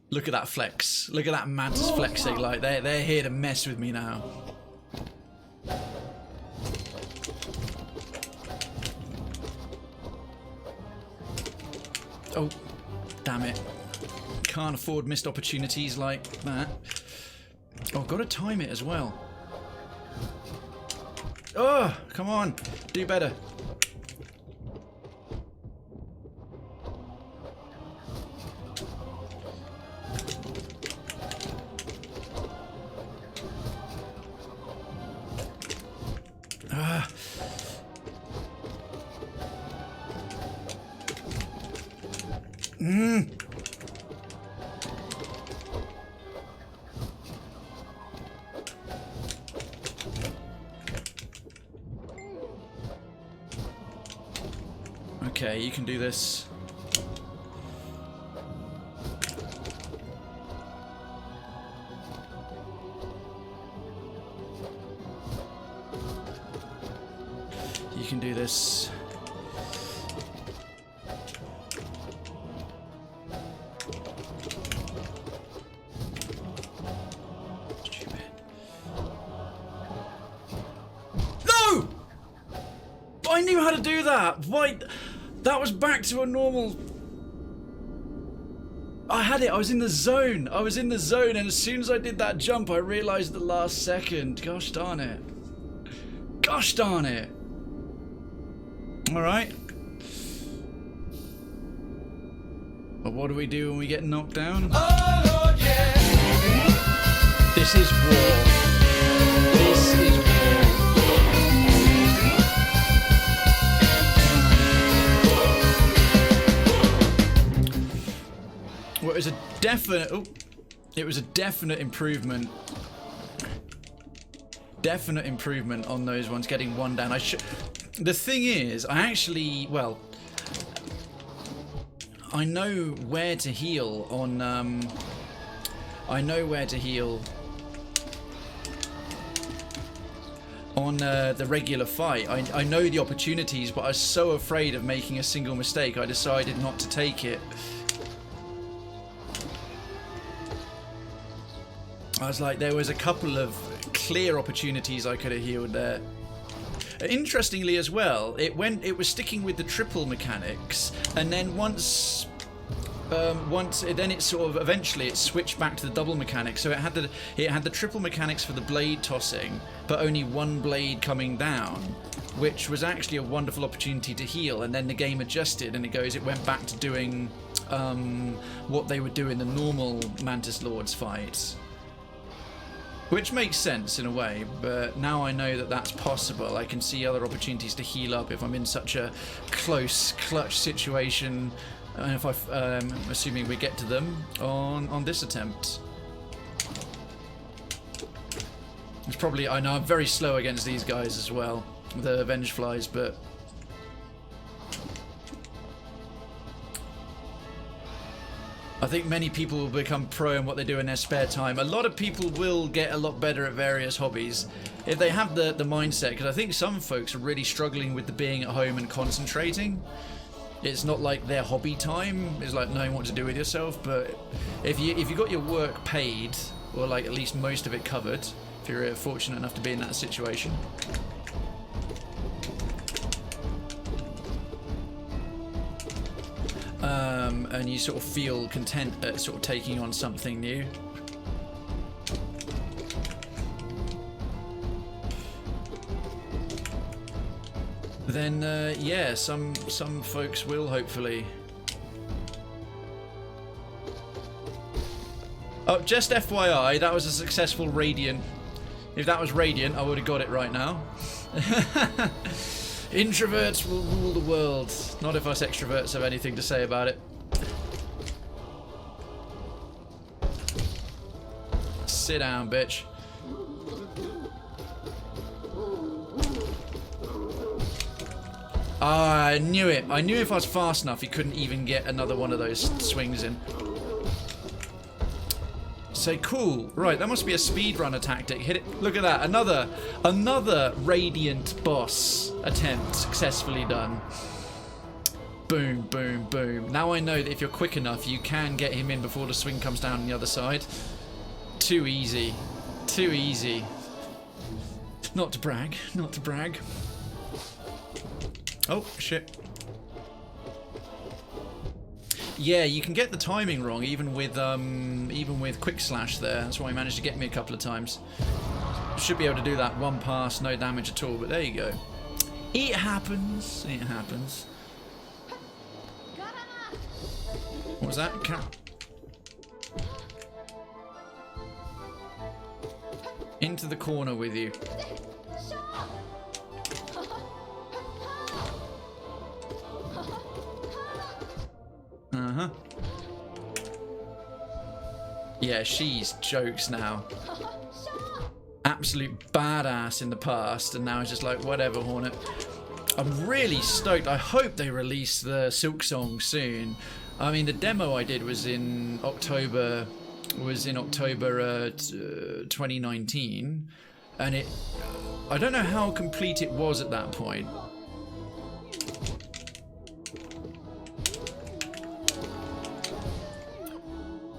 Look at that flex. Look at that Mantis flexing. Like they're here to mess with me now. Oh, damn it. Can't afford missed opportunities like that. Oh, got to time it as well. Oh, come on. Do better. Okay, you can do this. You can do this. how to do that. Why? That was back to a normal... I had it. I was in the zone. And as soon as I did that jump, I realised the last second. Gosh darn it. Alright. But what do we do when we get knocked down? Oh, Lord, yeah. This is war. This is war. Well, it was a definite improvement. Definite improvement on those ones, getting one down. The thing is, I know where to heal on, the regular fight. I know the opportunities, but I was so afraid of making a single mistake, I decided not to take it. I was like, there was a couple of clear opportunities I could have healed there. Interestingly as well, it was sticking with the triple mechanics, and then eventually it switched back to the double mechanics. So it had the triple mechanics for the blade tossing, but only one blade coming down, which was actually a wonderful opportunity to heal. And then the game adjusted, and it went back to doing what they would do in the normal Mantis Lords fights. Which makes sense in a way, but now I know that that's possible. I can see other opportunities to heal up if I'm in such a close, clutch situation, and if assuming we get to them on this attempt. It's probably, I know I'm very slow against these guys as well, the Avenged Flies, but... I think many people will become pro in what they do in their spare time. A lot of people will get a lot better at various hobbies if they have the mindset, because I think some folks are really struggling with the being at home and concentrating. It's not like their hobby time. It's like knowing what to do with yourself. But if you got your work paid, or like at least most of it covered, if you're fortunate enough to be in that situation. And you sort of feel content at sort of taking on something new. Then yeah, some folks will hopefully. Oh, just FYI, that was a successful Radiant. If that was Radiant, I would have got it right now. Introverts will rule the world. Not if us extroverts have anything to say about it. Sit down, bitch. Ah, I knew it. I knew if I was fast enough, he couldn't even get another one of those swings in. So cool. Right, that must be a speedrunner tactic. Hit it. Look at that. Another Radiant boss attempt successfully done. Boom, boom, boom. Now I know that if you're quick enough, you can get him in before the swing comes down on the other side. Too easy. Too easy. Not to brag. Not to brag. Oh, shit. Yeah, you can get the timing wrong even with quick slash there. That's why he managed to get me a couple of times. Should be able to do that one pass, no damage at all, but there you go. It happens. It happens. What was that? Into the corner with you. Uh-huh. Yeah, she's jokes now. Absolute badass in the past, and now it's just like, whatever, Hornet. I'm really stoked. I hope they release the Silk Song soon. I mean, the demo I did was in October 2019, and I don't know how complete it was at that point.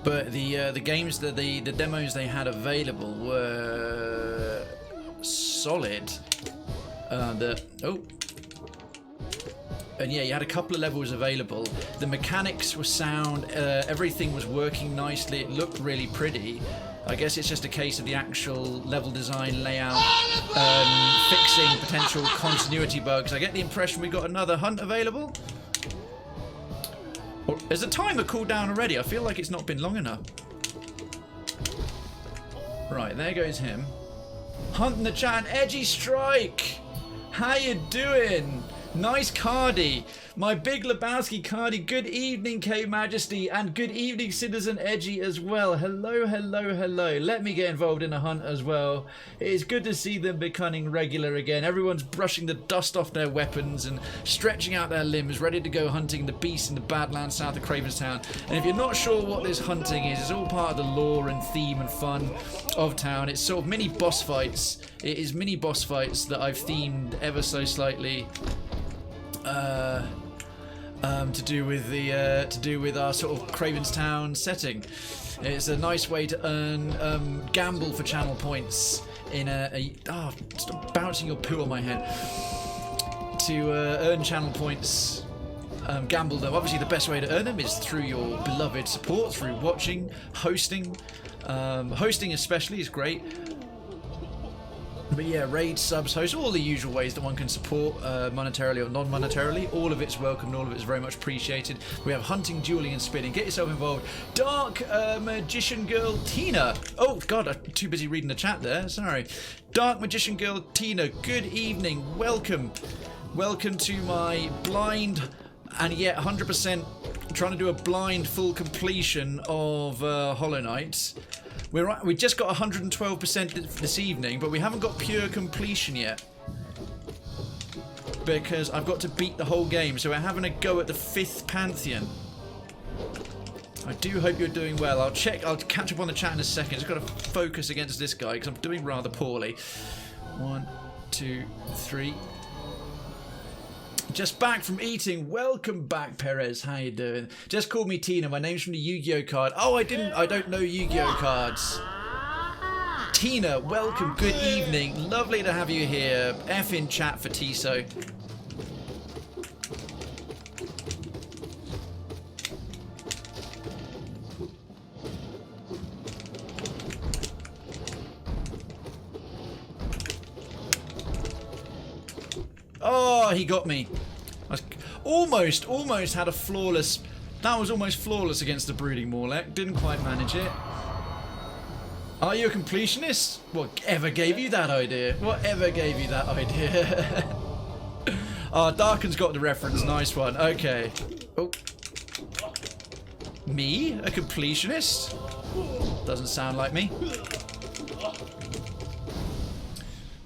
But the games, the demos they had available were solid. And yeah, you had a couple of levels available. The mechanics were sound, everything was working nicely, it looked really pretty. I guess it's just a case of the actual level design layout fixing potential continuity bugs. I get the impression we got another hunt available. Or, has the timer cooled down already? I feel like it's not been long enough. Right, there goes him. Hunt in the chat, Edgy Strike! How you doing? Nice cardy. My big Lebowski cardy. Good evening, K Majesty, and good evening, Citizen Edgy as well. Hello, hello, hello. Let me get involved in a hunt as well. It is good to see them becoming regular again. Everyone's brushing the dust off their weapons and stretching out their limbs, ready to go hunting the beast in the Badlands south of Krayven's Town. And if you're not sure what this hunting is, it's all part of the lore and theme and fun of town. It's sort of mini boss fights. It is mini boss fights that I've themed ever so slightly. To do with our sort of Krayven's Town setting. It's a nice way to earn gamble for channel points in stop bouncing your poo on my head. To earn channel points, gamble them. Obviously, the best way to earn them is through your beloved support, through watching, hosting. Hosting especially is great. But yeah, raid, subs, host, all the usual ways that one can support monetarily or non-monetarily. All of it's welcome and all of it's very much appreciated. We have hunting, dueling and spinning. Get yourself involved. Dark Magician Girl Tina. Oh god, I'm too busy reading the chat there. Sorry. Dark Magician Girl Tina, good evening. Welcome. Welcome to my blind and yet 100% trying to do a blind full completion of Hollow Knight. We just got 112% this evening, but we haven't got pure completion yet. Because I've got to beat the whole game, so we're having a go at the 5th Pantheon. I do hope you're doing well. I'll catch up on the chat in a second. Just got to focus against this guy, because I'm doing rather poorly. 1, 2, 3. Just back from eating. Welcome back, Perez. How you doing? Just called me Tina. My name's from the Yu-Gi-Oh card. Oh, I don't know Yu-Gi-Oh cards. Tina, welcome. Good evening. Lovely to have you here. F in chat for Tiso. Oh, he got me. I almost had a flawless... That was almost flawless against the Brooding Morlek. Didn't quite manage it. Are you a completionist? Whatever gave you that idea? Whatever gave you that idea? Oh, Darken's got the reference. Nice one. Okay. Oh. Me? A completionist? Doesn't sound like me.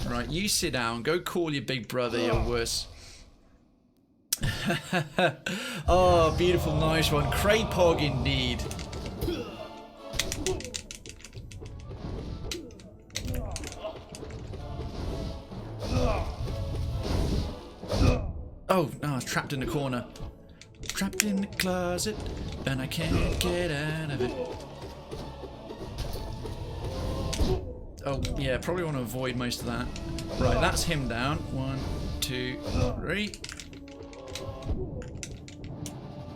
Right, you sit down. Go call your big brother, you're worse. Oh, beautiful, nice one. Kraypog indeed. Oh, trapped in the corner. Trapped in the closet, and I can't get out of it. Oh, yeah, probably want to avoid most of that. Right, that's him down. 1, 2, 3.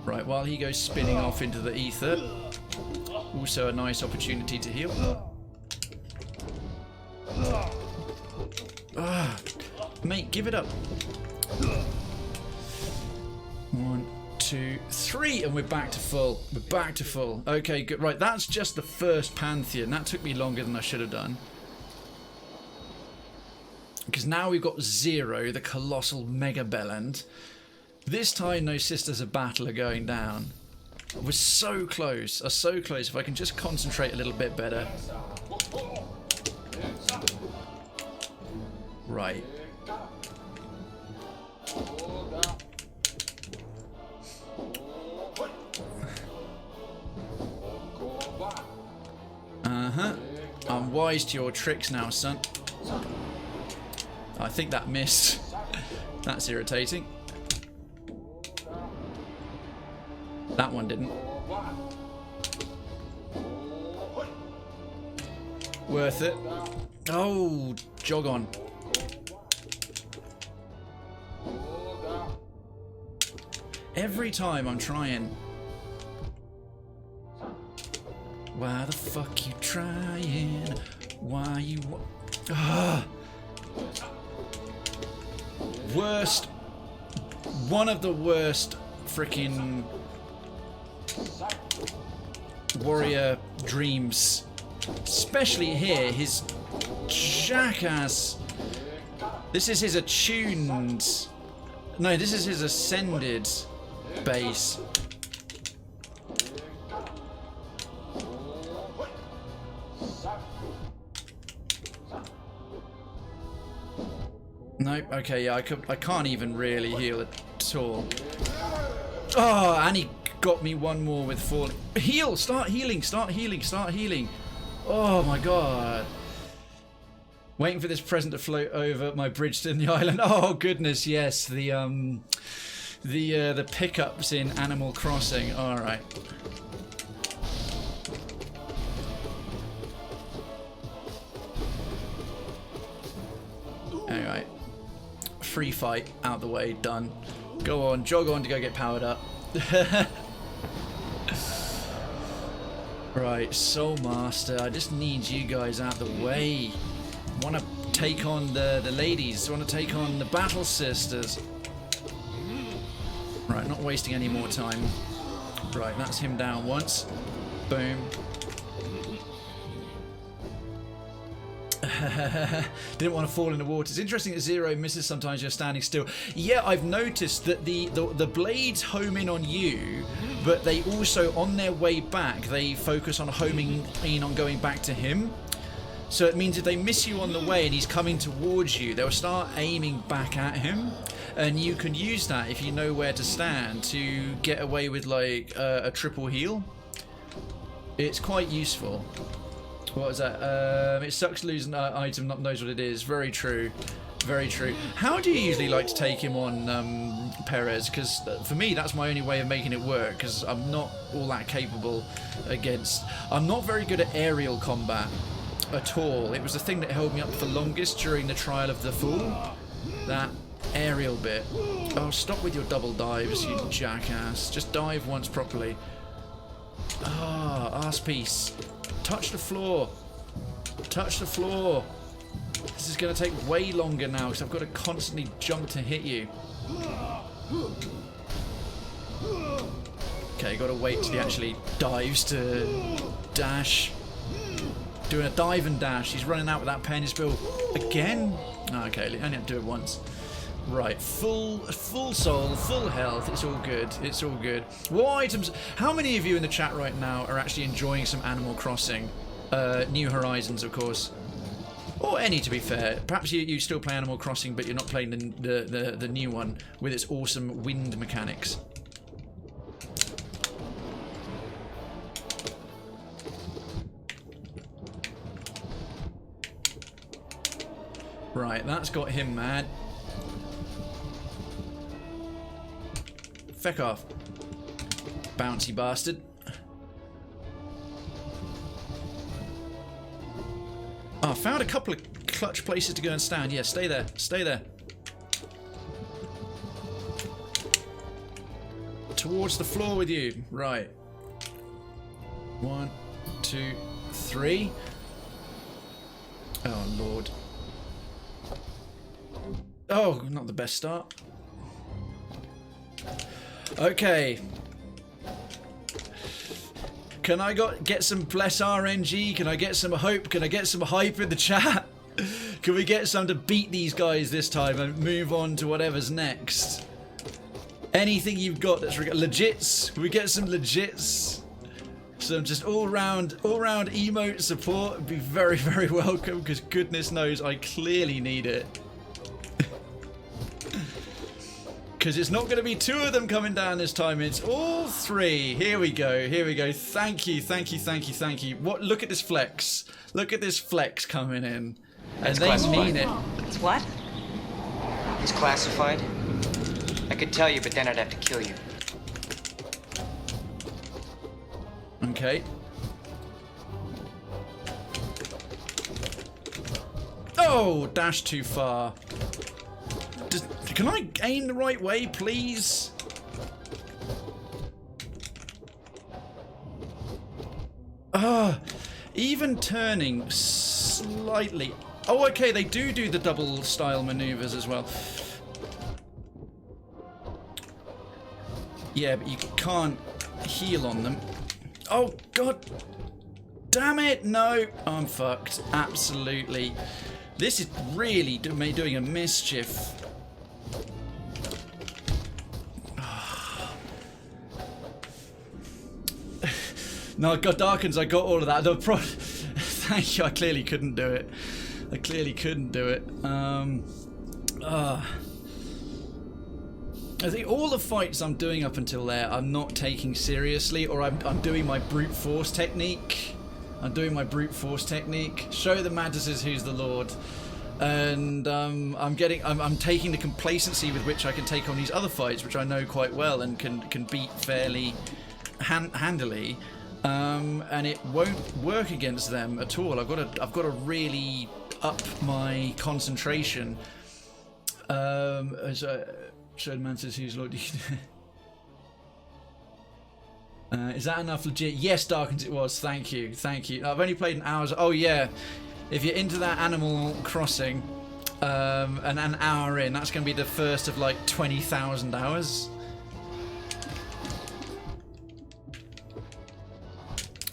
Right, while he goes spinning off into the ether. Also a nice opportunity to heal. Ah, mate, give it up. 1, 2, 3, and we're back to full. We're back to full. Okay, good. Right, that's just the first Pantheon. That took me longer than I should have done. Because now we've got 0, the colossal mega bellend. This time, no Sisters of Battle are going down. We're so close. So close. If I can just concentrate a little bit better. Right. Uh-huh. I'm wise to your tricks now, son. I think that missed. That's irritating. That one didn't. Worth it. Oh, jog on. Every time I'm trying. Why the fuck you trying? Why you... Worst... One of the worst freaking warrior dreams. Especially here, his jackass... This is his attuned... No, this is his ascended base. Nope, okay, yeah, I can't even really heal at all. Oh, and he got me one more with falling. Heal! Start healing, start healing, start healing. Oh my god. Waiting for this present to float over my bridge to the island. Oh goodness, yes, the pickups in Animal Crossing. Alright. Alright. Free fight out the way, done. Go on, jog on to go get powered up. Right, Soul Master, I just need you guys out the way. Want to take on the ladies, want to take on the Battle Sisters. Right, not wasting any more time. Right, that's him down once. Boom. Didn't want to fall in the water. It's interesting that Zero misses sometimes you're standing still. Yeah, I've noticed that the blades home in on you, but they also, on their way back, they focus on homing in on going back to him. So it means if they miss you on the way and he's coming towards you, they'll start aiming back at him. And you can use that if you know where to stand to get away with like a triple heal. It's quite useful. What was that? It sucks to lose an item, not knows what it is. Very true. Very true. How do you usually like to take him on, Perez? Because for me, that's my only way of making it work, because I'm not all that capable against... I'm not very good at aerial combat at all. It was the thing that held me up for longest during the Trial of the Fool. That aerial bit. Oh, stop with your double dives, you jackass. Just dive once properly. Ah, arse piece. Touch the floor. Touch the floor. This is going to take way longer now because I've got to constantly jump to hit you. Okay, got to wait till he actually dives to dash. Doing a dive and dash. He's running out with that penny spill again. Oh, okay, only have to do it once. Right, full soul, full health. It's all good. It's all good. What items? How many of you in the chat right now are actually enjoying some Animal Crossing? New Horizons, of course. Or any, to be fair. Perhaps you still play Animal Crossing, but you're not playing the new one with its awesome wind mechanics. Right, that's got him mad. Feck off. Bouncy bastard. Oh, I found a couple of clutch places to go and stand. Yeah, stay there. Stay there. Towards the floor with you. Right. 1, 2, 3. Oh, Lord. Oh, not the best start. Okay. Can I get some bless RNG? Can I get some hope? Can I get some hype in the chat? Can we get some to beat these guys this time and move on to whatever's next? Anything you've got that's legits? Can we get some legits? Some just all-round emote support would be very, very welcome, because goodness knows I clearly need it. Because it's not going to be 2 of them coming down this time, it's all 3. Here we go, here we go. Thank you, thank you, thank you, thank you. What? Look at this flex. Look at this flex coming in. And they mean it. It's what? It's classified. I could tell you, but then I'd have to kill you. Okay. Oh, dash too far. Can I aim the right way, please? Even turning slightly. Oh, okay, they do the double style maneuvers as well. Yeah, but you can't heal on them. Oh, God. Damn it. No. I'm fucked. Absolutely. This is really doing a mischief. No, God, Darkens, I got all of that. Thank you, I clearly couldn't do it. I clearly couldn't do it. I think all the fights I'm doing up until there, I'm not taking seriously, or I'm doing my brute force technique. I'm doing my brute force technique. Show the Mantises who's the Lord. And I'm taking the complacency with which I can take on these other fights, which I know quite well and can beat fairly handily. And it won't work against them at all. I've got to really up my concentration. As show the Mantis who's Lord. Is that enough legit? Yes, Darkens, it was. Thank you. I've only played an hour. Oh yeah, if you're into that Animal Crossing, and an hour in, that's going to be the first of like 20,000 hours.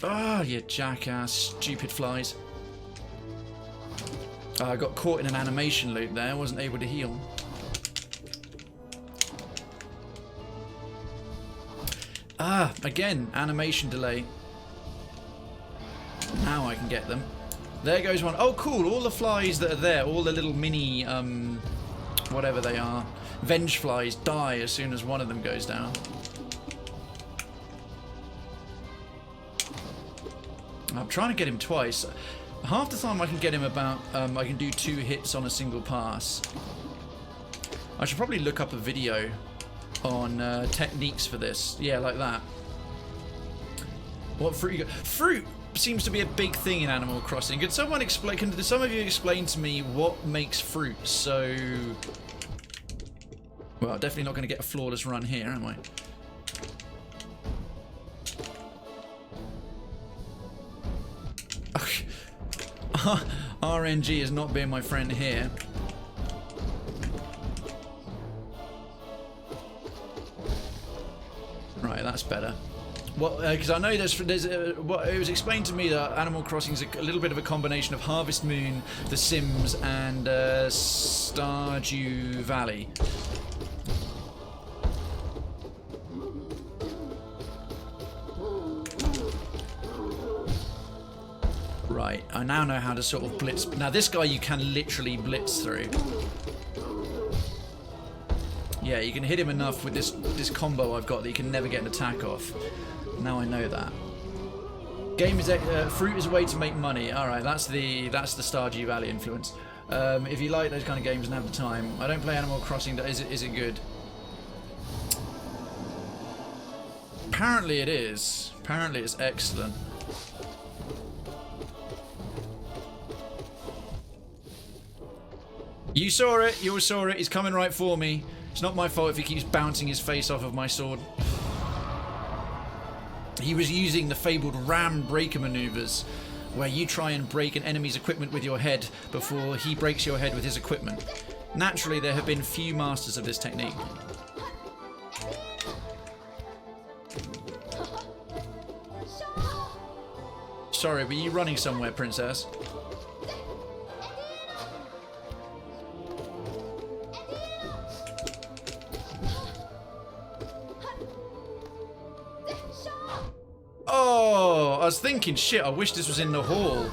Ah, you jackass, stupid flies. I got caught in an animation loop there. I wasn't able to heal. Ah, again, animation delay. Now I can get them. There goes one. Oh, cool. All the flies that are there, all the little mini, whatever they are, venge flies, die as soon as one of them goes down. I'm trying to get him twice. Half the time I can get him about, I can do 2 hits on a single pass. I should probably look up a video on techniques for this. Yeah, like that. What fruit you got? Fruit seems to be a big thing in Animal Crossing. Can someone explain, can some of you explain to me what makes fruit so... Well, definitely not going to get a flawless run here, am I? RNG is not being my friend here. Right, that's better. Well, because I know there's what it was explained to me that Animal Crossing is a little bit of a combination of Harvest Moon, The Sims, and Stardew Valley. Right, I now know how to sort of blitz. Now this guy you can literally blitz through. Yeah, you can hit him enough with this combo I've got that you can never get an attack off. Now I know that. Game is fruit is a way to make money. All right, that's the Stardew Valley influence. If you like those kind of games and have the time, I don't play Animal Crossing. Is it good? Apparently it is. Apparently it's excellent. You saw it. You saw it. He's coming right for me. It's not my fault if he keeps bouncing his face off of my sword. He was using the fabled ram breaker maneuvers, where you try and break an enemy's equipment with your head before he breaks your head with his equipment. Naturally, there have been few masters of this technique. Sorry, were you running somewhere, Princess? Oh, I was thinking, shit, I wish this was in the hall.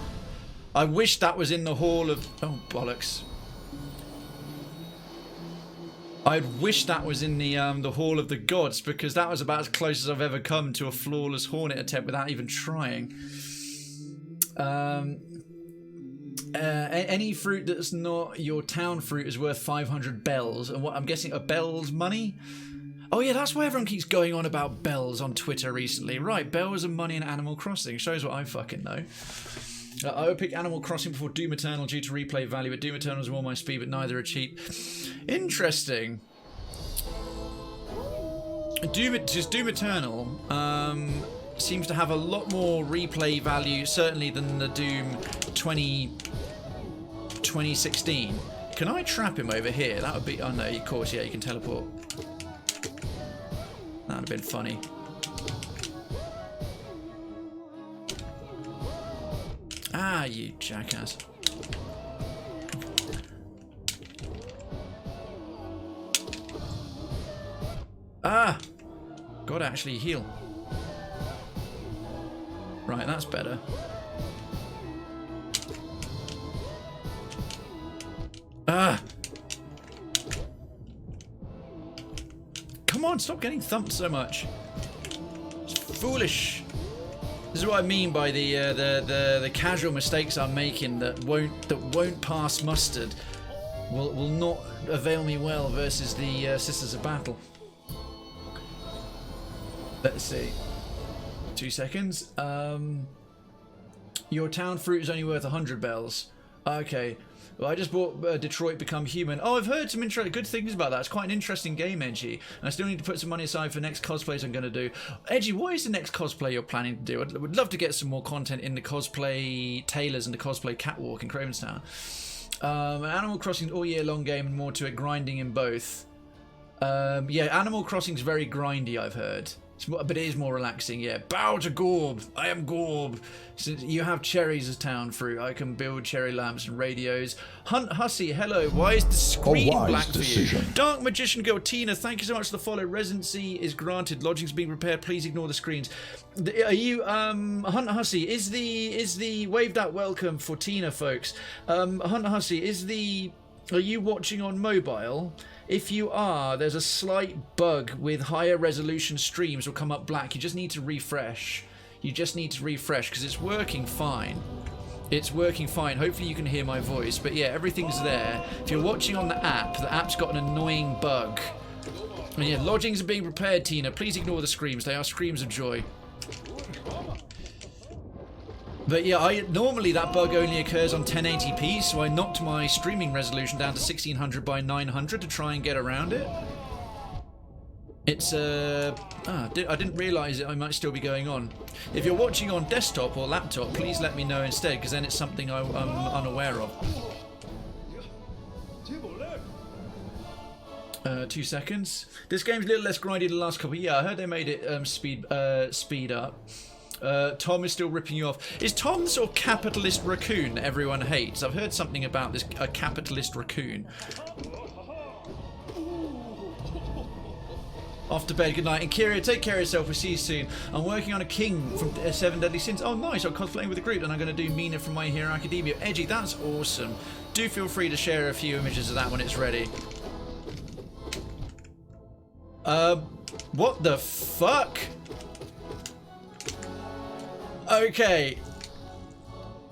I wish that was in the hall of... Oh, bollocks. I wish that was in the Hall of the Gods, because that was about as close as I've ever come to a flawless Hornet attempt without even trying. Any fruit that's not your town fruit is worth 500 bells. And what I'm guessing are bells money? Oh yeah, that's why everyone keeps going on about bells on Twitter recently. Right, bells and money in Animal Crossing. Shows what I fucking know. I would pick Animal Crossing before Doom Eternal due to replay value, but Doom Eternal is more my speed, but neither are cheap. Interesting. Doom Eternal seems to have a lot more replay value, certainly than the Doom 2016. Can I trap him over here? That would be... Oh, no, of course, yeah, you can teleport. That would have been funny. Ah, you jackass. Ah! Gotta actually heal. Right, that's better. Ah! Come on, stop getting thumped so much. It's foolish. This is what I mean by the casual mistakes I'm making that won't pass mustard. Will not avail me well versus the Sisters of Battle. Let's see. 2 seconds. Your town fruit is only worth 100 bells. Okay. Well, I just bought Detroit Become Human. Oh, I've heard some good things about that. It's quite an interesting game, Edgy. And I still need to put some money aside for next cosplays I'm going to do. Edgy, what is the next cosplay you're planning to do? I would love to get some more content in the cosplay tailors and the cosplay catwalk in Cravenstown. An Animal Crossing all year long game and more to it, grinding in both. Yeah, Animal Crossing's very grindy, I've heard. But it is more relaxing, yeah. Bow to Gorb. I am Gorb. Since you have cherries as town fruit, I can build cherry lamps and radios. Hunt Hussy, hello. Why is the screen black for you? Dark Magician Girl Tina, thank you so much for the follow. Residency is granted. Lodging's being prepared. Please ignore the screens. Are you Hunt Hussy? Is the wave that welcome for Tina, folks? Hunt Hussy, are you watching on mobile? If you are, there's a slight bug with higher resolution streams will come up black. You just need to refresh. You just need to refresh because it's working fine. It's working fine. Hopefully you can hear my voice. But yeah, everything's there. If you're watching on the app's got an annoying bug. And yeah, lodgings are being prepared, Tina. Please ignore the screams. They are screams of joy. But yeah, normally that bug only occurs on 1080p, so I knocked my streaming resolution down to 1600 by 900 to try and get around it. It's I didn't realise I might still be going on. If you're watching on desktop or laptop, please let me know instead, because then it's something I'm unaware of. 2 seconds. This game's a little less grindy than the last couple. Yeah, I heard they made it speed up. Tom is still ripping you off. Is Tom the sort of capitalist raccoon that everyone hates? I've heard something about this, a capitalist raccoon. Off to bed, good night. And Kyria, take care of yourself, we'll see you soon. I'm working on a king from 7 Deadly Sins. Oh nice, I'm cosplaying with a group and I'm going to do Mina from My Hero Academia. Edgy, that's awesome. Do feel free to share a few images of that when it's ready. What the fuck? Okay.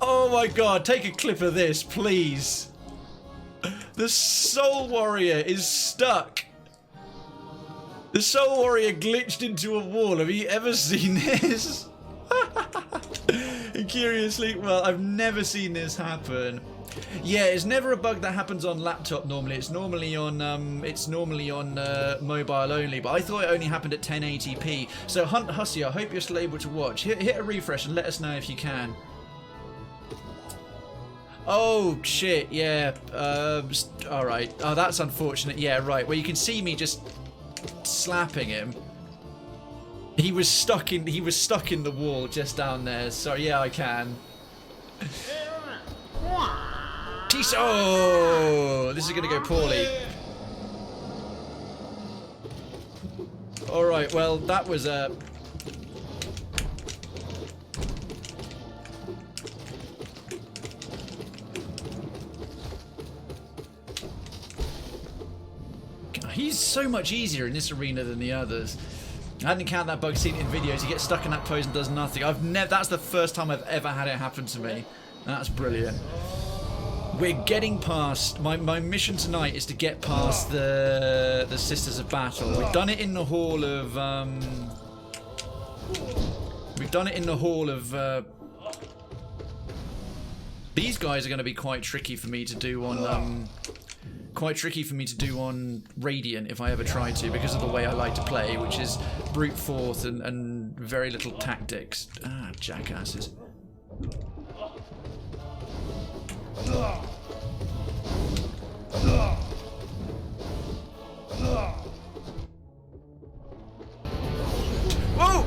Oh my god, take a clip of this, please. The Soul Warrior is stuck. The Soul Warrior glitched into a wall. Have you ever seen this? Curiously, well, I've never seen this happen. Yeah, it's never a bug that happens on laptop normally. It's normally on mobile only, but I thought it only happened at 1080p. So Hunt Hussy, I hope you're still able to watch. Hit a refresh and let us know if you can. Oh shit, yeah. Alright. Oh, that's unfortunate. Yeah, right. Well, you can see me just slapping him. He was stuck in the wall just down there. So yeah, I can. Oh, this is gonna go poorly. Alright, well, that was he's so much easier in this arena than the others. I hadn't encountered that bug, seen it in videos. He gets stuck in that pose and does nothing. That's the first time I've ever had it happen to me. That's brilliant. We're getting past. My mission tonight is to get past the Sisters of Battle. We've done it in the Hall of. These guys are going to be quite tricky for me to do on quite tricky for me to do on Radiant if I ever try to, because of the way I like to play, which is brute force and very little tactics. Ah, jackasses. Whoa!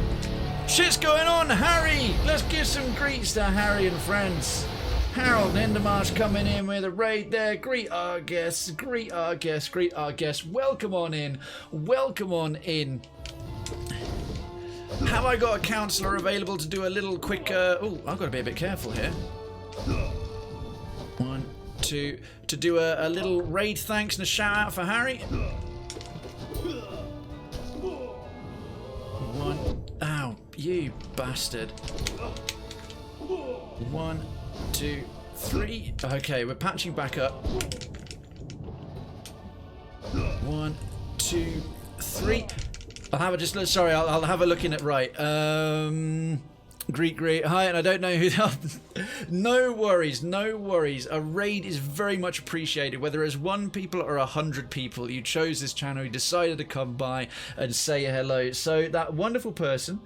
Shit's going on, Harry! Let's give some greets to Harry and friends. Harold Hindermarsh coming in with a raid there. Greet our guests, greet our guests, greet our guests. Welcome on in, welcome on in. Have I got a counsellor available to do a little quick... oh, I've got to be a bit careful here. 1, 2... To do a little raid thanks and a shout out for Harry. 1... Ow, you bastard. 1, 2, 3. Okay, we're patching back up. 1, 2, 3. I'll have a just. Sorry, I'll have a look in it right. Greet. Hi, and I don't know who. No worries, no worries. A raid is very much appreciated, whether it's 1 people or 100 people. You chose this channel, you decided to come by and say hello. So that wonderful person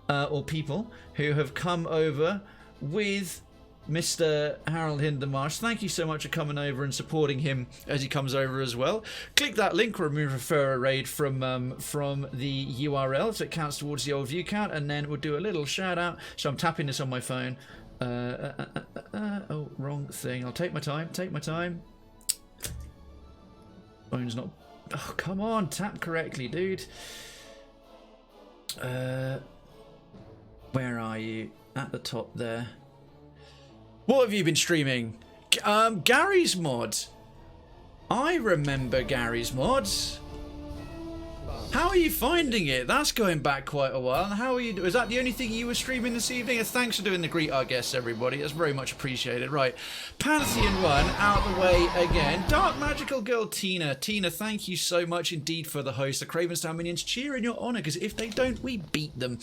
or people who have come over with Mr. Harold Hindermarsh, thank you so much for coming over and supporting him as he comes over as well. Click that link where we refer a raid from the URL, so it counts towards the old view count, and then we'll do a little shout out. So I'm tapping this on my phone. Oh, wrong thing. I'll take my time. Phone's not. Oh, come on, tap correctly, dude. Where are you? At the top there. What have you been streaming? Gary's Mods. I remember Gary's Mods. How are you finding it? That's going back quite a while. How are you? Is that the only thing you were streaming this evening? Thanks for doing the greet our guests, everybody. That's very much appreciated. Right, Pantheon 1 out the way again. Dark Magical Girl Tina. Tina, thank you so much indeed for the host. The Krayven Style minions cheer in your honour, because if they don't, we beat them.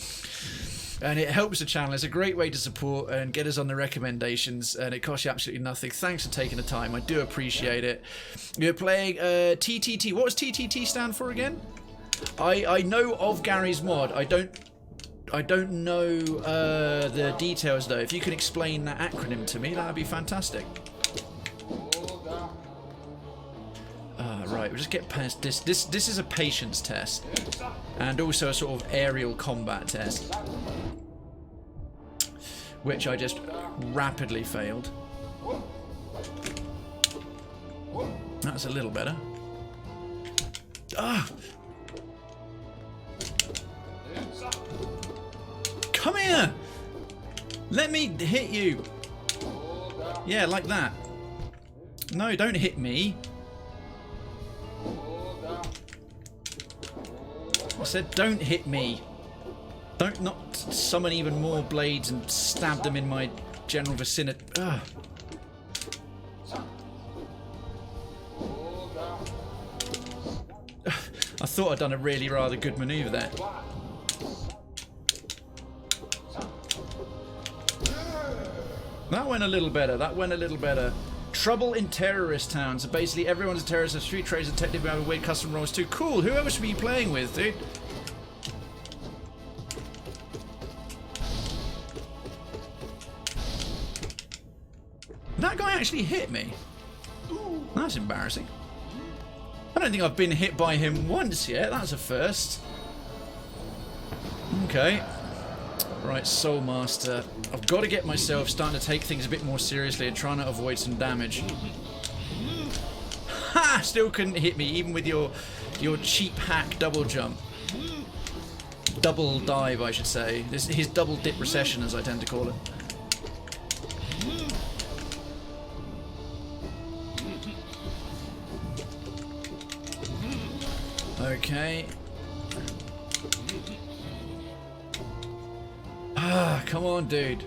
And it helps the channel. It's a great way to support and get us on the recommendations, and it costs you absolutely nothing. Thanks for taking the time. I do appreciate it. You're playing TTT. What does TTT stand for again? I know of Gary's Mod. I don't know the details though. If you can explain that acronym to me, that would be fantastic. Right, we'll just get past this. This is a patience test, and also a sort of aerial combat test, which I just rapidly failed. That's a little better. Ah! Come here! Let me hit you! Yeah, like that. No, don't hit me. I said don't hit me. Don't not summon even more blades and stab them in my general vicinity. Ugh. I thought I'd done a really rather good manoeuvre there. That went a little better. That went a little better. Trouble in terrorist towns. So basically everyone's a terrorist. Street traders and technically have weird custom roles too. Cool. Who else were you playing with, dude? That guy actually hit me. That's embarrassing. I don't think I've been hit by him once yet. That's a first. Okay. Right, Soul Master. I've got to get myself starting to take things a bit more seriously and trying to avoid some damage. Ha! Still couldn't hit me, even with your cheap hack double jump. Double dive, I should say. This is his double dip recession, as I tend to call it. Okay. Ah, come on, dude.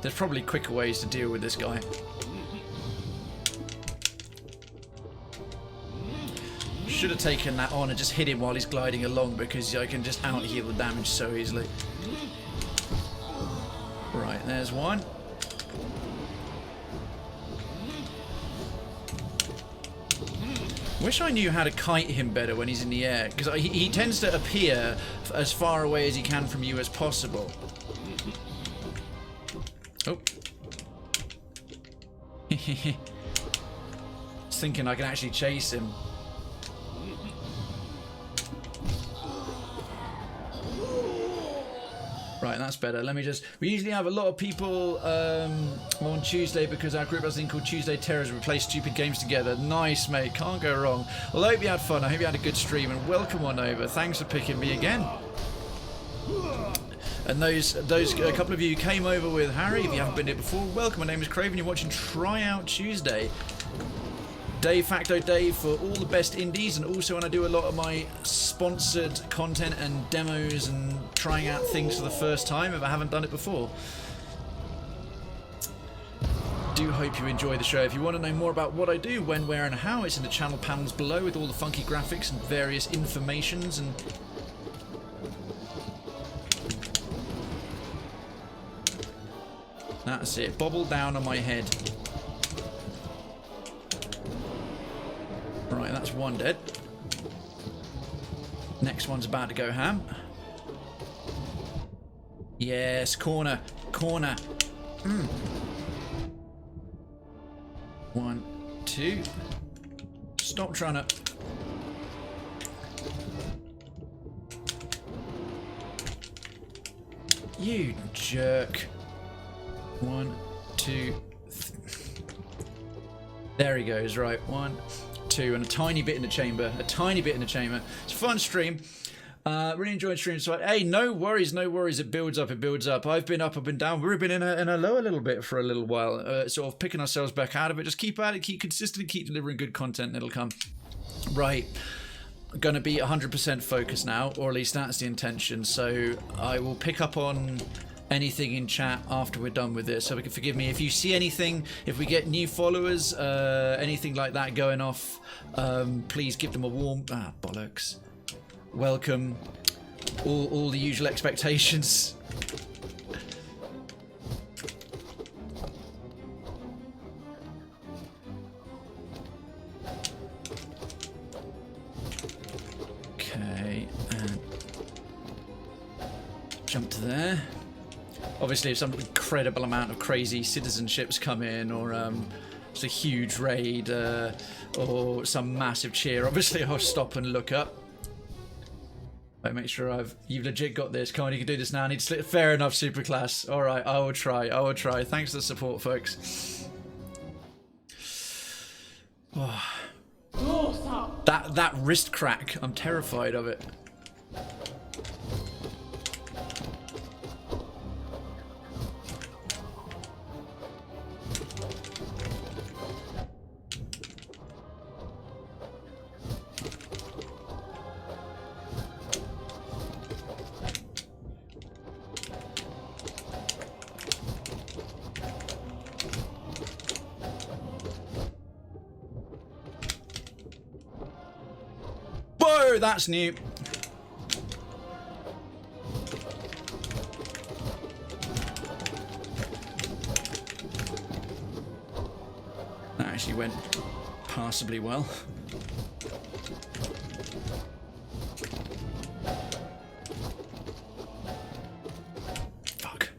There's probably quicker ways to deal with this guy. Should have taken that on and just hit him while he's gliding along, because I can just out-heal the damage so easily. Right, there's one. Wish I knew how to kite him better when he's in the air, because he tends to appear as far away as he can from you as possible. Oh. I was thinking I can actually chase him. Right, that's better. Let me just... We usually have a lot of people on Tuesday because our group has a thing called Tuesday Terrors. We play stupid games together. Nice, mate. Can't go wrong. Well, I hope you had fun. I hope you had a good stream. And welcome on over. Thanks for picking me again. And those a couple of you came over with Harry. If you haven't been here before, welcome. My name is Krayven. You're watching Tryout Tuesday. De facto Dave for all the best indies, and also when I do a lot of my sponsored content and demos and trying out things for the first time if I haven't done it before. Do hope you enjoy the show. If you want to know more about what I do, when, where and how, it's in the channel panels below with all the funky graphics and various informations. And that's it. Bobble down on my head. Right, that's one dead. Next one's about to go ham. Yes, corner, corner. 1, 2. Stop trying to... You jerk. 1, 2. There he goes. Right, 1, 2, and a tiny bit in the chamber. A tiny bit in the chamber. It's a fun stream. Really enjoyed streaming. So, hey, no worries, no worries. It builds up, it builds up. I've been up, I've been down. We've been in a low a little bit for a little while. Sort of picking ourselves back out of it. Just keep at it, keep consistent, keep delivering good content, and it'll come. Right. Going to be 100% focused now, or at least that's the intention. So I will pick up on anything in chat after we're done with this, so we can forgive me if you see anything, if we get new followers, anything like that going off, please give them a warm bollocks welcome, all the usual expectations. Okay, and jump to there. Obviously, if some incredible amount of crazy citizenships come in, or it's a huge raid, or some massive cheer, obviously I'll stop and look up. I make sure you've legit got this. Come on, you can do this now. I need to slip. Fair enough, Superclass. All right, I will try. I will try. Thanks for the support, folks. Oh. That wrist crack. I'm terrified of it. Whoa, that's new. That actually went passably well. Fuck.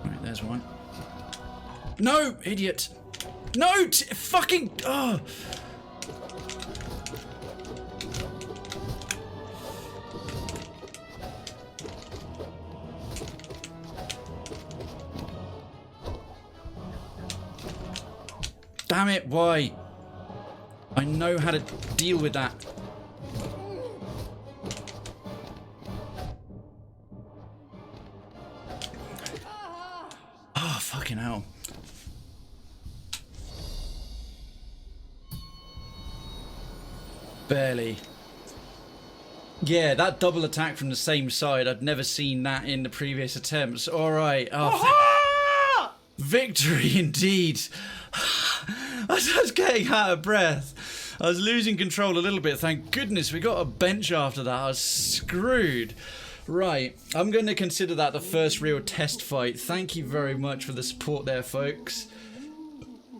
Right, there's one. No, idiot. No, fucking... Oh. Damn it, why? I know how to deal with that. Oh, fucking hell. Barely. Yeah, that double attack from the same side, I'd never seen that in the previous attempts. Alright. Oh, victory indeed. I was getting out of breath. I was losing control a little bit. Thank goodness we got a bench after that. I was screwed. Right. I'm going to consider that the first real test fight. Thank you very much for the support there, folks.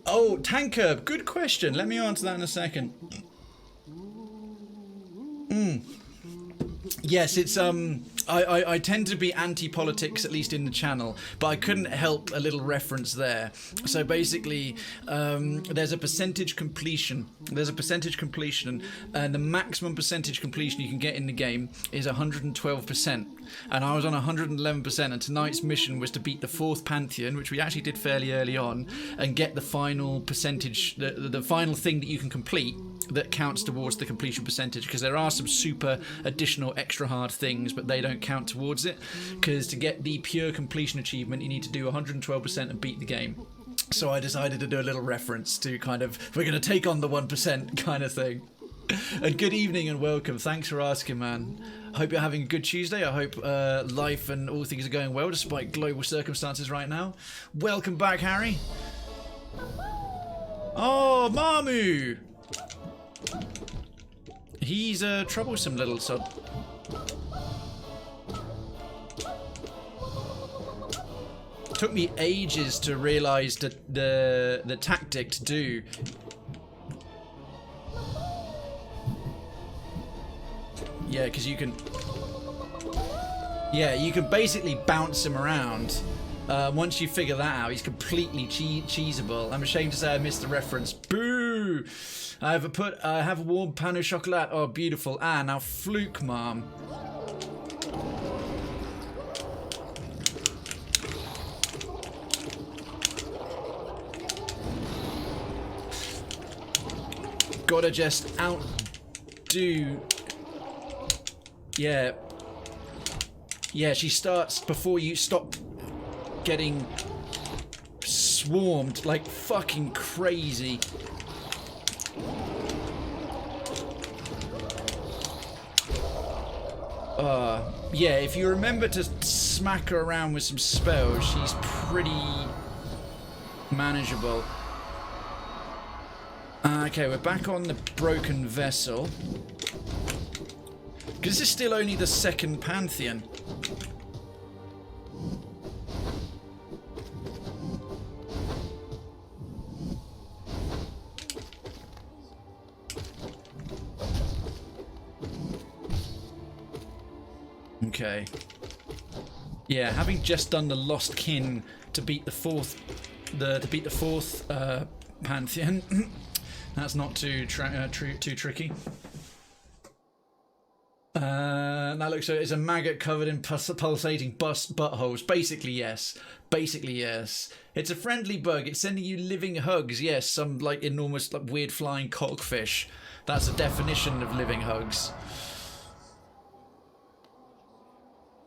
Oh, Tanker, good question. Let me answer that in a second. Yes, it's I tend to be anti-politics, at least in the channel, but I couldn't help a little reference there. So basically, there's a percentage completion. And the maximum percentage completion you can get in the game is 112%. And I was on 111%, and tonight's mission was to beat the 4th Pantheon, which we actually did fairly early on, and get the final percentage, the final thing that you can complete that counts towards the completion percentage, because there are some super additional extra hard things, but they don't count towards it, because to get the pure completion achievement you need to do 112% and beat the game. So I decided to do a little reference to kind of, we're going to take on the 1% kind of thing. And good evening and welcome. Thanks for asking, man. I hope you're having a good Tuesday. I hope life and all things are going well despite global circumstances right now. Welcome back, Harry. Oh, Mamu. He's a troublesome little sod. Took me ages to realise that the tactic to do. Yeah, because you can. Yeah, you can basically bounce him around. Once you figure that out, he's completely cheesable. I'm ashamed to say I missed the reference. Boo! I have a warm pan au chocolat. Oh, beautiful. Ah, now fluke, mom. Gotta just outdo. Yeah. Yeah, she starts before you stop getting swarmed like fucking crazy. Yeah, if you remember to smack her around with some spells, she's pretty manageable. Okay, we're back on the broken vessel. Because this is still only the 2nd Pantheon. Okay. Yeah, having just done the Lost Kin to beat the 4th, Pantheon, that's not too tricky. That looks so. It's a maggot covered in pulsating buttholes. Basically, yes. Basically, yes. It's a friendly bug. It's sending you living hugs. Yes, some like enormous, like weird flying cockfish. That's the definition of living hugs.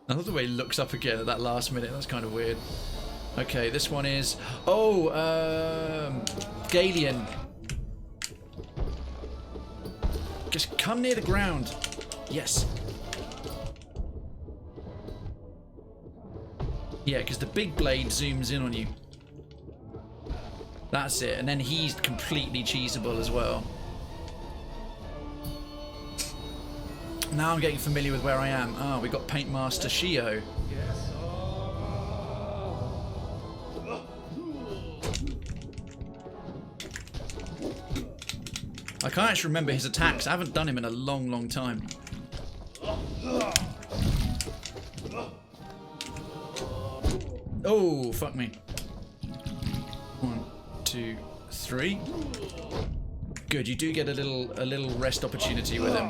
I love the way he looks up again at that last minute. That's kind of weird. Okay, this one is... Oh, Galian. Just come near the ground. Yes. Yeah, because the big blade zooms in on you. That's it. And then he's completely cheesable as well. Now I'm getting familiar with where I am. Ah, we got Paint Master Shio. I can't actually remember his attacks. I haven't done him in a long, long time. Oh, fuck me. 1, 2, 3. Good, you do get a little rest opportunity with him.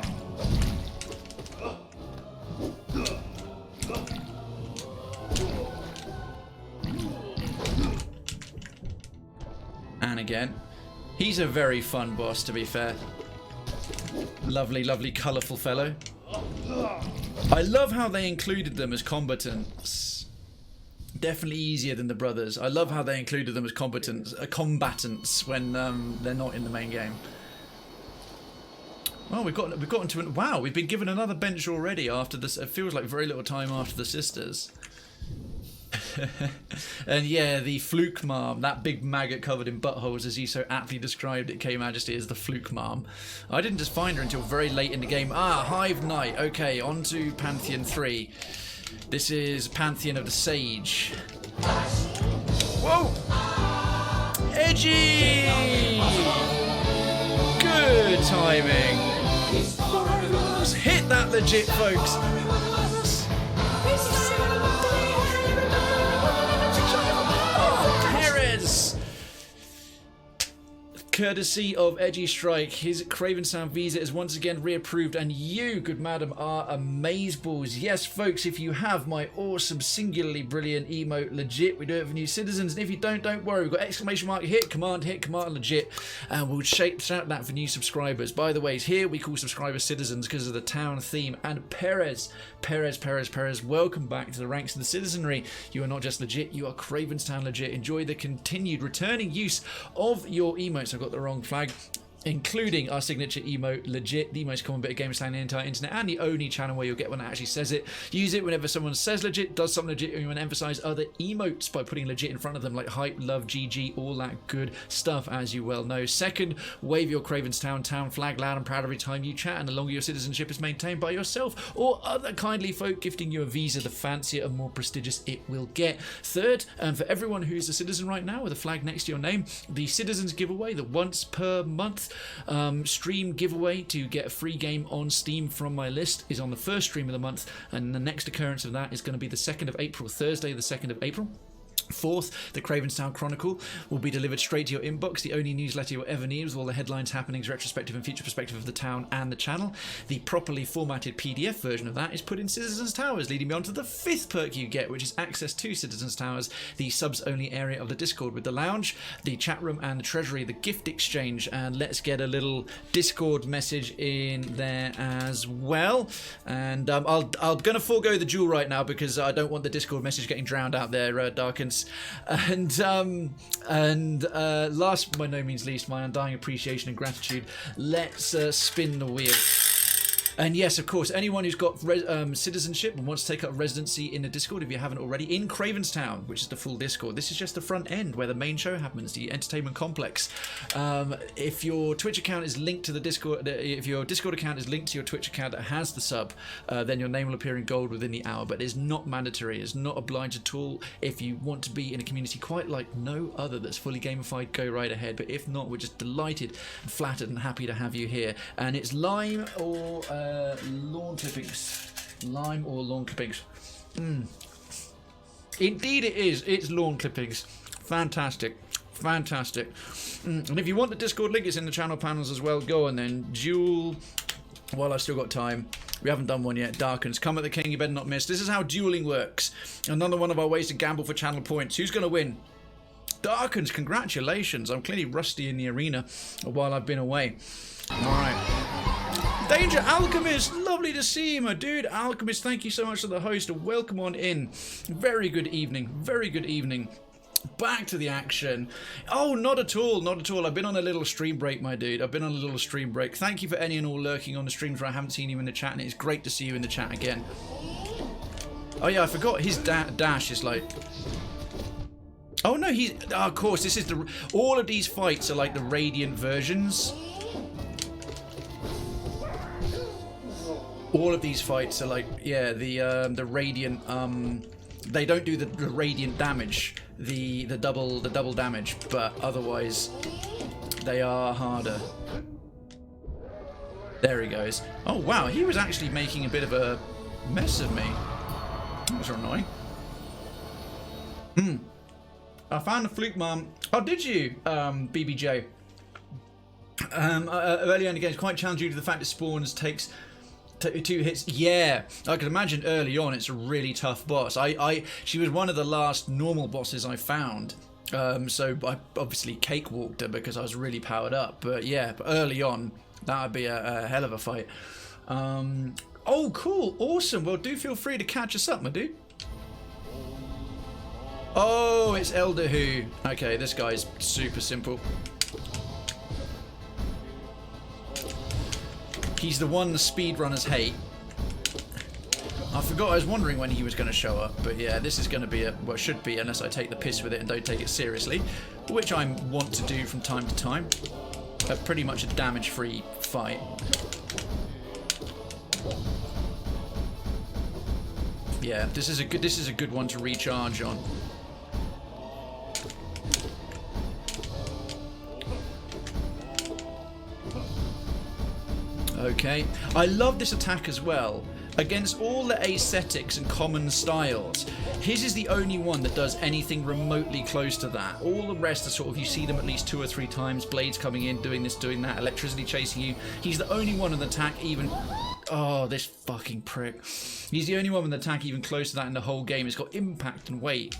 And again. He's a very fun boss, to be fair. Lovely, lovely, colourful fellow. I love how they included them as combatants. Definitely easier than the brothers. I love how they included them as combatants when they're not in the main game. Well, we've gotten to wow. We've been given another bench already after this. It feels like very little time after the sisters. And yeah, the fluke marm, that big maggot covered in buttholes, as he so aptly described it, K Majesty, as the fluke marm. I didn't just find her until very late in the game. Ah, Hive Knight. Okay, on to Pantheon 3. This is Pantheon of the Sage. Whoa! Edgy! Good timing. Hit that legit, folks. Perez. Courtesy of Edgy Strike, his Krayven Sound visa is once again reapproved, and you, good madam, are amazeballs. Yes, folks, if you have my awesome, singularly brilliant emote, legit, we do it for new citizens, and if you don't worry, we've got exclamation mark, hit command, legit, and we'll shout that for new subscribers. By the way, here we call subscribers citizens because of the town theme, and Perez, welcome back to the ranks of the citizenry. You are not just legit, you are Cravenstown legit. Enjoy the continued returning use of your emotes. I've got the wrong flag, including our signature emote, legit, the most common bit of game slang on the entire internet, and the only channel where you'll get one that actually says it. Use it whenever someone says legit, does something legit, and you want to emphasize other emotes by putting legit in front of them, like hype, love, GG, all that good stuff, as you well know. Second, wave your Cravenstown town flag loud and proud every time you chat, and the longer your citizenship is maintained by yourself or other kindly folk gifting you a visa, the fancier and more prestigious it will get. Third, and for everyone who's a citizen right now with a flag next to your name, the citizens giveaway, the once per month stream giveaway to get a free game on Steam from my list, is on the first stream of the month, and the next occurrence of that is going to be the 2nd of April, Thursday the 2nd of April. Fourth, the Cravenstown Chronicle will be delivered straight to your inbox, the only newsletter you'll ever need with all the headlines, happenings, retrospective and future perspective of the town and the channel. The properly formatted PDF version of that is put in Citizens Towers, leading me on to the 5th perk you get, which is access to Citizens Towers, the subs-only area of the Discord with the lounge, the chat room and the treasury, the gift exchange, and let's get a little Discord message in there as well. And I'm gonna forego the duel right now because I don't want the Discord message getting drowned out there, Darkens. And last but by no means least, my undying appreciation and gratitude. Let's spin the wheel. And yes, of course, anyone who's got citizenship and wants to take up residency in the Discord, if you haven't already, in Cravenstown, which is the full Discord. This is just the front end where the main show happens, the entertainment complex. If your Twitch account is linked to the Discord, if your Discord account is linked to your Twitch account that has the sub, then your name will appear in gold within the hour. But it's not mandatory, it's not obliged at all. If you want to be in a community quite like no other that's fully gamified, go right ahead. But if not, we're just delighted, flattered, and happy to have you here. And it's lime or lawn clippings. Lime or lawn clippings. Indeed it is. It's lawn clippings. Fantastic. And if you want the Discord link, it's in the channel panels as well. Go on then. Duel. While I've still got time. We haven't done one yet. Darkens. Come at the king, you better not miss. This is how dueling works. Another one of our ways to gamble for channel points. Who's going to win? Darkens, congratulations. I'm clearly rusty in the arena while I've been away. Alright. Danger Alchemist, lovely to see you, my dude. Alchemist, thank you so much to the host. Welcome on in. Very good evening. Back to the action. Oh, not at all. I've been on a little stream break, my dude. Thank you for any and all lurking on the streams where I haven't seen you in the chat, and it's great to see you in the chat again. Oh yeah, I forgot his dash is like... Oh no, of course, this is all of these fights are like the Radiant versions. All of these fights are like, yeah, the Radiant, they don't do the Radiant damage, the double damage, but otherwise they are harder. There he goes. Oh wow, he was actually making a bit of a mess of me. That was annoying. I found a fluke, Mum. Oh, did you, BBJ? Early on again, it's quite challenging due to the fact that spawns takes 2 hits. Yeah, I can imagine early on it's a really tough boss. She was one of the last normal bosses I found. So I obviously cakewalked her because I was really powered up. But yeah, early on, that would be a hell of a fight. Oh, cool, awesome. Well, do feel free to catch us up, my dude. Oh, it's Elder Who. Okay, this guy's super simple. He's the one the speedrunners hate. I forgot I was wondering when he was going to show up, but yeah, this is going to be well, should be, unless I take the piss with it and don't take it seriously, which I want to do from time to time. Pretty much a damage-free fight. Yeah, this is a good one to recharge on. Okay. I love this attack as well. Against all the ascetics and common styles, his is the only one that does anything remotely close to that. All the rest are sort of, you see them at least 2 or 3 times, blades coming in, doing this, doing that, electricity chasing you. He's the only one in the attack even... Oh, this fucking prick. He's the only one with an attack even close to that in the whole game. It's got impact and weight.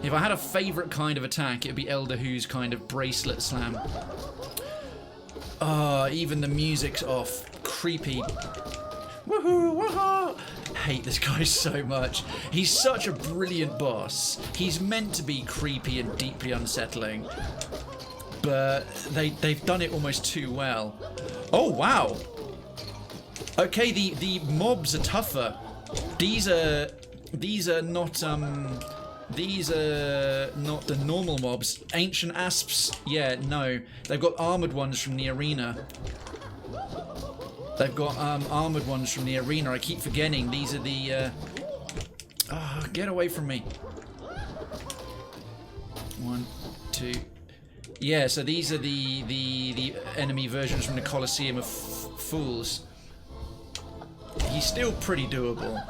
If I had a favourite kind of attack, it would be Elder Who's kind of bracelet slam. Even the music's off. Creepy. Woohoo! Woohoo! Hate this guy so much. He's such a brilliant boss. He's meant to be creepy and deeply unsettling, but they've done it almost too well. Oh wow! Okay, the mobs are tougher. These are not the normal mobs. Ancient asps, yeah, no. They've got armored ones from the arena. They've got armored ones from the arena. I keep forgetting. These are the... get away from me. 1, 2... Yeah, so these are the enemy versions from the Colosseum of Fools. He's still pretty doable.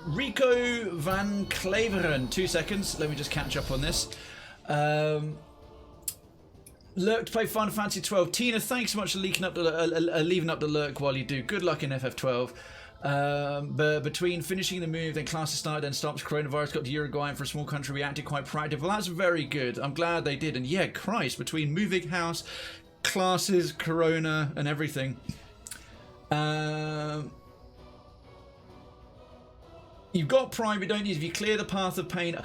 Rico van Claveren. 2 seconds. Let me just catch up on this. Lurk to play Final Fantasy 12. Tina, thanks so much for leaving up the lurk while you do. Good luck in FF12. But between finishing the move, then classes started, then stops, coronavirus got to Uruguay, and for a small country reacted quite proactive. Well, that's very good. I'm glad they did. And yeah, Christ, between moving house, classes, corona, and everything. You've got Prime, but don't use. If you clear the Path of Pain,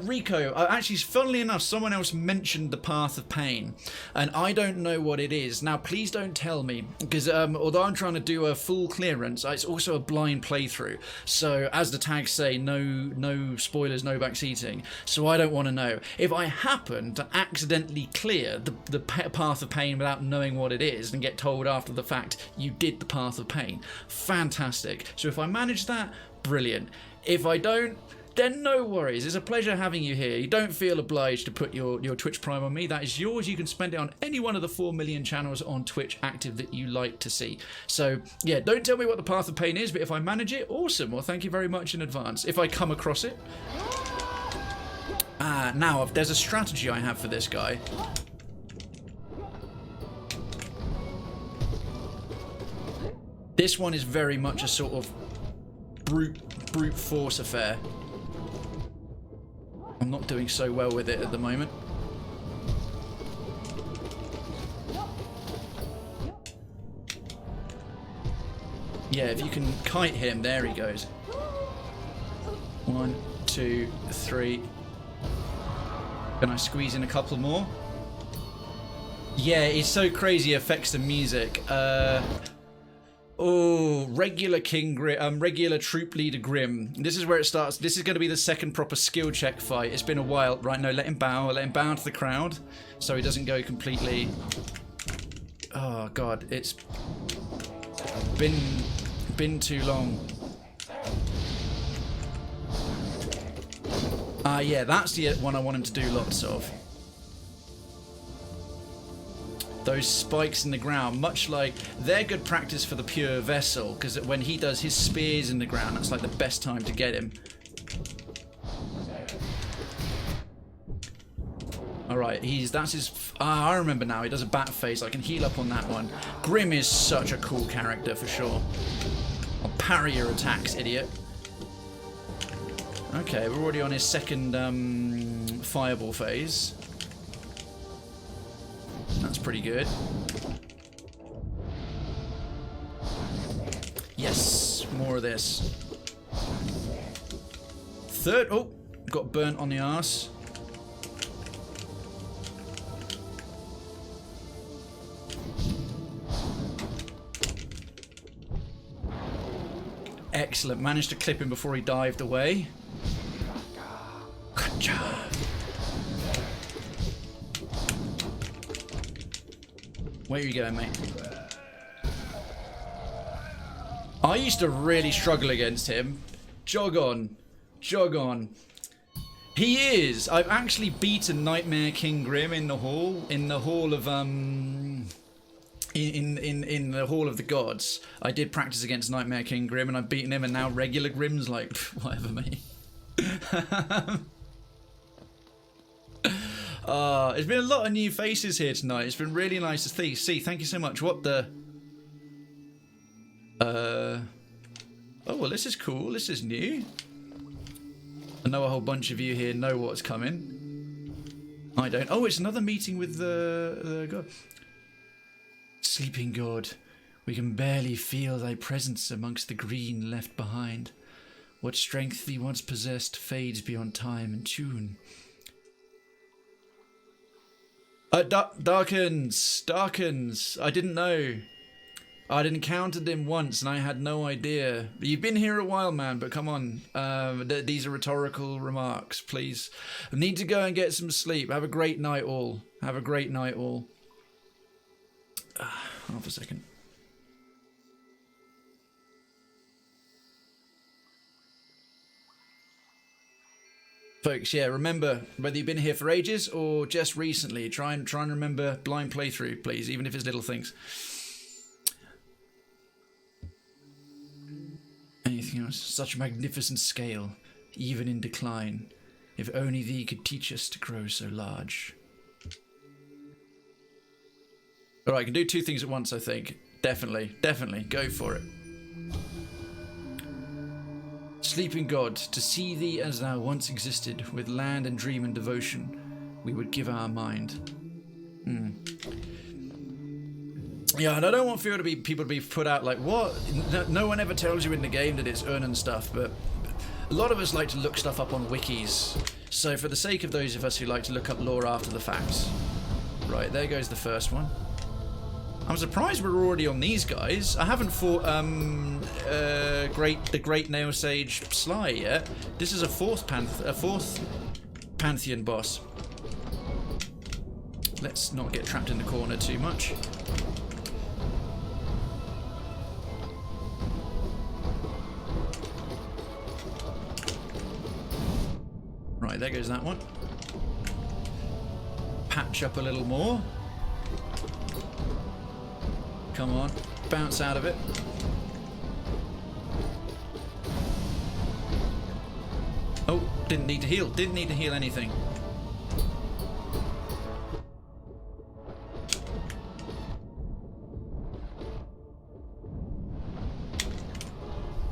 Rico. Actually, funnily enough, someone else mentioned the Path of Pain, and I don't know what it is. Now, please don't tell me, because although I'm trying to do a full clearance, it's also a blind playthrough. So, as the tags say, no spoilers, no backseating. So I don't want to know. If I happen to accidentally clear the Path of Pain without knowing what it is, and get told after the fact you did the Path of Pain, fantastic. So if I manage that, brilliant. If I don't, then no worries. It's a pleasure having you here. You don't feel obliged to put your Twitch Prime on me. That is yours. You can spend it on any one of the 4 million channels on Twitch active that you like to see. So yeah, don't tell me what the Path of Pain is, but if I manage it, awesome. Well, thank you very much in advance. If I come across it. Now there's a strategy I have for this guy. This one is very much a sort of brute force affair. I'm not doing so well with it at the moment. Yeah, if you can kite him, there he goes. 1, 2, 3. Can I squeeze in a couple more? Yeah, it's so crazy, it affects the music. Oh, regular regular troop leader Grim. This is where it starts. This is going to be the second proper skill check fight. It's been a while. Right, no, let him bow to the crowd so he doesn't go completely... Oh, God, it's been too long. Yeah, that's the one I want him to do lots of. Those spikes in the ground, much like they're good practice for the pure vessel, because when he does his spears in the ground, that's like the best time to get him. Alright, that's his... I remember now, he does a bat phase. I can heal up on that one. Grim is such a cool character for sure. I'll parry your attacks, idiot. Okay, we're already on his second fireball phase. That's pretty good. Yes, more of this. Third, oh, got burnt on the arse. Excellent, managed to clip him before he dived away. Good job. Where are you going, mate? I used to really struggle against him. Jog on. Jog on. He is. I've actually beaten Nightmare King Grim in the hall of in the Hall of the Gods. I did practice against Nightmare King Grim and I've beaten him, and now regular Grim's like, whatever, mate. It's been a lot of new faces here tonight. It's been really nice to see. Thank you so much. What the? Oh, well, this is cool. This is new. I know a whole bunch of you here know what's coming. I don't. Oh, it's another meeting with the god. Sleeping god, we can barely feel thy presence amongst the green left behind. What strength thee once possessed fades beyond time and tune. Darkens. I didn't know. I'd encountered him once and I had no idea. You've been here a while, man, but come on. These are rhetorical remarks, please. I need to go and get some sleep. Have a great night, all. Have a great night, all. Half a second. Folks, yeah, remember, whether you've been here for ages or just recently, try and remember blind playthrough, please, even if it's little things. Anything else? Such a magnificent scale, even in decline. If only thee could teach us to grow so large. Alright, I can do two things at once, I think. Definitely, go for it. Sleeping god, to see thee as thou once existed, with land and dream and devotion, we would give our mind. Yeah, and I don't want people to be put out like, what? No one ever tells you in the game that it's earning stuff, but a lot of us like to look stuff up on wikis. So for the sake of those of us who like to look up lore after the fact. Right, there goes the first one. I'm surprised we're already on these guys. I haven't fought the Great Nail Sage Sly yet. This is a fourth Pantheon boss. Let's not get trapped in the corner too much. Right, there goes that one. Patch up a little more. Come on, bounce out of it. Oh, didn't need to heal. Didn't need to heal anything.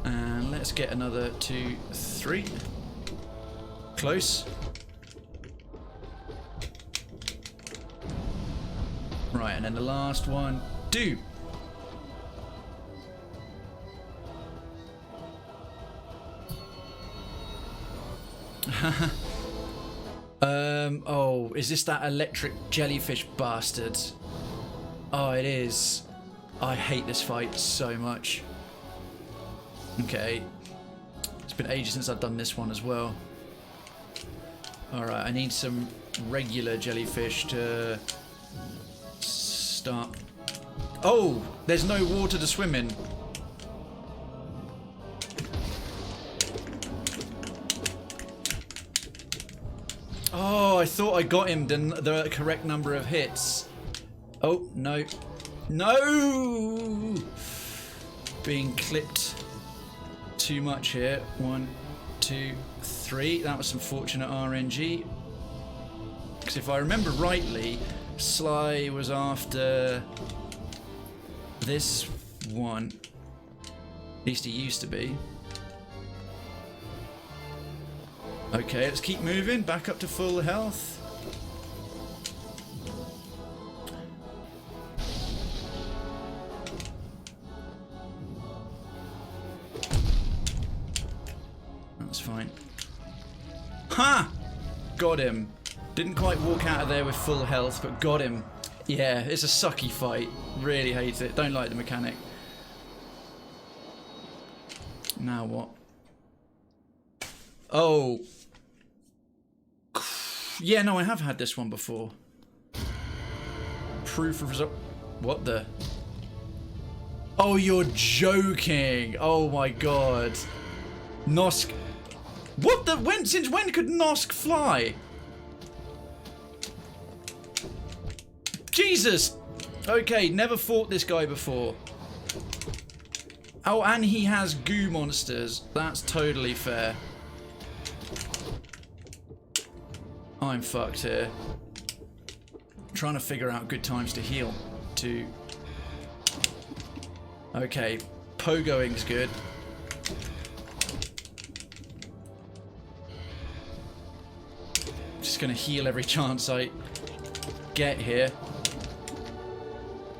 And let's get another 2, 3. Close. Right, and then the last one. Do. Oh, is this that electric jellyfish bastard? Oh, it is. I hate this fight so much. Okay. It's been ages since I've done this one as well. Alright, I need some regular jellyfish to start. Oh, there's no water to swim in. Oh, I thought I got him the correct number of hits. Oh, no. No! Being clipped too much here. 1, 2, 3. That was some fortunate RNG. Because if I remember rightly, Sly was after this one. At least he used to be. Okay, let's keep moving. Back up to full health. That's fine. Ha! Got him. Didn't quite walk out of there with full health, but got him. Yeah, it's a sucky fight. Really hate it. Don't like the mechanic. Now what? Oh. Yeah, no, I have had this one before. Proof of result. What the? Oh, you're joking. Oh my god. Nosk. What the? Since when could Nosk fly? Jesus! Okay, never fought this guy before. Oh, and he has goo monsters. That's totally fair. I'm fucked here. I'm trying to figure out good times to heal. Okay, pogoing's good. Just gonna heal every chance I get here.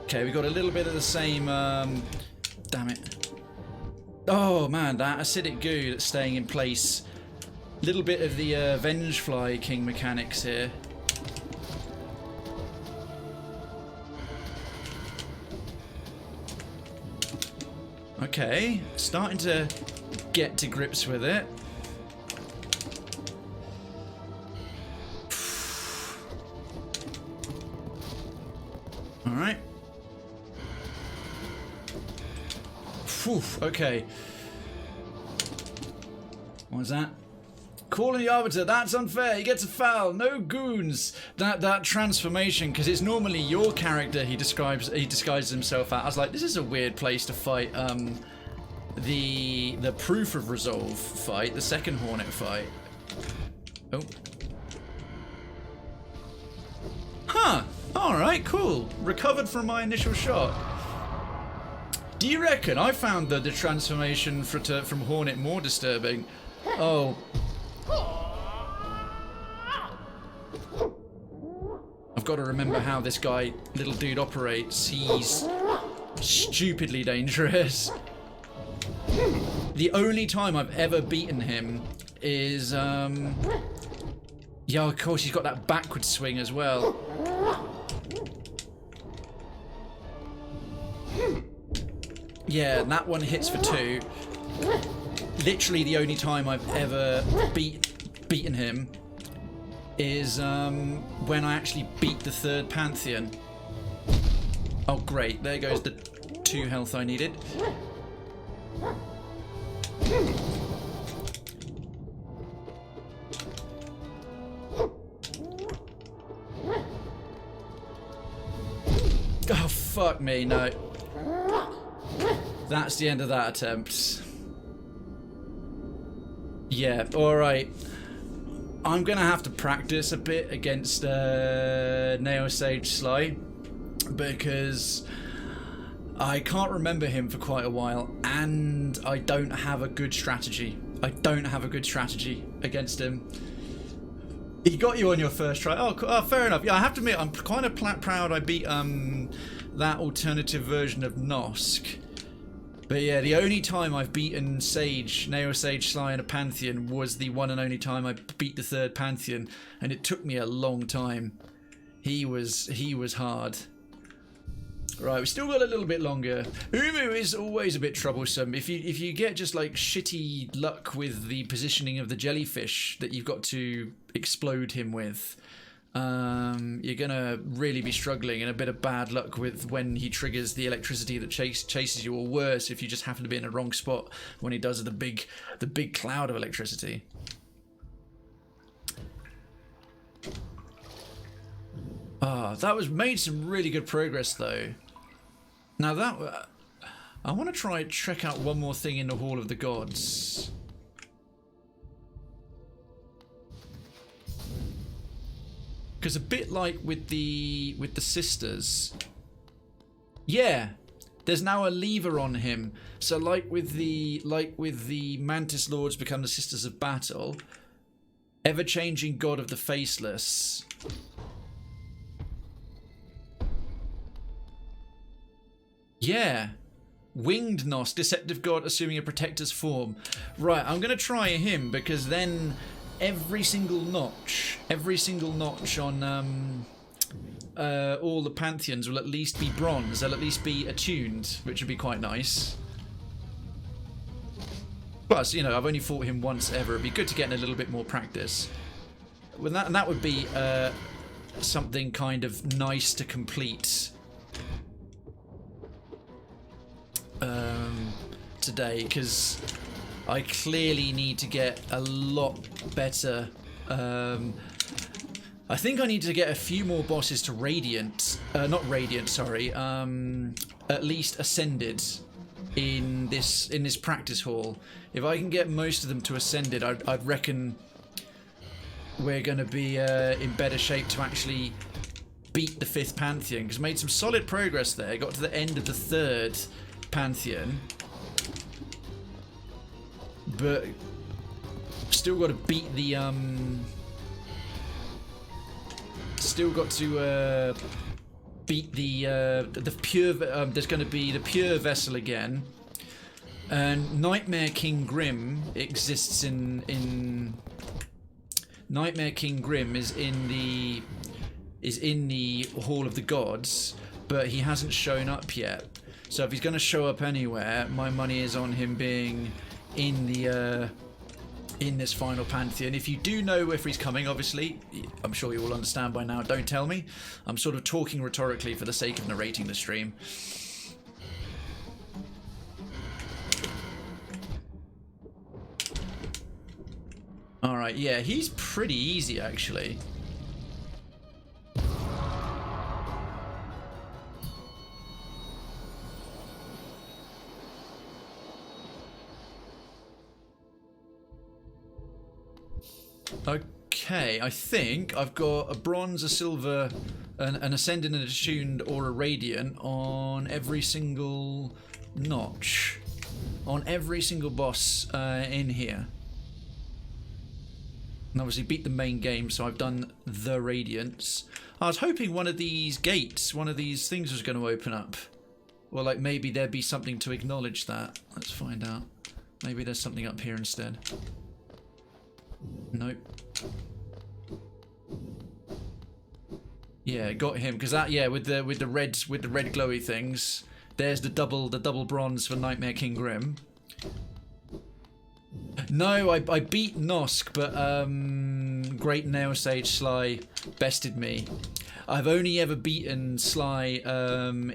Okay, we got a little bit of the same, damn it. Oh man, that acidic goo that's staying in place. Little bit of the Vengefly King mechanics here. Okay, starting to get to grips with it. Alright. Okay. What was that? Calling the Arbiter, that's unfair, he gets a foul, no goons. That transformation, because it's normally your character he disguises himself at. I was like, this is a weird place to fight the Proof of Resolve fight, the second Hornet fight. Oh. Huh, alright, cool. Recovered from my initial shot. Do you reckon I found the transformation from Hornet more disturbing? Oh. I've got to remember how this little dude operates. He's stupidly dangerous. The only time I've ever beaten him is, yeah, of course he's got that backward swing as well. Yeah, and that one hits for 2. Literally the only time I've ever beaten him is when I actually beat the 3rd Pantheon. Oh great, there goes the 2 health I needed. Oh fuck me, no. That's the end of that attempt. Yeah, alright. I'm gonna have to practice a bit against Neo Sage Sly because I can't remember him for quite a while and I don't have a good strategy. I don't have a good strategy against him. He got you on your first try. Oh, fair enough. Yeah, I have to admit, I'm kind of proud I beat that alternative version of Nosk. But yeah, the only time I've beaten Neo Sage Sly in a Pantheon was the one and only time I beat the 3rd Pantheon, and it took me a long time. He was hard. Right, we've still got a little bit longer. Umu is always a bit troublesome. If you get just like shitty luck with the positioning of the jellyfish that you've got to explode him with, you're gonna really be struggling, and a bit of bad luck with when he triggers the electricity that chases you, or worse if you just happen to be in a wrong spot when he does the big cloud of electricity. That was made some really good progress though. Now that I want to check out one more thing in the Hall of the Gods. Because a bit like with the sisters, yeah, there's now a lever on him. So like with the Mantis Lords become the Sisters of Battle, ever-changing God of the Faceless. Yeah, Winged Nos, Deceptive God assuming a Protector's form. Right, I'm gonna try him because then every single notch on all the Pantheons will at least be bronze. They'll at least be attuned, which would be quite nice. Plus, you know, I've only fought him once ever. It'd be good to get in a little bit more practice. And that would be something kind of nice to complete today, because I clearly need to get a lot better. I think I need to get a few more bosses to Radiant. Not Radiant, sorry. At least Ascended in this practice hall. If I can get most of them to Ascended, I'd reckon we're going to be in better shape to actually beat the 5th Pantheon, because made some solid progress there. Got to the end of the 3rd Pantheon, but still got to beat the still got to beat the pure. There's going to be the pure vessel again, and Nightmare King Grim exists in Nightmare King Grim is in the Hall of the Gods, but he hasn't shown up yet. So if he's going to show up anywhere, my money is on him being in the in this final Pantheon. If you do know if he's coming, obviously, I'm sure you will understand by now. Don't tell me. I'm sort of talking rhetorically for the sake of narrating the stream. Alright, yeah, he's pretty easy actually. Okay, I think I've got a bronze, a silver, an ascendant, and attuned, or a radiant on every single notch. On every single boss in here. And obviously beat the main game, so I've done the radiance. I was hoping one of these gates, one of these things was going to open up. Or like maybe there'd be something to acknowledge that. Let's find out. Maybe there's something up here instead. Nope. Yeah, got him because that, yeah, with the red glowy things. There's the double bronze for Nightmare King Grim. No, I beat Nosk, but Great Nail Sage Sly bested me. I've only ever beaten Sly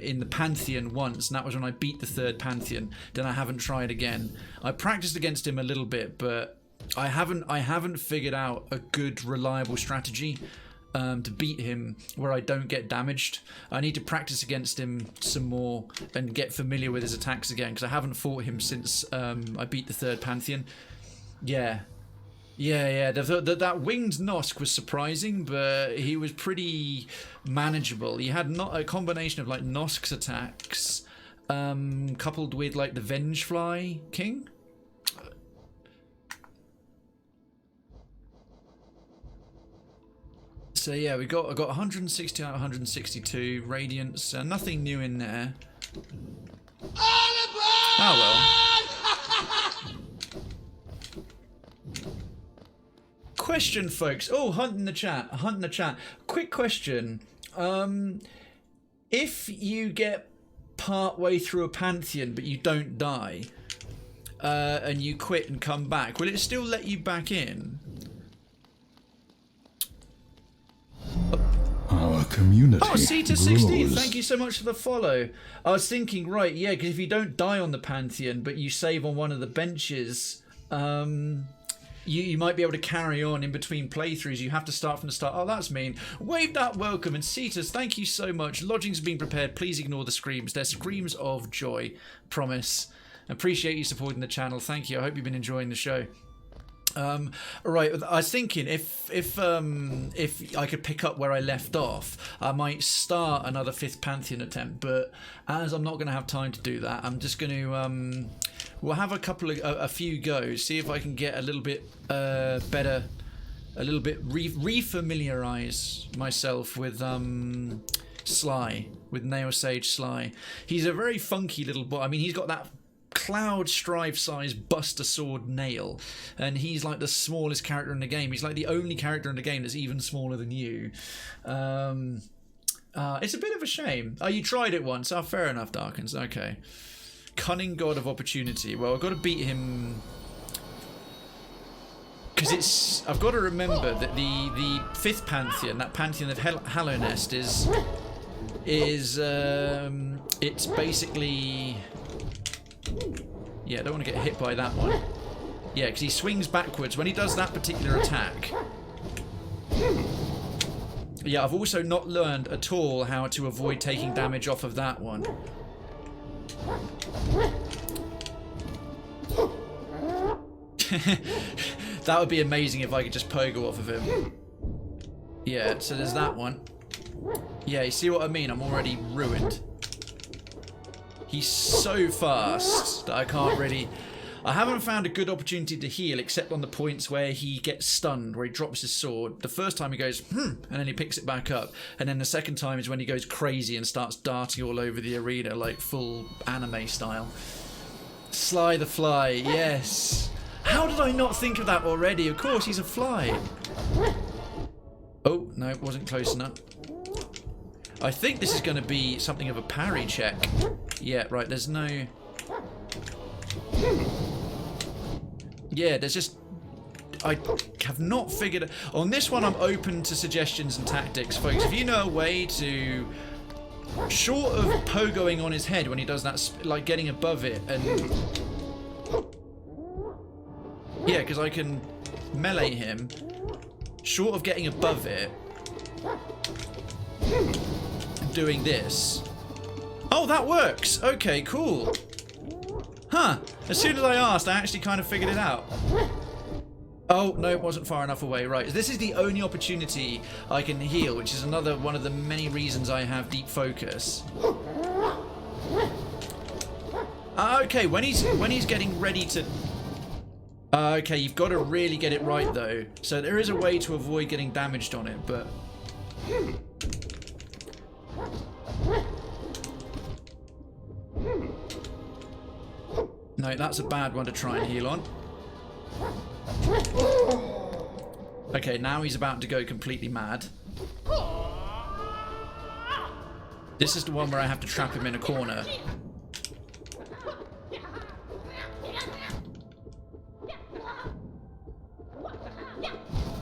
in the Pantheon once, and that was when I beat the 3rd Pantheon. Then I haven't tried again. I practiced against him a little bit, but I haven't figured out a good, reliable strategy to beat him where I don't get damaged. I need to practice against him some more and get familiar with his attacks again, because I haven't fought him since I beat the 3rd Pantheon. Yeah. That winged Nosk was surprising, but he was pretty manageable. He had not a combination of like Nosk's attacks coupled with like the Vengefly King. So yeah, I got 160 out of 162 radiance. Nothing new in there. Oh well. Question, folks. Oh, hunt in the chat. Quick question. If you get part way through a Pantheon but you don't die, and you quit and come back, will it still let you back in? Our community Oh, C216, grows. thank you so much for the follow. I was thinking, right, yeah, because if you don't die on the Pantheon, but you save on one of the benches, you might be able to carry on in between playthroughs. You have to start from the start. Oh, that's mean. Wave that welcome. And Cetus, thank you so much. Lodgings being prepared. Please ignore the screams. They're screams of joy. Promise. Appreciate you supporting the channel. Thank you. I hope you've been enjoying the show. Right, I was thinking if I could pick up where I left off, I might start another 5th Pantheon attempt, but as I'm not going to have time to do that, I'm just going to we'll have a few goes, see if I can get a little bit better, a little bit refamiliarize myself with Sly, with Nail Sage Sly. He's a very funky little boy. I mean, he's got that Cloud Strive size Buster Sword nail, and he's like the smallest character in the game. He's like the only character in the game that's even smaller than you. It's a bit of a shame. Oh, you tried it once. Oh, fair enough, Darkens. Okay. Cunning God of Opportunity. Well, I've got to beat him because I've got to remember that the 5th Pantheon, that Pantheon of Hallownest, it's basically. Yeah, I don't want to get hit by that one. Yeah, because he swings backwards when he does that particular attack. Yeah, I've also not learned at all how to avoid taking damage off of that one. That would be amazing if I could just pogo off of him. Yeah, so there's that one. Yeah, you see what I mean? I'm already ruined. He's so fast that I can't really... I haven't found a good opportunity to heal except on the points where he gets stunned, where he drops his sword. The first time he goes, and then he picks it back up. And then the second time is when he goes crazy and starts darting all over the arena, like full anime style. Sly the Fly, yes. How did I not think of that already? Of course, he's a fly. Oh, no, it wasn't close enough. I think this is going to be something of a parry check. Yeah, right, there's no... Yeah, there's just... I have not figured it... On this one, I'm open to suggestions and tactics, folks. If you know a way to... Short of pogoing on his head when he does that, like getting above it and... Yeah, because I can melee him. Short of getting above it. Doing this. Oh, that works! Okay, cool. Huh. As soon as I asked, I actually kind of figured it out. Oh, no, it wasn't far enough away. Right, this is the only opportunity I can heal, which is another one of the many reasons I have deep focus. Okay, when he's getting ready to... Okay, you've got to really get it right, though. So there is a way to avoid getting damaged on it, but... No, that's a bad one to try and heal on. Okay, now he's about to go completely mad. This is the one where I have to trap him in a corner.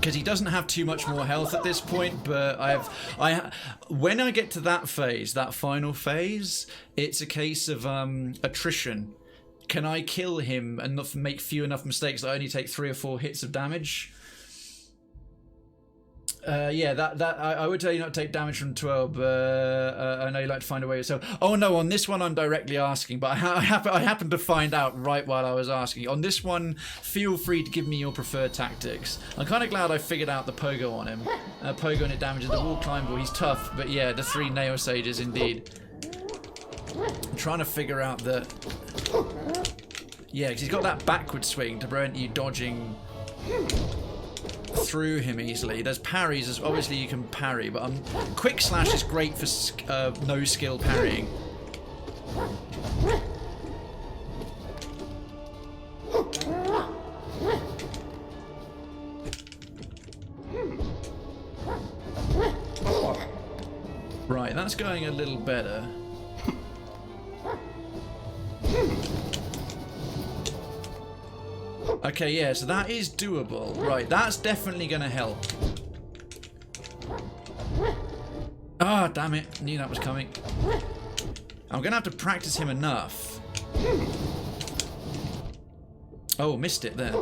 Because he doesn't have too much more health at this point, but when I get to that phase, that final phase, it's a case of attrition. Can I kill him and not make few enough mistakes that I only take 3 or 4 hits of damage? Yeah, I would tell you not to take damage from 12, but I know you like to find a way yourself. Oh no, on this one I'm directly asking, but I happened to find out right while I was asking. On this one, feel free to give me your preferred tactics. I'm kind of glad I figured out the pogo on him. Pogo and it damages the wall climber. He's tough, but yeah, the 3 nail sages indeed. I'm trying to figure out the... Yeah, because he's got that backward swing to prevent you dodging through him easily. There's parries, as obviously you can parry, but quick slash is great for no skill parrying. Right, that's going a little better. Okay, yeah, so that is doable. Right, that's definitely going to help. Ah, damn it. Knew that was coming. I'm going to have to practice him enough. Oh, missed it there.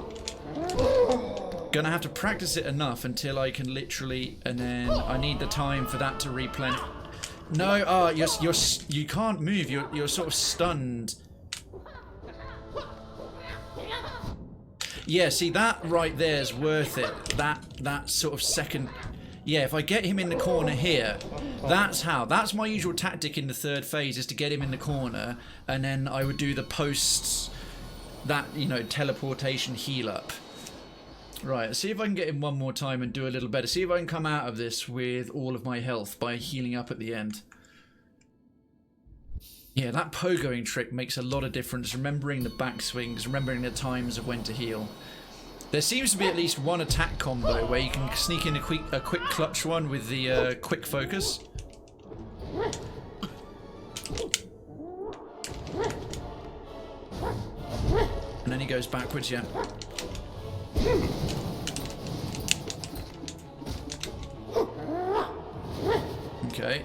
Gonna have to practice it enough until I can literally... And then I need the time for that to replenish. No, you can't move. You're sort of stunned. Yeah, see, that right there is worth it. That sort of second... Yeah, if I get him in the corner here, that's how. That's my usual tactic in the 3rd phase, is to get him in the corner, and then I would do the posts, that, you know, teleportation heal up. Right, let's see if I can get him one more time and do a little better. See if I can come out of this with all of my health by healing up at the end. Yeah, that pogoing trick makes a lot of difference. Remembering the backswings, remembering the times of when to heal. There seems to be at least one attack combo where you can sneak in a quick clutch one with the quick focus. And then he goes backwards, yeah. Okay.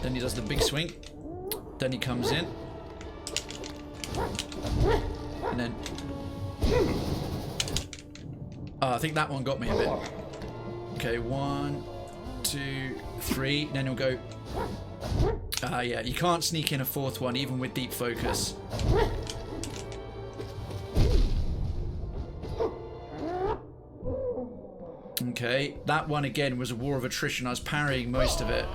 Then he does the big swing. Then he comes in. And then... Oh, I think that one got me a bit. Okay, 1, 2, 3. Then he'll go... yeah, you can't sneak in a fourth one, even with deep focus. Okay, that one again was a war of attrition. I was parrying most of it.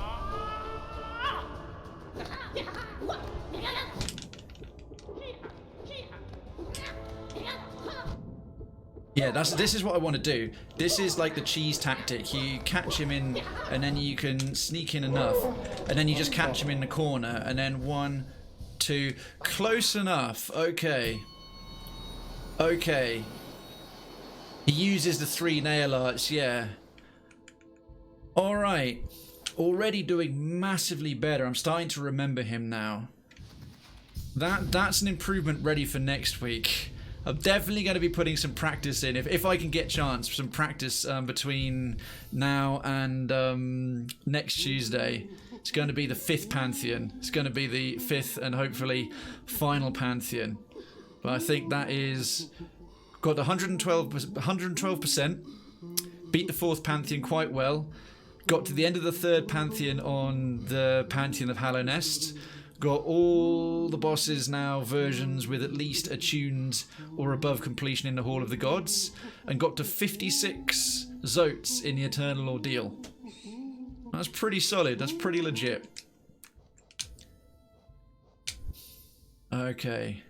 Yeah, this is what I want to do. This is like the cheese tactic. You catch him in, and then you can sneak in enough, and then you just catch him in the corner, and then 1, 2, close enough. Okay. Okay. He uses the 3 nail arts, yeah. Alright. Already doing massively better. I'm starting to remember him now. That's an improvement ready for next week. I'm definitely going to be putting some practice in, if I can get chance, some practice between now and next Tuesday. It's going to be the 5th Pantheon. It's going to be the 5th and hopefully final Pantheon. But I think that is... Got 112%. Beat the 4th Pantheon quite well. Got to the end of the 3rd Pantheon on the Pantheon of Hallownest. Got all the bosses now versions with at least attuned or above completion in the Hall of the Gods, and got to 56 Zotes in the Eternal Ordeal. That's pretty solid. That's pretty legit. Okay.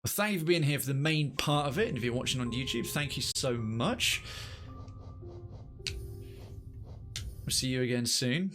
Well, thank you for being here for the main part of it, and if you're watching on YouTube, thank you so much. We'll see you again soon.